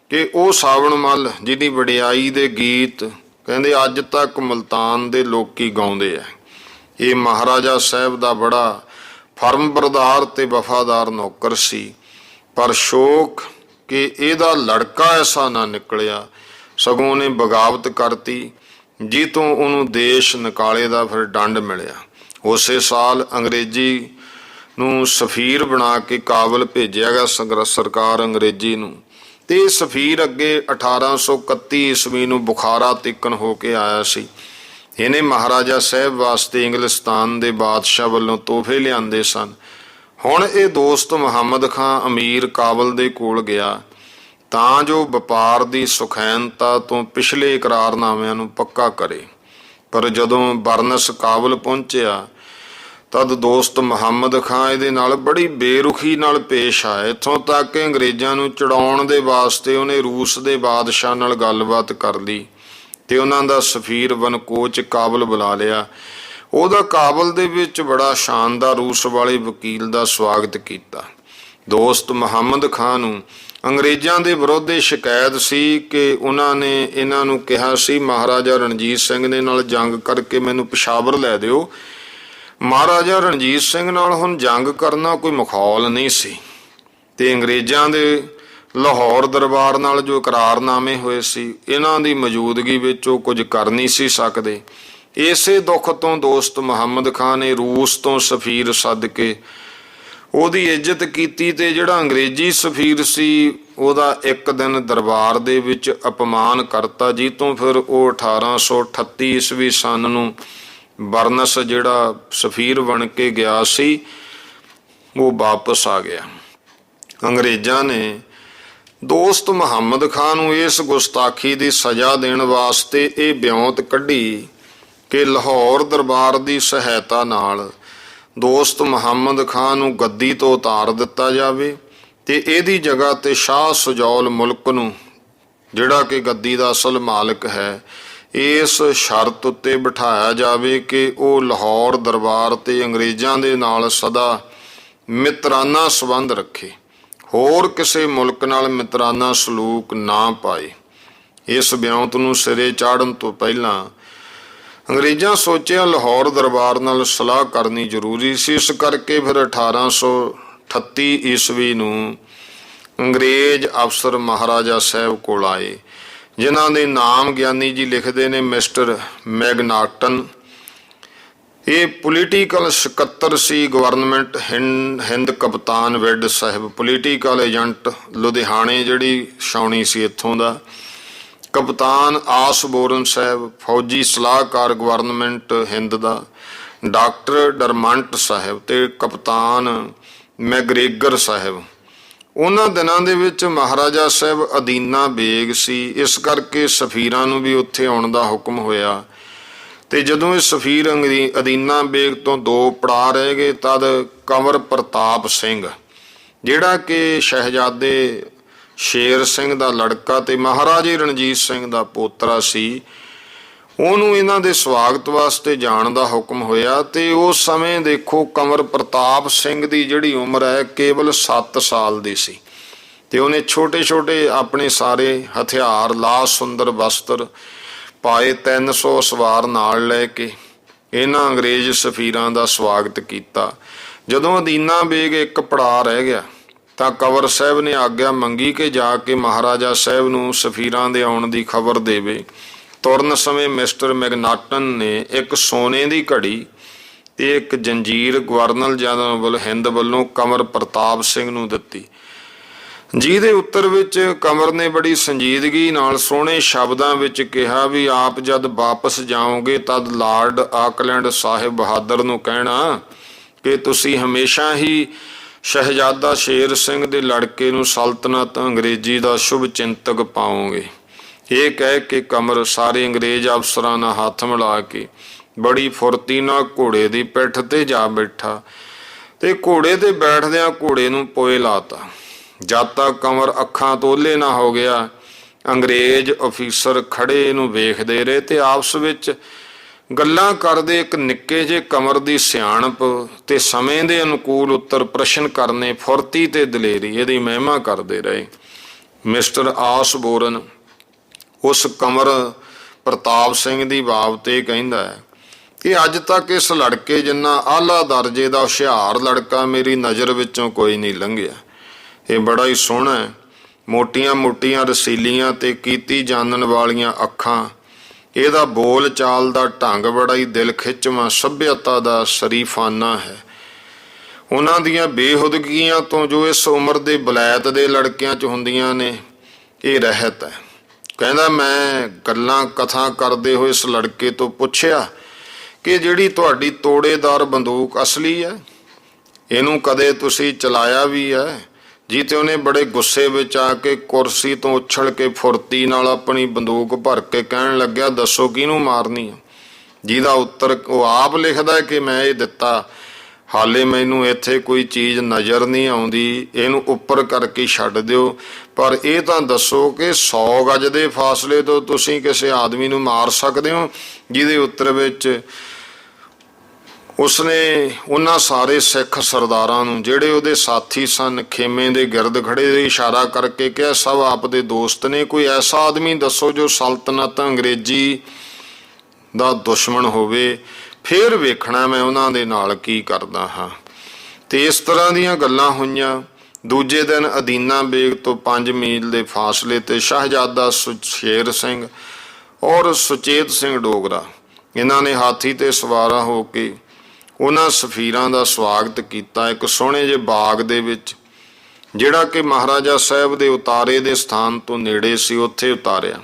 ਕਿ ਉਹ ਸਾਵਣ ਮੱਲ ਜਿਹਦੀ ਵਡਿਆਈ ਦੇ ਗੀਤ ਕਹਿੰਦੇ ਅੱਜ ਤੱਕ ਮੁਲਤਾਨ ਦੇ ਲੋਕੀ ਗਾਉਂਦੇ ਆ। ਇਹ ਮਹਾਰਾਜਾ ਸਾਹਿਬ ਦਾ ਬੜਾ ਫਰਮਬਰਦਾਰ ਤੇ ਵਫਾਦਾਰ ਨੌਕਰ ਸੀ, ਪਰ ਸ਼ੋਕ ਕਿ ਇਹਦਾ ਲੜਕਾ ਐਸਾ ਨਾ ਨਿਕਲਿਆ, ਸਗੋਂ ਉਹਨੇ ਬਗਾਵਤ ਕਰਤੀ, ਜਿਹ ਤੋਂ ਉਹਨੂੰ ਦੇਸ਼ ਨਿਕਾਲੇ ਦਾ ਫਿਰ ਦੰਡ ਮਿਲਿਆ। ਉਸੇ ਸਾਲ ਅੰਗਰੇਜ਼ੀ ਨੂੰ ਸਫੀਰ ਬਣਾ ਕੇ ਕਾਬਲ ਭੇਜਿਆ ਗਿਆ ਸਰਕਾਰ ਅੰਗਰੇਜ਼ੀ ਨੂੰ, ਤੇ ਇਹ ਸਫੀਰ ਅੱਗੇ 1831 ਈਸਵੀ ਨੂੰ ਬੁਖਾਰਾ ਤਿੱਕਣ ਹੋ ਕੇ ਆਇਆ ਸੀ। ਇਹਨੇ ਮਹਾਰਾਜਾ ਸਾਹਿਬ ਵਾਸਤੇ ਇੰਗਲਿਸਤਾਨ ਦੇ ਬਾਦਸ਼ਾਹ ਵੱਲੋਂ ਤੋਹਫੇ ਲਿਆਂਦੇ ਸਨ। ਹੁਣ ਇਹ ਦੋਸਤ ਮੁਹੰਮਦ ਖਾਂ ਅਮੀਰ ਕਾਬਲ ਦੇ ਕੋਲ ਗਿਆ ਤਾਂ ਜੋ ਵਪਾਰ ਦੀ ਸੁਖੈਨਤਾ ਤੋਂ ਪਿਛਲੇ ਇਕਰਾਰਨਾਮਿਆਂ ਨੂੰ ਪੱਕਾ ਕਰੇ। ਪਰ ਜਦੋਂ ਬਰਨਸ ਕਾਬਲ ਪਹੁੰਚਿਆ ਤਦ ਦੋਸਤ ਮੁਹੰਮਦ ਖਾਂ ਇਹਦੇ ਨਾਲ ਬੜੀ ਬੇਰੁਖੀ ਨਾਲ ਪੇਸ਼ ਆਇਆ। ਇੱਥੋਂ ਤੱਕ ਕਿ ਅੰਗਰੇਜ਼ਾਂ ਨੂੰ ਚੜਾਉਣ ਦੇ ਵਾਸਤੇ ਉਹਨੇ ਰੂਸ ਦੇ ਬਾਦਸ਼ਾਹ ਨਾਲ ਗੱਲਬਾਤ ਕਰ ਲਈ ਤੇ ਉਹਨਾਂ ਦਾ ਸਫੀਰ ਵਨਕੋਚ ਕਾਬਲ ਬੁਲਾ ਲਿਆ। ਉਹਦਾ ਕਾਬਲ ਦੇ ਵਿੱਚ ਬੜਾ ਸ਼ਾਨਦਾਰ ਰੂਸ ਵਾਲੇ ਵਕੀਲ ਦਾ ਸਵਾਗਤ ਕੀਤਾ। ਦੋਸਤ ਮੁਹੰਮਦ ਖਾਂ ਨੂੰ ਅੰਗਰੇਜ਼ਾਂ ਦੇ ਵਿਰੁੱਧ ਸ਼ਿਕਾਇਤ ਸੀ ਕਿ ਉਹਨਾਂ ਨੇ ਇਹਨਾਂ ਨੂੰ ਕਿਹਾ ਸੀ ਮਹਾਰਾਜਾ ਰਣਜੀਤ ਸਿੰਘ ਦੇ ਨਾਲ ਜੰਗ ਕਰਕੇ ਮੈਨੂੰ ਪਸ਼ਾਵਰ ਲੈ ਦਿਓ। ਮਹਾਰਾਜਾ ਰਣਜੀਤ ਸਿੰਘ ਨਾਲ ਹੁਣ ਜੰਗ ਕਰਨਾ ਕੋਈ ਮਖੌਲ ਨਹੀਂ ਸੀ ਤੇ ਅੰਗਰੇਜ਼ਾਂ ਦੇ ਲਾਹੌਰ ਦਰਬਾਰ ਨਾਲ ਜੋ ਇਕਰਾਰਨਾਮੇ ਹੋਏ ਸੀ, ਇਹਨਾਂ ਦੀ ਮੌਜੂਦਗੀ ਵਿੱਚ ਉਹ ਕੁਝ ਕਰ ਨਹੀਂ ਸੀ ਸਕਦੇ। ਇਸੇ ਦੁੱਖ ਤੋਂ ਦੋਸਤ ਮੁਹੰਮਦ ਖਾਂ ਨੇ ਰੂਸ ਤੋਂ ਸਫੀਰ ਸੱਦ ਕੇ ਉਹਦੀ ਇੱਜ਼ਤ ਕੀਤੀ ਤੇ ਜਿਹੜਾ ਅੰਗਰੇਜ਼ੀ ਸਫੀਰ ਸੀ ਉਹਦਾ ਇੱਕ ਦਿਨ ਦਰਬਾਰ ਦੇ ਵਿੱਚ ਅਪਮਾਨ ਕਰਤਾ, ਜਿਹ ਤੋਂ ਫਿਰ ਉਹ 1838 ਈਸਵੀ ਸਨ ਨੂੰ ਬਰਨਸ ਜਿਹੜਾ ਸਫੀਰ ਬਣ ਕੇ ਗਿਆ ਸੀ ਉਹ ਵਾਪਸ ਆ ਗਿਆ। ਅੰਗਰੇਜ਼ਾਂ ਨੇ ਦੋਸਤ ਮੁਹੰਮਦ ਖਾਂ ਨੂੰ ਇਸ ਗੁਸਤਾਖੀ ਦੀ ਸਜ਼ਾ ਦੇਣ ਵਾਸਤੇ ਇਹ ਬਿਉਂਤ ਕੱਢੀ ਕਿ ਲਾਹੌਰ ਦਰਬਾਰ ਦੀ ਸਹਾਇਤਾ ਨਾਲ ਦੋਸਤ ਮੁਹੰਮਦ ਖਾਂ ਨੂੰ ਗੱਦੀ ਤੋਂ ਉਤਾਰ ਦਿੱਤਾ ਜਾਵੇ ਤੇ ਇਹਦੀ ਜਗ੍ਹਾ ਤੇ ਸ਼ਾਹ ਸੁਜੌਲ ਮੁਲਕ ਨੂੰ ਜਿਹੜਾ ਕਿ ਗੱਦੀ ਦਾ ਅਸਲ ਮਾਲਕ ਹੈ, ਇਸ ਸ਼ਰਤ ਉੱਤੇ ਬਿਠਾਇਆ ਜਾਵੇ ਕਿ ਉਹ ਲਾਹੌਰ ਦਰਬਾਰ ਤੇ ਅੰਗਰੇਜ਼ਾਂ ਦੇ ਨਾਲ ਸਦਾ ਮਿੱਤਰਾਨਾ ਸੰਬੰਧ ਰੱਖੇ, ਹੋਰ ਕਿਸੇ ਮੁਲਕ ਨਾਲ ਮਿੱਤਰਾਨਾ ਸਲੂਕ ਨਾ ਪਾਏ। ਇਸ ਬਿਉਂਤ ਨੂੰ ਸਿਰੇ ਚਾੜਨ ਤੋਂ ਪਹਿਲਾਂ ਅੰਗਰੇਜ਼ਾਂ ਸੋਚਿਆ ਲਾਹੌਰ ਦਰਬਾਰ ਨਾਲ ਸਲਾਹ ਕਰਨੀ ਜ਼ਰੂਰੀ ਸੀ। ਇਸ ਕਰਕੇ ਫਿਰ 1838 ਈਸਵੀ ਨੂੰ ਅੰਗਰੇਜ਼ ਅਫਸਰ ਮਹਾਰਾਜਾ ਸਾਹਿਬ ਕੋਲ ਆਏ, ਜਿਨ੍ਹਾਂ ਦੇ ਨਾਮ ਗਿਆਨੀ ਜੀ ਲਿਖਦੇ ਨੇ ਮਿਸਟਰ ਮੈਗਨਾਟਨ। ਇਹ ਪੋਲੀਟੀਕਲ ਸਕੱਤਰ ਸੀ ਗਵਰਨਮੈਂਟ ਹਿੰਦ ਕਪਤਾਨ ਵਿੱਡ ਸਾਹਿਬ, ਪੋਲੀਟੀਕਲ ਏਜੰਟ ਲੁਧਿਆਣੇ ਜਿਹੜੀ ਛਾਉਣੀ ਸੀ ਇੱਥੋਂ ਦਾ, ਕਪਤਾਨ ਆਸਬੋਰਨ ਸਾਹਿਬ ਫੌਜੀ ਸਲਾਹਕਾਰ ਗਵਰਨਮੈਂਟ ਹਿੰਦ ਦਾ, ਡਾਕਟਰ ਡਰਮੰਟ ਸਾਹਿਬ ਤੇ ਕਪਤਾਨ ਮੈਗਰੇਗਰ ਸਾਹਿਬ। ਉਹਨਾਂ ਦਿਨਾਂ ਦੇ ਵਿੱਚ ਮਹਾਰਾਜਾ ਸਾਹਿਬ ਅਦੀਨਾ ਬੇਗ ਸੀ, ਇਸ ਕਰਕੇ ਸਫੀਰਾਂ ਨੂੰ ਵੀ ਉੱਥੇ ਆਉਣ ਦਾ ਹੁਕਮ ਹੋਇਆ। ਤੇ ਜਦੋਂ ਇਹ ਸਫੀਰ ਅਦੀਨਾ ਬੇਗ ਤੋਂ 2 ਪੜਾਅ ਰਹਿ ਗਏ, ਤਦ ਕੰਵਰ ਪ੍ਰਤਾਪ ਸਿੰਘ ਜਿਹੜਾ ਕਿ ਸ਼ਹਿਜ਼ਾਦੇ ਸ਼ੇਰ ਸਿੰਘ ਦਾ ਲੜਕਾ ਤੇ ਮਹਾਰਾਜੇ ਰਣਜੀਤ ਸਿੰਘ ਦਾ ਪੋਤਰਾ ਸੀ, ਉਹਨੂੰ ਇਹਨਾਂ ਦੇ ਸਵਾਗਤ ਵਾਸਤੇ ਜਾਣ ਦਾ ਹੁਕਮ ਹੋਇਆ। ਤੇ ਉਸ ਸਮੇਂ ਦੇਖੋ ਕੰਵਰ ਪ੍ਰਤਾਪ ਸਿੰਘ ਦੀ ਜਿਹੜੀ ਉਮਰ ਹੈ ਕੇਵਲ 7 ਸਾਲ ਦੀ ਸੀ, ਤੇ ਉਹਨੇ ਛੋਟੇ ਛੋਟੇ ਆਪਣੇ ਸਾਰੇ ਹਥਿਆਰ ਲਾ ਸੁੰਦਰ ਵਸਤਰ ਪਾਏ, 300 ਸਵਾਰ ਨਾਲ ਲੈ ਕੇ ਇਹਨਾਂ ਅੰਗਰੇਜ਼ ਸਫੀਰਾਂ ਦਾ ਸਵਾਗਤ ਕੀਤਾ। ਜਦੋਂ ਅਦੀਨਾ ਬੇਗ 1 ਪੜਾਅ ਰਹਿ ਗਿਆ ਤਾਂ ਕੰਵਰ ਸਾਹਿਬ ਨੇ ਆਗਿਆ ਮੰਗੀ ਕਿ ਜਾ ਕੇ ਮਹਾਰਾਜਾ ਸਾਹਿਬ ਨੂੰ ਸਫੀਰਾਂ ਦੇ ਆਉਣ ਦੀ ਖਬਰ ਦੇਵੇ। ਤੁਰਨ ਸਮੇਂ ਮਿਸਟਰ ਮੈਗਨਾਟਨ ਨੇ 1 ਸੋਨੇ ਦੀ ਘੜੀ ਤੇ 1 ਜੰਜੀਰ ਗਵਰਨਰ ਜਨਰਲ ਹਿੰਦ ਵੱਲੋਂ ਕੰਵਰ ਪ੍ਰਤਾਪ ਸਿੰਘ ਨੂੰ ਦਿੱਤੀ, ਜਿਹਦੇ ਉੱਤਰ ਵਿੱਚ ਕੰਵਰ ਨੇ ਬੜੀ ਸੰਜੀਦਗੀ ਨਾਲ ਸੋਹਣੇ ਸ਼ਬਦਾਂ ਵਿੱਚ ਕਿਹਾ ਵੀ ਆਪ ਜਦ ਵਾਪਸ ਜਾਓਗੇ ਤਦ ਲਾਰਡ ਆਕਲੈਂਡ ਸਾਹਿਬ ਬਹਾਦਰ ਨੂੰ ਕਹਿਣਾ ਕਿ ਤੁਸੀਂ ਹਮੇਸ਼ਾ ਹੀ ਸ਼ਹਿਜ਼ਾਦਾ ਸ਼ੇਰ ਸਿੰਘ ਦੇ ਲੜਕੇ ਨੂੰ ਸਲਤਨਤ ਅੰਗਰੇਜ਼ੀ ਦਾ ਸ਼ੁਭ ਚਿੰਤਕ ਪਾਓਗੇ। ਇਹ ਕਹਿ ਕੇ ਕੰਵਰ ਸਾਰੇ ਅੰਗਰੇਜ਼ ਅਫਸਰਾਂ ਨਾਲ ਹੱਥ ਮਿਲਾ ਕੇ ਬੜੀ ਫੁਰਤੀ ਨਾਲ ਘੋੜੇ ਦੀ ਪਿੱਠ ਤੇ ਜਾ ਬੈਠਾ ਤੇ ਘੋੜੇ ਤੇ ਬੈਠਦਿਆਂ ਘੋੜੇ ਨੂੰ ਪੋਏ ਲਾਤਾ। ਜਦ ਤੱਕ ਕੰਵਰ ਅੱਖਾਂ ਤੋਂ ਓਹਲੇ ਨਾ ਹੋ ਗਿਆ, ਅੰਗਰੇਜ਼ ਅਫੀਸਰ ਖੜੇ ਇਹਨੂੰ ਵੇਖਦੇ ਰਹੇ ਤੇ ਆਪਸ ਵਿੱਚ ਗੱਲਾਂ ਕਰਦੇ। ਇੱਕ ਨਿੱਕੇ ਜਿਹੇ ਕੰਵਰ ਦੀ ਸਿਆਣਪ ਤੇ ਸਮੇਂ ਦੇ ਅਨੁਕੂਲ ਉੱਤਰ ਪ੍ਰਸ਼ਨ ਕਰਨੇ, ਫੁਰਤੀ ਤੇ ਦਲੇਰੀ, ਇਹਦੀ ਮਹਿਮਾ ਕਰਦੇ ਰਹੇ। ਮਿਸਟਰ ਆਸਬੋਰਨ ਉਸ ਕੰਵਰ ਪ੍ਰਤਾਪ ਸਿੰਘ ਦੀ ਬਾਬਤ ਇਹ ਕਹਿੰਦਾ ਹੈ ਕਿ ਅੱਜ ਤੱਕ ਇਸ ਲੜਕੇ ਜਿੰਨਾ ਆਲਾ ਦਰਜੇ ਦਾ ਹੁਸ਼ਿਆਰ ਲੜਕਾ ਮੇਰੀ ਨਜ਼ਰ ਵਿੱਚੋਂ ਕੋਈ ਨਹੀਂ ਲੰਘਿਆ। ਇਹ ਬੜਾ ਹੀ ਸੋਹਣਾ ਹੈ, ਮੋਟੀਆਂ ਮੋਟੀਆਂ ਰਸੀਲੀਆਂ ਤੇ ਕੀਤੀ ਜਾਣਨ ਵਾਲੀਆਂ ਅੱਖਾਂ, ਇਹਦਾ ਬੋਲ ਚਾਲ ਦਾ ਢੰਗ ਬੜਾ ਹੀ ਦਿਲ ਖਿੱਚਵਾਂ ਸੱਭਿਅਤਾ ਦਾ ਸ਼ਰੀਫਾਨਾ ਹੈ। ਉਹਨਾਂ ਦੀਆਂ ਬੇਹੁਦਗੀਆਂ ਤੋਂ ਜੋ ਇਸ ਉਮਰ ਦੇ ਬਲੈਤ ਦੇ ਲੜਕਿਆਂ 'ਚ ਹੁੰਦੀਆਂ ਨੇ, ਇਹ ਰਹਿਤ ਹੈ। ਕਹਿੰਦਾ ਮੈਂ ਗੱਲਾਂ ਕਥਾ ਕਰਦੇ ਹੋਏ ਇਸ ਲੜਕੇ ਤੋਂ ਪੁੱਛਿਆ ਕਿ ਜਿਹੜੀ ਤੁਹਾਡੀ ਤੋੜੇਦਾਰ ਬੰਦੂਕ ਅਸਲੀ ਹੈ, ਇਹਨੂੰ ਕਦੇ ਤੁਸੀਂ ਚਲਾਇਆ ਵੀ ਹੈ? ਜੀ ਤੇ ਉਹਨੇ ਬੜੇ ਗੁੱਸੇ ਵਿੱਚ ਆ ਕੇ ਕੁਰਸੀ ਤੋਂ ਉੱਛਲ ਕੇ ਫੁਰਤੀ ਨਾਲ ਆਪਣੀ ਬੰਦੂਕ ਭਰ ਕੇ ਕਹਿਣ ਲੱਗਿਆ, ਦੱਸੋ ਕਿਹਨੂੰ ਮਾਰਨੀ ਆ? ਜਿਹਦਾ ਉੱਤਰ ਉਹ ਆਪ ਲਿਖਦਾ ਕਿ ਮੈਂ ਇਹ ਦਿੱਤਾ, ਹਾਲੇ ਮੈਨੂੰ ਇੱਥੇ ਕੋਈ ਚੀਜ਼ ਨਜ਼ਰ ਨਹੀਂ ਆਉਂਦੀ, ਇਹਨੂੰ ਉੱਪਰ ਕਰਕੇ ਛੱਡ ਦਿਓ, ਪਰ ਇਹ ਤਾਂ ਦੱਸੋ ਕਿ 100 ਗਜ ਦੇ ਫਾਸਲੇ ਤੋਂ ਤੁਸੀਂ ਕਿਸੇ ਆਦਮੀ ਨੂੰ ਮਾਰ ਸਕਦੇ ਹੋ? ਜਿਹਦੇ ਉੱਤਰ ਵਿੱਚ ਉਸਨੇ ਉਹਨਾਂ ਸਾਰੇ ਸਿੱਖ ਸਰਦਾਰਾਂ ਨੂੰ ਜਿਹੜੇ ਉਹਦੇ ਸਾਥੀ ਸਨ ਖੇਮੇ ਦੇ ਗਿਰਦ ਖੜੇ ਇਸ਼ਾਰਾ ਕਰਕੇ ਕਿਹਾ, ਸਭ ਆਪ ਦੇ ਦੋਸਤ ਨੇ, ਕੋਈ ਐਸਾ ਆਦਮੀ ਦੱਸੋ ਜੋ ਸਲਤਨਤ ਅੰਗਰੇਜ਼ੀ ਦਾ ਦੁਸ਼ਮਣ ਹੋਵੇ, ਫਿਰ ਵੇਖਣਾ ਮੈਂ ਉਹਨਾਂ ਦੇ ਨਾਲ ਕੀ ਕਰਦਾ ਹਾਂ। ਤੇ ਇਸ ਤਰ੍ਹਾਂ ਦੀਆਂ ਗੱਲਾਂ ਹੋਈਆਂ। ਦੂਜੇ ਦਿਨ ਅਦੀਨਾ ਬੇਗ ਤੋਂ 5 ਮੀਲ ਦੇ ਫਾਸਲੇ ਤੇ ਸ਼ਹਿਜ਼ਾਦਾ ਸ਼ੇਰ ਸਿੰਘ ਔਰ ਸੁਚੇਤ ਸਿੰਘ ਡੋਗਰਾ, ਇਹਨਾਂ ਨੇ ਹਾਥੀ ਤੇ ਸਵਾਰਾ ਹੋ ਕੇ ਉਹਨਾਂ ਸਫੀਰਾਂ ਦਾ ਸਵਾਗਤ ਕੀਤਾ ਇੱਕ ਸੋਹਣੇ ਜਿਹੇ ਬਾਗ ਦੇ ਵਿੱਚ, ਜਿਹੜਾ ਕਿ ਮਹਾਰਾਜਾ ਸਾਹਿਬ ਦੇ ਉਤਾਰੇ ਦੇ ਸਥਾਨ ਤੋਂ ਨੇੜੇ ਸੀ। ਉੱਥੇ ਉਤਾਰਿਆ।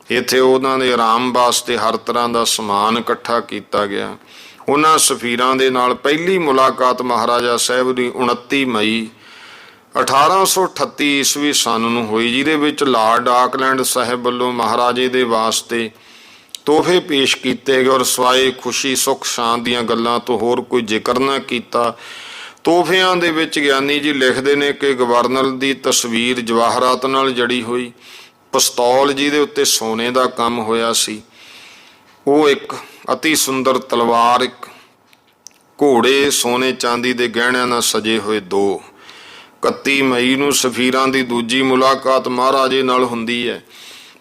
ਇੱਥੇ ਉਹਨਾਂ ਦੇ ਆਰਾਮ ਵਾਸਤੇ ਹਰ ਤਰ੍ਹਾਂ ਦਾ ਸਮਾਨ ਇਕੱਠਾ ਕੀਤਾ ਗਿਆ। ਉਹਨਾਂ ਸਫੀਰਾਂ ਦੇ ਨਾਲ ਪਹਿਲੀ ਮੁਲਾਕਾਤ ਮਹਾਰਾਜਾ ਸਾਹਿਬ ਦੀ 29 ਮਈ 1838 ਈਸਵੀ ਸਨ ਨੂੰ ਹੋਈ, ਜਿਹਦੇ ਵਿੱਚ ਲਾਰਡ ਆਕਲੈਂਡ ਸਾਹਿਬ ਵੱਲੋਂ ਮਹਾਰਾਜੇ ਦੇ ਵਾਸਤੇ ਤੋਹਫੇ ਪੇਸ਼ ਕੀਤੇ ਗਏ ਔਰ ਸਵਾਏ ਖੁਸ਼ੀ ਸੁੱਖ ਸ਼ਾਂਤ ਦੀਆਂ ਗੱਲਾਂ ਤੋਂ ਹੋਰ ਕੋਈ ਜ਼ਿਕਰ ਨਾ ਕੀਤਾ। ਤੋਹਫਿਆਂ ਦੇ ਵਿੱਚ ਗਿਆਨੀ ਜੀ ਲਿਖਦੇ ਨੇ ਕਿ ਗਵਰਨਰ ਦੀ ਤਸਵੀਰ ਜਵਾਹਰਾਤ ਨਾਲ ਜੜੀ ਹੋਈ, ਪਿਸਤੌਲ ਜਿਹਦੇ ਉੱਤੇ ਸੋਨੇ ਦਾ ਕੰਮ ਹੋਇਆ ਸੀ, ਉਹ ਇੱਕ ਅਤੀ ਸੁੰਦਰ ਤਲਵਾਰ, ਇੱਕ ਘੋੜੇ ਸੋਨੇ ਚਾਂਦੀ ਦੇ ਗਹਿਣਿਆਂ ਨਾਲ ਸਜੇ ਹੋਏ 2। 31 ਮਈ ਨੂੰ ਸਫੀਰਾਂ ਦੀ ਦੂਜੀ ਮੁਲਾਕਾਤ ਮਹਾਰਾਜੇ ਨਾਲ ਹੁੰਦੀ ਹੈ।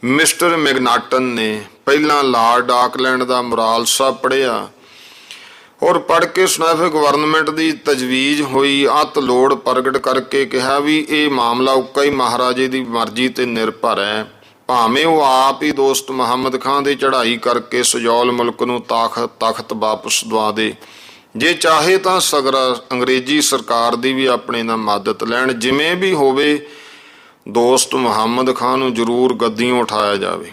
ਮਿਸਟਰ ਮੈਗਨਾਟਨ ਨੇ ਪਹਿਲਾਂ ਲਾਰਡ ਆਕਲੈਂਡ ਦਾ ਮੁਰਾਲ ਸਾਹਿਬ ਪੜ੍ਹਿਆ ਔਰ ਪੜ੍ਹ ਕੇ ਸੁਨਾਫੇ ਗਵਰਨਮੈਂਟ ਦੀ ਤਜਵੀਜ਼ ਹੋਈ, ਅਤ ਲੋੜ ਪ੍ਰਗਟ ਕਰਕੇ ਕਿਹਾ ਵੀ ਇਹ ਮਾਮਲਾ ਉੱਕਾ ਹੀ ਮਹਾਰਾਜੇ ਦੀ ਮਰਜ਼ੀ ਤੇ ਨਿਰਭਰ ਹੈ। ਭਾਵੇਂ ਉਹ ਆਪ ਹੀ ਦੋਸਤ ਮੁਹੰਮਦ ਖਾਂ ਦੀ ਚੜ੍ਹਾਈ ਕਰਕੇ ਸੁਜੌਲ ਮੁਲਕ ਨੂੰ ਤਖਤ ਵਾਪਸ ਦਵਾ ਦੇ, ਜੇ ਚਾਹੇ ਤਾਂ ਸਗਰਾ ਅੰਗਰੇਜ਼ੀ ਸਰਕਾਰ ਦੀ ਵੀ ਆਪਣੇ ਨਾਲ ਮਦਦ ਲੈਣ। ਜਿਵੇਂ ਵੀ ਹੋਵੇ ਦੋਸਤ ਮੁਹੰਮਦ ਖਾਂ ਨੂੰ ਜ਼ਰੂਰ ਗੱਦੀਓਂ ਉਠਾਇਆ ਜਾਵੇ।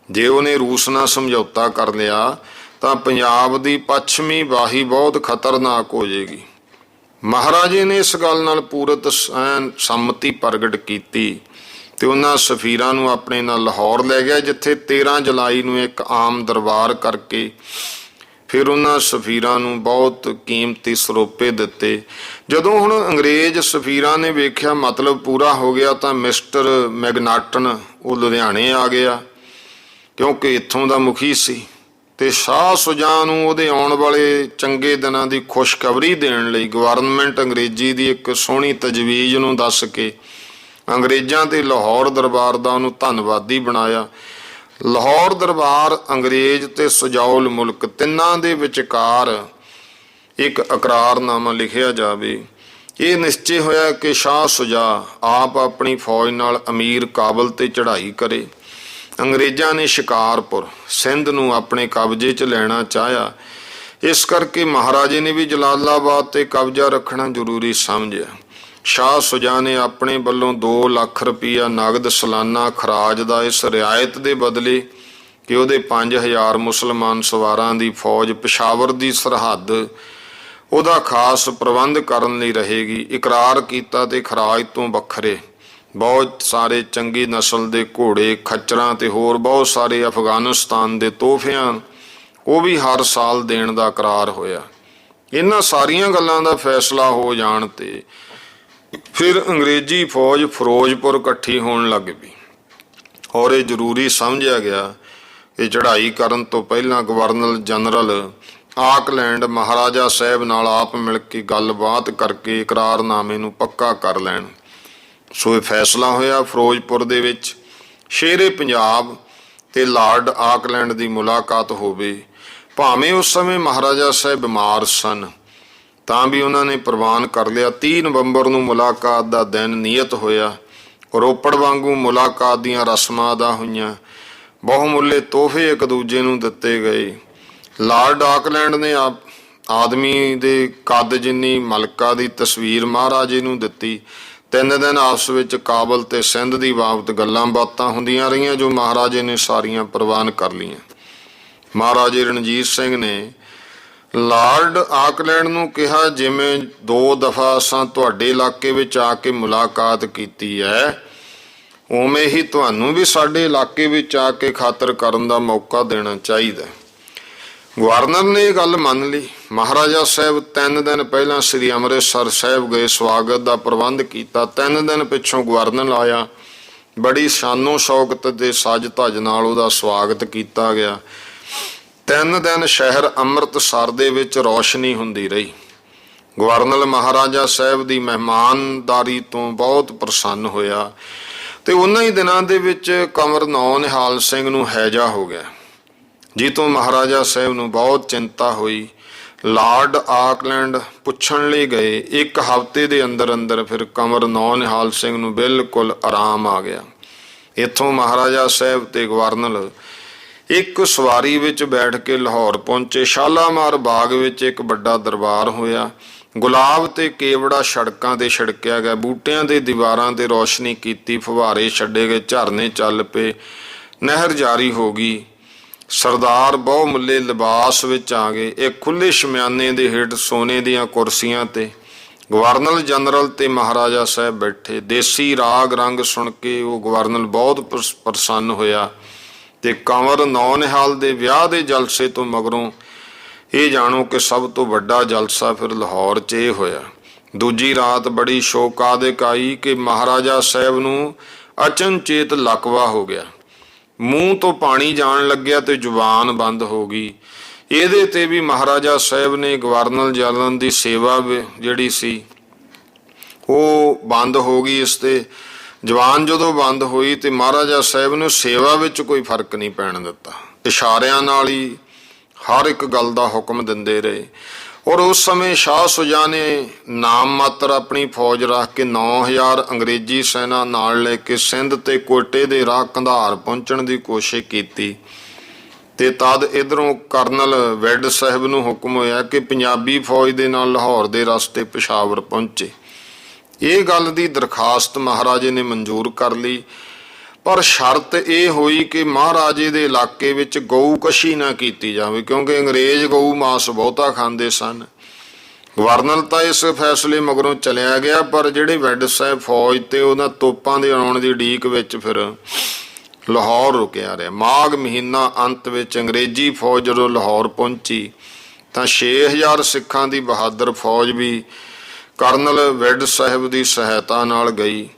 ਜੇ ਉਹਨੇ ਰੂਸ ਨਾਲ ਸਮਝੌਤਾ ਕਰ ਲਿਆ ਤਾਂ ਪੰਜਾਬ ਦੀ ਪੱਛਮੀ ਬਾਹੀ ਬਹੁਤ ਖਤਰਨਾਕ ਹੋ ਜਾਏਗੀ। ਮਹਾਰਾਜੇ ਨੇ ਇਸ ਗੱਲ ਨਾਲ ਪੂਰਤ ਸੰਮਤੀ ਪ੍ਰਗਟ ਕੀਤੀ ਤੇ ਉਹਨਾਂ ਸਫੀਰਾਂ ਨੂੰ ਆਪਣੇ ਨਾਲ ਲਾਹੌਰ ਲੈ ਗਿਆ, ਜਿੱਥੇ 13 ਜੁਲਾਈ ਨੂੰ ਇੱਕ ਆਮ ਦਰਬਾਰ ਕਰਕੇ ਫਿਰ ਉਹਨਾਂ ਸਫੀਰਾਂ ਨੂੰ ਬਹੁਤ ਕੀਮਤੀ ਸਰੋਪੇ ਦਿੱਤੇ। ਜਦੋਂ ਹੁਣ ਅੰਗਰੇਜ਼ ਸਫੀਰਾਂ ਨੇ ਵੇਖਿਆ ਮਤਲਬ ਪੂਰਾ ਹੋ ਗਿਆ ਤਾਂ ਮਿਸਟਰ ਮੈਗਨਾਟਨ ਉਹ ਲੁਧਿਆਣੇ ਆ ਗਿਆ, ਕਿਉਂਕਿ ਇੱਥੋਂ ਦਾ ਮੁਖੀ ਸੀ, ਤੇ ਸ਼ਾਹ ਸੁਜਾ ਨੂੰ ਉਹਦੇ ਆਉਣ ਵਾਲੇ ਚੰਗੇ ਦਿਨਾਂ ਦੀ ਖੁਸ਼ਖਬਰੀ ਦੇਣ ਲਈ ਗਵਰਨਮੈਂਟ ਅੰਗਰੇਜ਼ੀ ਦੀ ਇੱਕ ਸੋਹਣੀ ਤਜਵੀਜ਼ ਨੂੰ ਦੱਸ ਕੇ ਅੰਗਰੇਜ਼ਾਂ ਤੇ ਲਾਹੌਰ ਦਰਬਾਰ ਦਾ ਉਹਨੂੰ ਧੰਨਵਾਦੀ ਬਣਾਇਆ। ਲਾਹੌਰ ਦਰਬਾਰ, ਅੰਗਰੇਜ਼ ਤੇ ਸੁਜੌਲ ਮੁਲਕ ਤਿੰਨਾਂ ਦੇ ਵਿਚਕਾਰ ਇੱਕ ਇਕਰਾਰਨਾਮਾ ਲਿਖਿਆ ਜਾਵੇ। ਇਹ ਨਿਸ਼ਚੈ ਹੋਇਆ ਕਿ ਸ਼ਾਹ ਸੁਜਾ ਆਪ ਆਪਣੀ ਫੌਜ ਨਾਲ ਅਮੀਰ ਕਾਬਲ ਤੇ ਚੜ੍ਹਾਈ ਕਰੇ। ਅੰਗਰੇਜ਼ਾਂ ਨੇ ਸ਼ਿਕਾਰਪੁਰ ਸਿੰਧ ਨੂੰ ਆਪਣੇ ਕਬਜ਼ੇ 'ਚ ਲੈਣਾ ਚਾਹਿਆ, ਇਸ ਕਰਕੇ ਮਹਾਰਾਜੇ ਨੇ ਵੀ ਜਲਾਲਾਬਾਦ ਤੇ ਕਬਜ਼ਾ ਰੱਖਣਾ ਜ਼ਰੂਰੀ ਸਮਝਿਆ। ਸ਼ਾਹ ਸੁਜਾ ਨੇ ਆਪਣੇ ਵੱਲੋਂ 2 ਲੱਖ ਰੁਪਈਆ ਨਗਦ ਸਾਲਾਨਾ ਖਰਾਜ ਦਾ ਇਸ ਰਿਆਇਤ ਦੇ ਬਦਲੇ ਕਿ ਉਹਦੇ 5000 ਮੁਸਲਮਾਨ ਸਵਾਰਾਂ ਦੀ ਫੌਜ ਪਸ਼ਾਵਰ ਦੀ ਸਰਹੱਦ ਉਹਦਾ ਖਾਸ ਪ੍ਰਬੰਧ ਕਰਨ ਲਈ ਰਹੇਗੀ, ਇਕਰਾਰ ਕੀਤਾ ਤੇ ਖਰਾਜ ਤੋਂ ਵੱਖਰੇ ਬਹੁਤ ਸਾਰੇ ਚੰਗੀ ਨਸਲ ਦੇ ਘੋੜੇ, ਖੱਚਰਾਂ ਤੇ ਹੋਰ ਬਹੁਤ ਸਾਰੇ ਅਫਗਾਨਿਸਤਾਨ ਦੇ ਤੋਹਫਿਆਂ ਉਹ ਵੀ ਹਰ ਸਾਲ ਦੇਣ ਦਾ ਇਕਰਾਰ ਹੋਇਆ। ਇਹਨਾਂ ਸਾਰੀਆਂ ਗੱਲਾਂ ਦਾ ਫੈਸਲਾ ਹੋ ਜਾਣ ਤੇ ਫਿਰ ਅੰਗਰੇਜ਼ੀ ਫੌਜ ਫਿਰੋਜ਼ਪੁਰ ਇਕੱਠੀ ਹੋਣ ਲੱਗ ਪਈ ਔਰ ਇਹ ਜ਼ਰੂਰੀ ਸਮਝਿਆ ਗਿਆ ਕਿ ਚੜ੍ਹਾਈ ਕਰਨ ਤੋਂ ਪਹਿਲਾਂ ਗਵਰਨਰ ਜਨਰਲ ਆਕਲੈਂਡ ਮਹਾਰਾਜਾ ਸਾਹਿਬ ਨਾਲ ਆਪ ਮਿਲ ਕੇ ਗੱਲਬਾਤ ਕਰਕੇ ਇਕਰਾਰਨਾਮੇ ਨੂੰ ਪੱਕਾ ਕਰ ਲੈਣ। ਸੋ ਇਹ ਫੈਸਲਾ ਹੋਇਆ ਫਿਰੋਜ਼ਪੁਰ ਦੇ ਵਿੱਚ ਸ਼ੇਰੇ ਪੰਜਾਬ ਤੇ ਲਾਰਡ ਆਕਲੈਂਡ ਦੀ ਮੁਲਾਕਾਤ ਹੋਵੇ। ਭਾਵੇਂ ਉਸ ਸਮੇਂ ਮਹਾਰਾਜਾ ਸਾਹਿਬ ਬਿਮਾਰ ਸਨ ਤਾਂ ਵੀ ਉਹਨਾਂ ਨੇ ਪ੍ਰਵਾਨ ਕਰ ਲਿਆ। 30 ਨਵੰਬਰ ਨੂੰ ਮੁਲਾਕਾਤ ਦਾ ਦਿਨ ਨਿਯਤ ਹੋਇਆ। ਰੋਪੜ ਵਾਂਗੂ ਮੁਲਾਕਾਤ ਦੀਆਂ ਰਸਮਾਂ ਅਦਾ ਹੋਈਆਂ। ਬਹੁਮੁੱਲੇ ਤੋਹਫੇ ਇੱਕ ਦੂਜੇ ਨੂੰ ਦਿੱਤੇ ਗਏ। ਲਾਰਡ ਆਕਲੈਂਡ ਨੇ ਆਦਮੀ ਦੇ ਕੱਦ ਜਿੰਨੀ ਮਲਕਾ ਦੀ ਤਸਵੀਰ ਮਹਾਰਾਜੇ ਨੂੰ ਦਿੱਤੀ। 3 ਦਿਨ ਆਪਸ ਵਿੱਚ ਕਾਬਲ ਤੇ ਸਿੰਧ ਦੀ ਬਾਬਤ ਗੱਲਾਂ ਬਾਤਾਂ ਹੁੰਦੀਆਂ ਰਹੀਆਂ, ਜੋ ਮਹਾਰਾਜੇ ਨੇ ਸਾਰੀਆਂ ਪ੍ਰਵਾਨ ਕਰ ਲਈਆਂ। ਮਹਾਰਾਜੇ ਰਣਜੀਤ ਸਿੰਘ ਨੇ ਲਾਰਡ ਆਕਲੈਂਡ ਨੂੰ ਕਿਹਾ, ਜਿਵੇਂ 2 ਦਫਾ ਅਸਾਂ ਤੁਹਾਡੇ ਇਲਾਕੇ ਵਿੱਚ ਆ ਕੇ ਮੁਲਾਕਾਤ ਕੀਤੀ ਹੈ, ਉਵੇਂ ਹੀ ਤੁਹਾਨੂੰ ਵੀ ਸਾਡੇ ਇਲਾਕੇ ਵਿੱਚ ਆ ਕੇ ਖਾਤਰ ਕਰਨ ਦਾ ਮੌਕਾ ਦੇਣਾ ਚਾਹੀਦਾ। ਗਵਰਨਰ ਨੇ ਇਹ ਗੱਲ ਮੰਨ ਲਈ। ਮਹਾਰਾਜਾ ਸਾਹਿਬ 3 ਦਿਨ ਪਹਿਲਾਂ ਸ੍ਰੀ ਅੰਮ੍ਰਿਤਸਰ ਸਾਹਿਬ ਗਏ, ਸਵਾਗਤ ਦਾ ਪ੍ਰਬੰਧ ਕੀਤਾ। 3 ਦਿਨ ਪਿੱਛੋਂ ਗਵਰਨਰ ਆਇਆ। ਬੜੀ ਸ਼ਾਨੋ ਸ਼ੌਕਤ ਤੇ ਸਜ ਧਜ ਨਾਲ ਉਹਦਾ ਸਵਾਗਤ ਕੀਤਾ ਗਿਆ। 3 ਦਿਨ ਸ਼ਹਿਰ ਅੰਮ੍ਰਿਤਸਰ ਦੇ ਵਿੱਚ ਰੌਸ਼ਨੀ ਹੁੰਦੀ ਰਹੀ। ਗਵਰਨਰ ਮਹਾਰਾਜਾ ਸਾਹਿਬ ਦੀ ਮਹਿਮਾਨਦਾਰੀ ਤੋਂ ਬਹੁਤ ਪ੍ਰਸੰਨ ਹੋਇਆ ਤੇ ਉਹਨਾਂ ਹੀ ਦਿਨਾਂ ਦੇ ਵਿੱਚ ਕੰਵਰ ਨੌ ਨਿਹਾਲ ਸਿੰਘ ਨੂੰ ਹੈਜਾ ਹੋ ਗਿਆ, ਜਿੱਤੋਂ ਮਹਾਰਾਜਾ ਸਾਹਿਬ ਨੂੰ ਬਹੁਤ ਚਿੰਤਾ ਹੋਈ। ਲਾਰਡ ਆਕਲੈਂਡ ਪੁੱਛਣ ਲਈ ਗਏ। 1 ਹਫ਼ਤੇ ਦੇ ਅੰਦਰ ਅੰਦਰ ਫਿਰ ਕੰਵਰ ਨੌ ਨਿਹਾਲ ਸਿੰਘ ਨੂੰ ਬਿਲਕੁਲ ਆਰਾਮ ਆ ਗਿਆ। ਇੱਥੋਂ ਮਹਾਰਾਜਾ ਸਾਹਿਬ ਤੇ ਗਵਰਨਰ ਇੱਕ ਸਵਾਰੀ ਵਿੱਚ ਬੈਠ ਕੇ ਲਾਹੌਰ ਪਹੁੰਚੇ। ਸ਼ਾਲਾਮਾਰ ਬਾਗ ਵਿੱਚ ਇੱਕ ਵੱਡਾ ਦਰਬਾਰ ਹੋਇਆ। ਗੁਲਾਬ ਤੇ ਕੇਵੜਾ ਸੜਕਾਂ ਤੇ ਛਿੜਕਿਆ ਗਿਆ। ਬੂਟਿਆਂ ਦੇ ਦੀਵਾਰਾਂ ਤੇ ਰੌਸ਼ਨੀ ਕੀਤੀ, ਫੁਹਾਰੇ ਛੱਡੇ ਗਏ, ਝਰਨੇ ਚੱਲ ਪਏ, ਨਹਿਰ ਜਾਰੀ ਹੋ ਗਈ। ਸਰਦਾਰ ਬਹੁਮੁੱਲੇ ਲਿਬਾਸ ਵਿੱਚ ਆ ਗਏ। ਇੱਕ ਖੁੱਲੇ ਸ਼ਮਿਆਨੇ ਦੇ ਹੇਠ ਸੋਨੇ ਦੀਆਂ ਕੁਰਸੀਆਂ ਤੇ ਗਵਰਨਰ ਜਨਰਲ ਤੇ ਮਹਾਰਾਜਾ ਸਾਹਿਬ ਬੈਠੇ। ਦੇਸੀ ਰਾਗ ਰੰਗ ਸੁਣ ਕੇ ਉਹ ਗਵਰਨਰ ਬਹੁਤ ਪ੍ਰਸੰਨ ਹੋਇਆ ਤੇ ਕੰਵਰ ਨੌ ਨਿਹਾਲ ਦੇ ਵਿਆਹ ਦੇ ਜਲਸੇ ਤੋਂ ਮਗਰੋਂ ਇਹ ਜਾਣੋ ਕਿ ਸਭ ਤੋਂ ਵੱਡਾ ਜਲਸਾ ਫਿਰ ਲਾਹੌਰ 'ਚ ਇਹ ਹੋਇਆ। ਦੂਜੀ ਰਾਤ ਬੜੀ ਸ਼ੋਕਾਦਿਕ ਆਈ ਕਿ ਮਹਾਰਾਜਾ ਸਾਹਿਬ ਨੂੰ ਅਚਨਚੇਤ ਲਕਵਾ ਹੋ ਗਿਆ। ਮੂੰਹ ਤੋਂ ਪਾਣੀ ਜਾਣ ਲੱਗਿਆ ਤੇ ਜ਼ੁਬਾਨ ਬੰਦ ਹੋ ਗਈ। ਇਹਦੇ ਤੇ ਵੀ ਮਹਾਰਾਜਾ ਸਾਹਿਬ ਨੇ ਗਵਰਨਰ ਜਨਰਲ ਦੀ ਸੇਵਾ ਜਿਹੜੀ ਸੀ ਉਹ ਬੰਦ ਹੋ ਗਈ। ਇਸ ਤੇ ਜ਼ੁਬਾਨ ਜਦੋਂ ਬੰਦ ਹੋਈ ਤੇ ਮਹਾਰਾਜਾ ਸਾਹਿਬ ਨੇ ਸੇਵਾ ਵਿੱਚ ਕੋਈ ਫਰਕ ਨਹੀਂ ਪੈਣ ਦਿੱਤਾ। ਇਸ਼ਾਰਿਆਂ ਨਾਲ ਹੀ ਹਰ ਇੱਕ ਗੱਲ ਦਾ ਹੁਕਮ ਦਿੰਦੇ ਰਹੇ। ਔਰ ਉਸ ਸਮੇਂ ਸ਼ਾਹ ਸੁਜਾ ਨੇ ਨਾਮ ਮਾਤਰ ਆਪਣੀ ਫੌਜ ਰੱਖ ਕੇ 9000 ਅੰਗਰੇਜ਼ੀ ਸੈਨਾ ਨਾਲ ਲੈ ਕੇ ਸਿੰਧ ਤੇ ਕੋਟੇ ਦੇ ਰਾਹ ਕੰਧਾਰ ਪਹੁੰਚਣ ਦੀ ਕੋਸ਼ਿਸ਼ ਕੀਤੀ। ਤੇ ਤਦ ਇਧਰੋਂ ਕਰਨਲ ਵੈਡ ਸਾਹਿਬ ਨੂੰ ਹੁਕਮ ਹੋਇਆ ਕਿ ਪੰਜਾਬੀ ਫੌਜ ਦੇ ਨਾਲ ਲਾਹੌਰ ਦੇ ਰਸਤੇ ਪਿਸ਼ਾਵਰ ਪਹੁੰਚੇ। ਇਹ ਗੱਲ ਦੀ ਦਰਖਾਸਤ ਮਹਾਰਾਜੇ ਨੇ ਮਨਜ਼ੂਰ ਕਰ ਲਈ, ਪਰ ਸ਼ਰਤ ਇਹ ਹੋਈ ਕਿ ਮਹਾਰਾਜੇ ਦੇ ਇਲਾਕੇ ਵਿੱਚ ਗਊ ਕਸ਼ੀ ਨਾ ਕੀਤੀ ਜਾਵੇ, ਕਿਉਂਕਿ ਅੰਗਰੇਜ਼ ਗਊ ਮਾਸ ਬਹੁਤਾ ਖਾਂਦੇ ਸਨ। ਗਵਰਨਰ ਤਾਂ ਇਸ ਫੈਸਲੇ ਮਗਰੋਂ ਚਲਿਆ ਗਿਆ, ਪਰ ਜਿਹੜੇ ਵੈਡ ਸਾਹਿਬ ਫੌਜ ਤੇ ਉਹਨਾਂ ਤੋਪਾਂ ਦੇ ਆਉਣ ਦੀ ਉਡੀਕ ਵਿੱਚ ਫਿਰ ਲਾਹੌਰ ਰੁਕਿਆ ਰਿਹਾ। ਮਾਘ ਮਹੀਨਾ ਅੰਤ ਵਿੱਚ ਅੰਗਰੇਜ਼ੀ ਫੌਜ ਜਦੋਂ ਲਾਹੌਰ ਪਹੁੰਚੀ ਤਾਂ 6000 ਸਿੱਖਾਂ ਦੀ ਬਹਾਦਰ ਫੌਜ ਵੀ ਕਰਨਲ ਵੈਡ ਸਾਹਿਬ ਦੀ ਸਹਾਇਤਾ ਨਾਲ ਗਈ,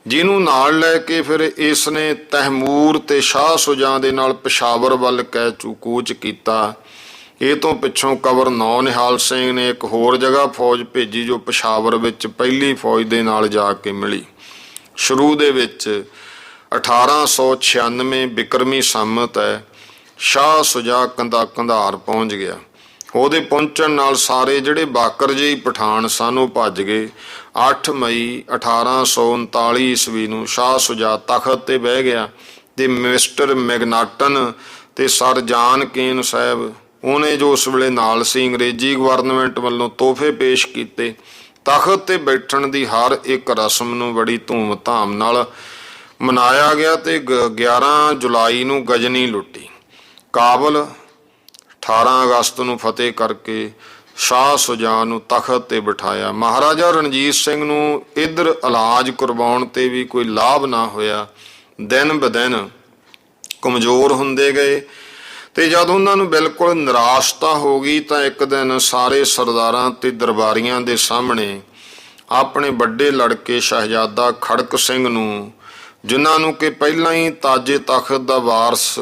ਜਿਹਨੂੰ ਨਾਲ ਲੈ ਕੇ ਫਿਰ ਇਸ ਨੇ ਤਹਿਮੂਰ ਤੇ ਸ਼ਾਹ ਸੁਜਾ ਦੇ ਨਾਲ ਪਿਸ਼ਾਵਰ ਵੱਲ ਕੂਚ ਕੀਤਾ। ਇਹ ਤੋਂ ਪਿੱਛੋਂ ਕਵਰ ਨੌ ਨਿਹਾਲ ਸਿੰਘ ਨੇ ਇੱਕ ਹੋਰ ਜਗ੍ਹਾ ਫੌਜ ਭੇਜੀ ਜੋ ਪਿਸ਼ਾਵਰ ਵਿੱਚ ਪਹਿਲੀ ਫੌਜ ਦੇ ਨਾਲ ਜਾ ਕੇ ਮਿਲੀ। ਸ਼ੁਰੂ ਦੇ ਵਿੱਚ 1896 ਬਿਕਰਮੀ ਸੰਮਤ ਹੈ, ਸ਼ਾਹ ਸੁਜਾ ਕੰਧਾਰ ਪਹੁੰਚ ਗਿਆ। ਉਹਦੇ ਪਹੁੰਚਣ ਨਾਲ ਸਾਰੇ ਜਿਹੜੇ ਬਾਕਰ ਜਿਹੀ ਪਠਾਨ ਸਨ ਉਹ ਭੱਜ ਗਏ। 8 ਮਈ 1839 ਈਸਵੀ ਨੂੰ ਸ਼ਾਹ ਸੁਜਾ ਤਖਤ ਤੇ ਬਹਿ ਗਿਆ ਤੇ ਮਿਸਟਰ ਮੈਗਨਾਟਨ ਤੇ ਸਰ ਜਾਨ ਕੇਨ ਸਾਹਿਬ ਉਹਨੇ ਜੋ ਉਸ ਵੇਲੇ ਨਾਲ ਸੀ ਅੰਗਰੇਜ਼ੀ ਗਵਰਨਮੈਂਟ ਵੱਲੋਂ ਤੋਹਫੇ ਪੇਸ਼ ਕੀਤੇ। ਤਖਤ ਤੇ ਬੈਠਣ ਦੀ ਹਰ ਇੱਕ ਰਸਮ ਨੂੰ ਬੜੀ ਧੂਮ-ਧਾਮ ਨਾਲ ਮਨਾਇਆ ਗਿਆ ਤੇ 11 ਜੁਲਾਈ ਨੂੰ ਗਜਨੀ ਲੁੱਟੀ। ਕਾਬਲ 18 ਅਗਸਤ ਨੂੰ ਫਤਿਹ ਕਰਕੇ ਸ਼ਾਹ ਸੁਜਾ ਨੂੰ ਤਖਤ ਤੇ ਬਿਠਾਇਆ। ਮਹਾਰਾਜਾ ਰਣਜੀਤ ਸਿੰਘ ਨੂੰ ਇੱਧਰ ਇਲਾਜ ਕਰਵਾਉਣ ਤੇ ਵੀ ਕੋਈ ਲਾਭ ਨਾ ਹੋਇਆ। ਦਿਨ ਬ ਦਿਨ ਕਮਜ਼ੋਰ ਹੁੰਦੇ ਗਏ ਤੇ ਜਦ ਉਹਨਾਂ ਨੂੰ ਬਿਲਕੁਲ ਨਿਰਾਸ਼ਤਾ ਹੋ ਗਈ ਤਾਂ ਇੱਕ ਦਿਨ ਸਾਰੇ ਸਰਦਾਰਾਂ ਤੇ ਦਰਬਾਰੀਆਂ ਦੇ ਸਾਹਮਣੇ ਆਪਣੇ ਵੱਡੇ ਲੜਕੇ ਸ਼ਹਿਜ਼ਾਦਾ ਖੜਕ ਸਿੰਘ ਨੂੰ, ਜਿਨ੍ਹਾਂ ਨੂੰ ਕਿ ਪਹਿਲਾਂ ਹੀ ਤਾਜੇ ਤਖਤ ਦਾ ਵਾਰਸ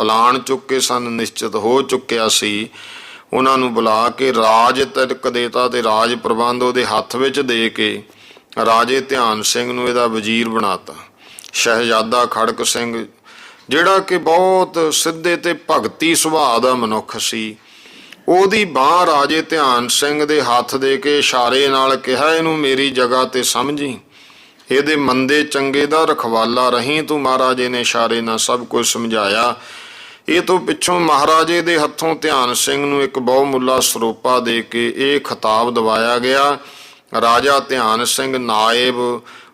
ਐਲਾਨ ਚੁੱਕੇ ਸਨ, ਨਿਸ਼ਚਿਤ ਹੋ ਚੁੱਕਿਆ ਸੀ, ਉਹਨਾਂ ਨੂੰ ਬੁਲਾ ਕੇ ਰਾਜ ਤਿਲਕ ਦੇਤਾ ਤੇ ਰਾਜ ਪ੍ਰਬੰਧ ਉਹਦੇ ਹੱਥ ਵਿੱਚ ਦੇ ਕੇ ਰਾਜੇ ਧਿਆਨ ਸਿੰਘ ਨੂੰ ਇਹਦਾ ਵਜ਼ੀਰ ਬਣਾਤਾ। ਸ਼ਹਿਜ਼ਾਦਾ ਖੜਕ ਸਿੰਘ ਜਿਹੜਾ ਕਿ ਬਹੁਤ ਸਿੱਧੇ ਤੇ ਭਗਤੀ ਸੁਭਾਅ ਦਾ ਮਨੁੱਖ ਸੀ, ਉਹਦੀ ਬਾਂਹ ਰਾਜੇ ਧਿਆਨ ਸਿੰਘ ਦੇ ਹੱਥ ਦੇ ਕੇ ਇਸ਼ਾਰੇ ਨਾਲ ਕਿਹਾ, ਇਹਨੂੰ ਮੇਰੀ ਜਗ੍ਹਾ ਤੇ ਸਮਝੀ, ਇਹਦੇ ਮੰਦੇ ਚੰਗੇ ਦਾ ਰਖਵਾਲਾ ਰਹੀਂ ਤੂੰ। ਮਹਾਰਾਜੇ ਨੇ ਇਸ਼ਾਰੇ ਨਾਲ ਸਭ ਕੁਝ ਸਮਝਾਇਆ। ਇਹ ਤੋਂ ਪਿੱਛੋਂ ਮਹਾਰਾਜੇ ਦੇ ਹੱਥੋਂ ਧਿਆਨ ਸਿੰਘ ਨੂੰ ਇੱਕ ਬਹੁਮੁੱਲਾ ਸਰੋਪਾ ਦੇ ਕੇ ਇਹ ਖਿਤਾਬ ਦਿਵਾਇਆ ਗਿਆ, ਰਾਜਾ ਧਿਆਨ ਸਿੰਘ ਨਾਇਬ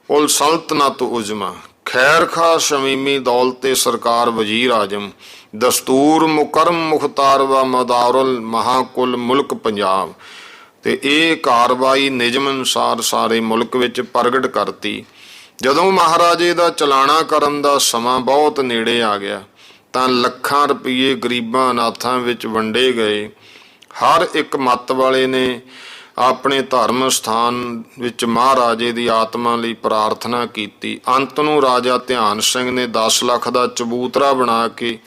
ਉਲ ਸਲਤਨਤ ਉਜ਼ਮਾ, ਖੈਰ ਖਾ ਸ਼ਮੀਮੀ ਦੌਲਤੇ ਸਰਕਾਰ ਵਜ਼ੀਰ ਆਜਮ, ਦਸਤੂਰ ਮੁਕਰਮ ਮੁਖਤਾਰ व ਮਦਾਰੁਲ ਮਹਾਕੁਲ ਮੁਲਕ ਪੰਜਾਬ। ਤੇ ਇਹ ਕਾਰਵਾਈ ਨਿਯਮ ਅਨੁਸਾਰ ਸਾਰੇ ਮੁਲਕ ਵਿੱਚ ਪ੍ਰਗਟ ਕਰਤੀ। ਜਦੋਂ ਮਹਾਰਾਜੇ ਦਾ ਚਲਾਣਾ ਕਰਨ ਦਾ ਸਮਾਂ ਬਹੁਤ ਨੇੜੇ ਆ ਗਿਆ ਤਾਂ ਲੱਖਾਂ ਰੁਪਏ ਗਰੀਬਾਂ ਅਨਾਥਾਂ ਵਿੱਚ ਵੰਡੇ ਗਏ। ਹਰ ਇੱਕ ਮੱਤ ਵਾਲੇ ਨੇ ਆਪਣੇ ਧਰਮ ਸਥਾਨ ਵਿੱਚ ਮਹਾਰਾਜੇ ਦੀ ਆਤਮਾ ਲਈ ਪ੍ਰਾਰਥਨਾ ਕੀਤੀ। ਅੰਤ ਨੂੰ ਰਾਜਾ ਧਿਆਨ ਸਿੰਘ ਨੇ 10 ਲੱਖ ਦਾ ਚਬੂਤਰਾ ਬਣਾ ਕੇ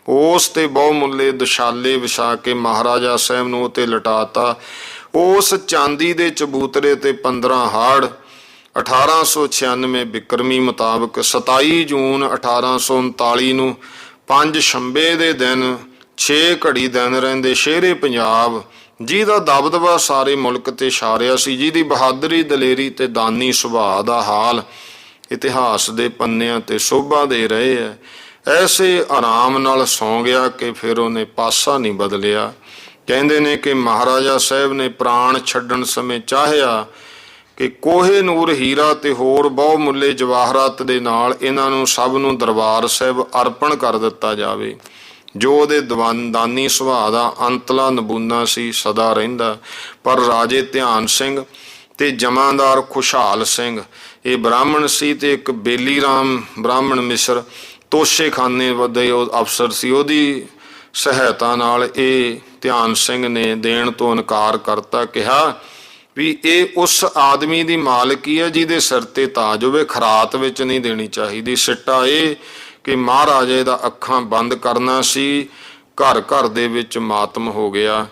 ਉਸ ਤੇ ਬਹੁਮੁੱਲੇ ਦੁਸ਼ਾਲੇ ਵਿਛਾ ਕੇ ਮਹਾਰਾਜਾ ਸਾਹਿਬ ਨੂੰ ਉਤੇ ਲਟਾਤਾ। ਉਸ ਚਾਂਦੀ ਦੇ ਚਬੂਤਰੇ ਤੇ 15 ਹਾੜ 1896 ਬਿਕਰਮੀ ਮੁਤਾਬਕ 27 ਜੂਨ 1839 ਨੂੰ 5 ਸ਼ੰਬੇ ਦੇ ਦਿਨ 6 ਘੜੀ ਦਿਨ ਰਹਿੰਦੇ ਸ਼ੇਰੇ ਪੰਜਾਬ, ਜਿਹਦਾ ਦਬਦਬਾ ਸਾਰੇ ਮੁਲਕ ਤੇ ਛਾਰਿਆ ਸੀ, ਜਿਹਦੀ ਬਹਾਦਰੀ ਦਲੇਰੀ ਤੇ ਦਾਨੀ ਸੁਭਾਅ ਦਾ ਹਾਲ ਇਤਿਹਾਸ ਦੇ ਪੰਨਿਆਂ ਤੇ ਸ਼ੋਭਾ ਦੇ ਰਹੇ ਹੈ, ਐਸੇ ਆਰਾਮ ਨਾਲ ਸੌਂ ਗਿਆ ਕਿ ਫਿਰ ਉਹਨੇ ਪਾਸਾ ਨਹੀਂ ਬਦਲਿਆ। ਕਹਿੰਦੇ ਨੇ ਕਿ ਮਹਾਰਾਜਾ ਸਾਹਿਬ ਨੇ ਪ੍ਰਾਣ ਛੱਡਣ ਸਮੇਂ ਚਾਹਿਆ ਕਿ ਕੋਹੇ ਨੂਰ ਹੀਰਾ ਤੇ ਹੋਰ ਬਹੁਮੁੱਲੇ ਜਵਾਹਰਾਤ ਦੇ ਨਾਲ ਇਹਨਾਂ ਨੂੰ ਸਭ ਨੂੰ ਦਰਬਾਰ ਸਾਹਿਬ ਅਰਪਣ ਕਰ ਦਿੱਤਾ ਜਾਵੇ। ਜੋ ਉਹਦੇ ਦਾਨੀ ਸੁਭਾਅ ਦਾ ਅੰਤਲਾ ਨਮੂਨਾ ਸੀ ਸਦਾ ਰਹਿੰਦਾ। ਪਰ ਰਾਜੇ ਧਿਆਨ ਸਿੰਘ ਤੇ ਜਮਾਂਦਾਰ ਖੁਸ਼ਹਾਲ ਸਿੰਘ, ਇਹ ਬ੍ਰਾਹਮਣ ਸੀ ਤੇ ਇੱਕ ਬੇਲੀ ਰਾਮ ਬ੍ਰਾਹਮਣ ਮਿਸਰ ਤੋਸ਼ੇਖਾਨੇ ਦੇ ਅਫਸਰ ਸੀ, ਉਹਦੀ ਸਹਾਇਤਾ ਨਾਲ ਇਹ ਧਿਆਨ ਸਿੰਘ ਨੇ ਦੇਣ ਤੋਂ ਇਨਕਾਰ ਕਰਤਾ। ਕਿਹਾ ਵੀ ਇਹ ਉਸ ਆਦਮੀ ਦੀ ਮਾਲਕੀ ਹੈ ਜਿਹਦੇ ਸਿਰ ਤੇ ਤਾਜ ਹੋਵੇ, ਖਰਾਤ ਵਿੱਚ ਨਹੀਂ ਦੇਣੀ ਚਾਹੀਦੀ। ਸਿੱਟਾ ਇਹ ਕਿ ਮਹਾਰਾਜੇ ਦਾ ਅੱਖਾਂ ਬੰਦ ਕਰਨਾ ਸੀ, ਘਰ ਘਰ ਦੇ ਵਿੱਚ ਮਾਤਮ ਹੋ ਗਿਆ।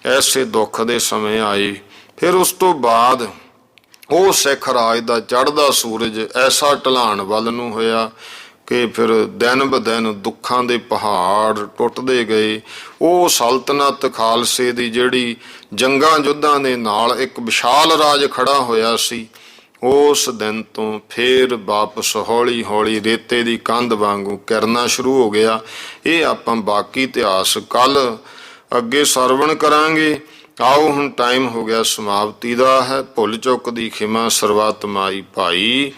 ਐਸੇ ਦੁੱਖ ਦੇ ਸਮੇਂ ਆਏ। ਫਿਰ ਉਸ ਤੋਂ ਬਾਅਦ ਉਹ ਸਿੱਖ ਰਾਜ ਦਾ ਚੜ੍ਹਦਾ ਸੂਰਜ ਐਸਾ ਢਲਾਣ ਵੱਲ ਨੂੰ ਹੋਇਆ ਕਿ ਫਿਰ ਦਿਨ ਬ ਦਿਨ ਦੁੱਖਾਂ ਦੇ ਪਹਾੜ ਟੁੱਟਦੇ ਗਏ। ਉਹ ਸਲਤਨਤ ਖਾਲਸੇ ਦੀ ਜਿਹੜੀ ਜੰਗਾਂ ਯੁੱਧਾਂ ਦੇ ਨਾਲ ਇੱਕ ਵਿਸ਼ਾਲ ਰਾਜ ਖੜਾ ਹੋਇਆ ਸੀ, ਉਸ ਦਿਨ ਤੋਂ ਫੇਰ ਵਾਪਸ ਹੌਲੀ ਹੌਲੀ ਰੇਤੇ ਦੀ ਕੰਧ ਵਾਂਗੂ ਕਿਰਨਾ ਸ਼ੁਰੂ ਹੋ ਗਿਆ। ਇਹ ਆਪਾਂ ਬਾਕੀ ਇਤਿਹਾਸ ਕੱਲ ਅੱਗੇ ਸਰਵਣ ਕਰਾਂਗੇ। ਆਓ ਹੁਣ ਟਾਈਮ ਹੋ ਗਿਆ ਸਮਾਪਤੀ ਦਾ ਹੈ। ਭੁੱਲ ਚੁੱਕ ਦੀ ਖਿਮਾ ਸਰਬੱਤ ਮਾਈ ਭਾਈ।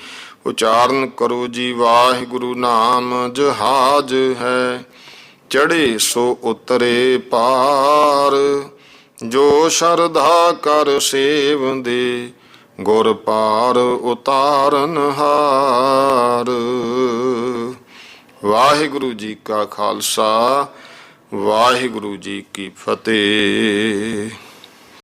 ਉਚਾਰਨ ਕਰੋ ਜੀ ਵਾਹਿਗੁਰੂ ਨਾਮ ਜਹਾਜ ਹੈ, ਚੜੇ ਸੋ ਉਤਰੇ ਪਾਰ। ਜੋ ਸ਼ਰਧਾ ਕਰ ਸੇਵੰਦੇ, ਗੁਰ ਪਾਰ ਉਤਾਰਨ ਹਾਰ। ਵਾਹਿਗੁਰੂ ਜੀ ਕਾ ਖਾਲਸਾ, ਵਾਹਿਗੁਰੂ ਜੀ ਕੀ ਫਤਿਹ।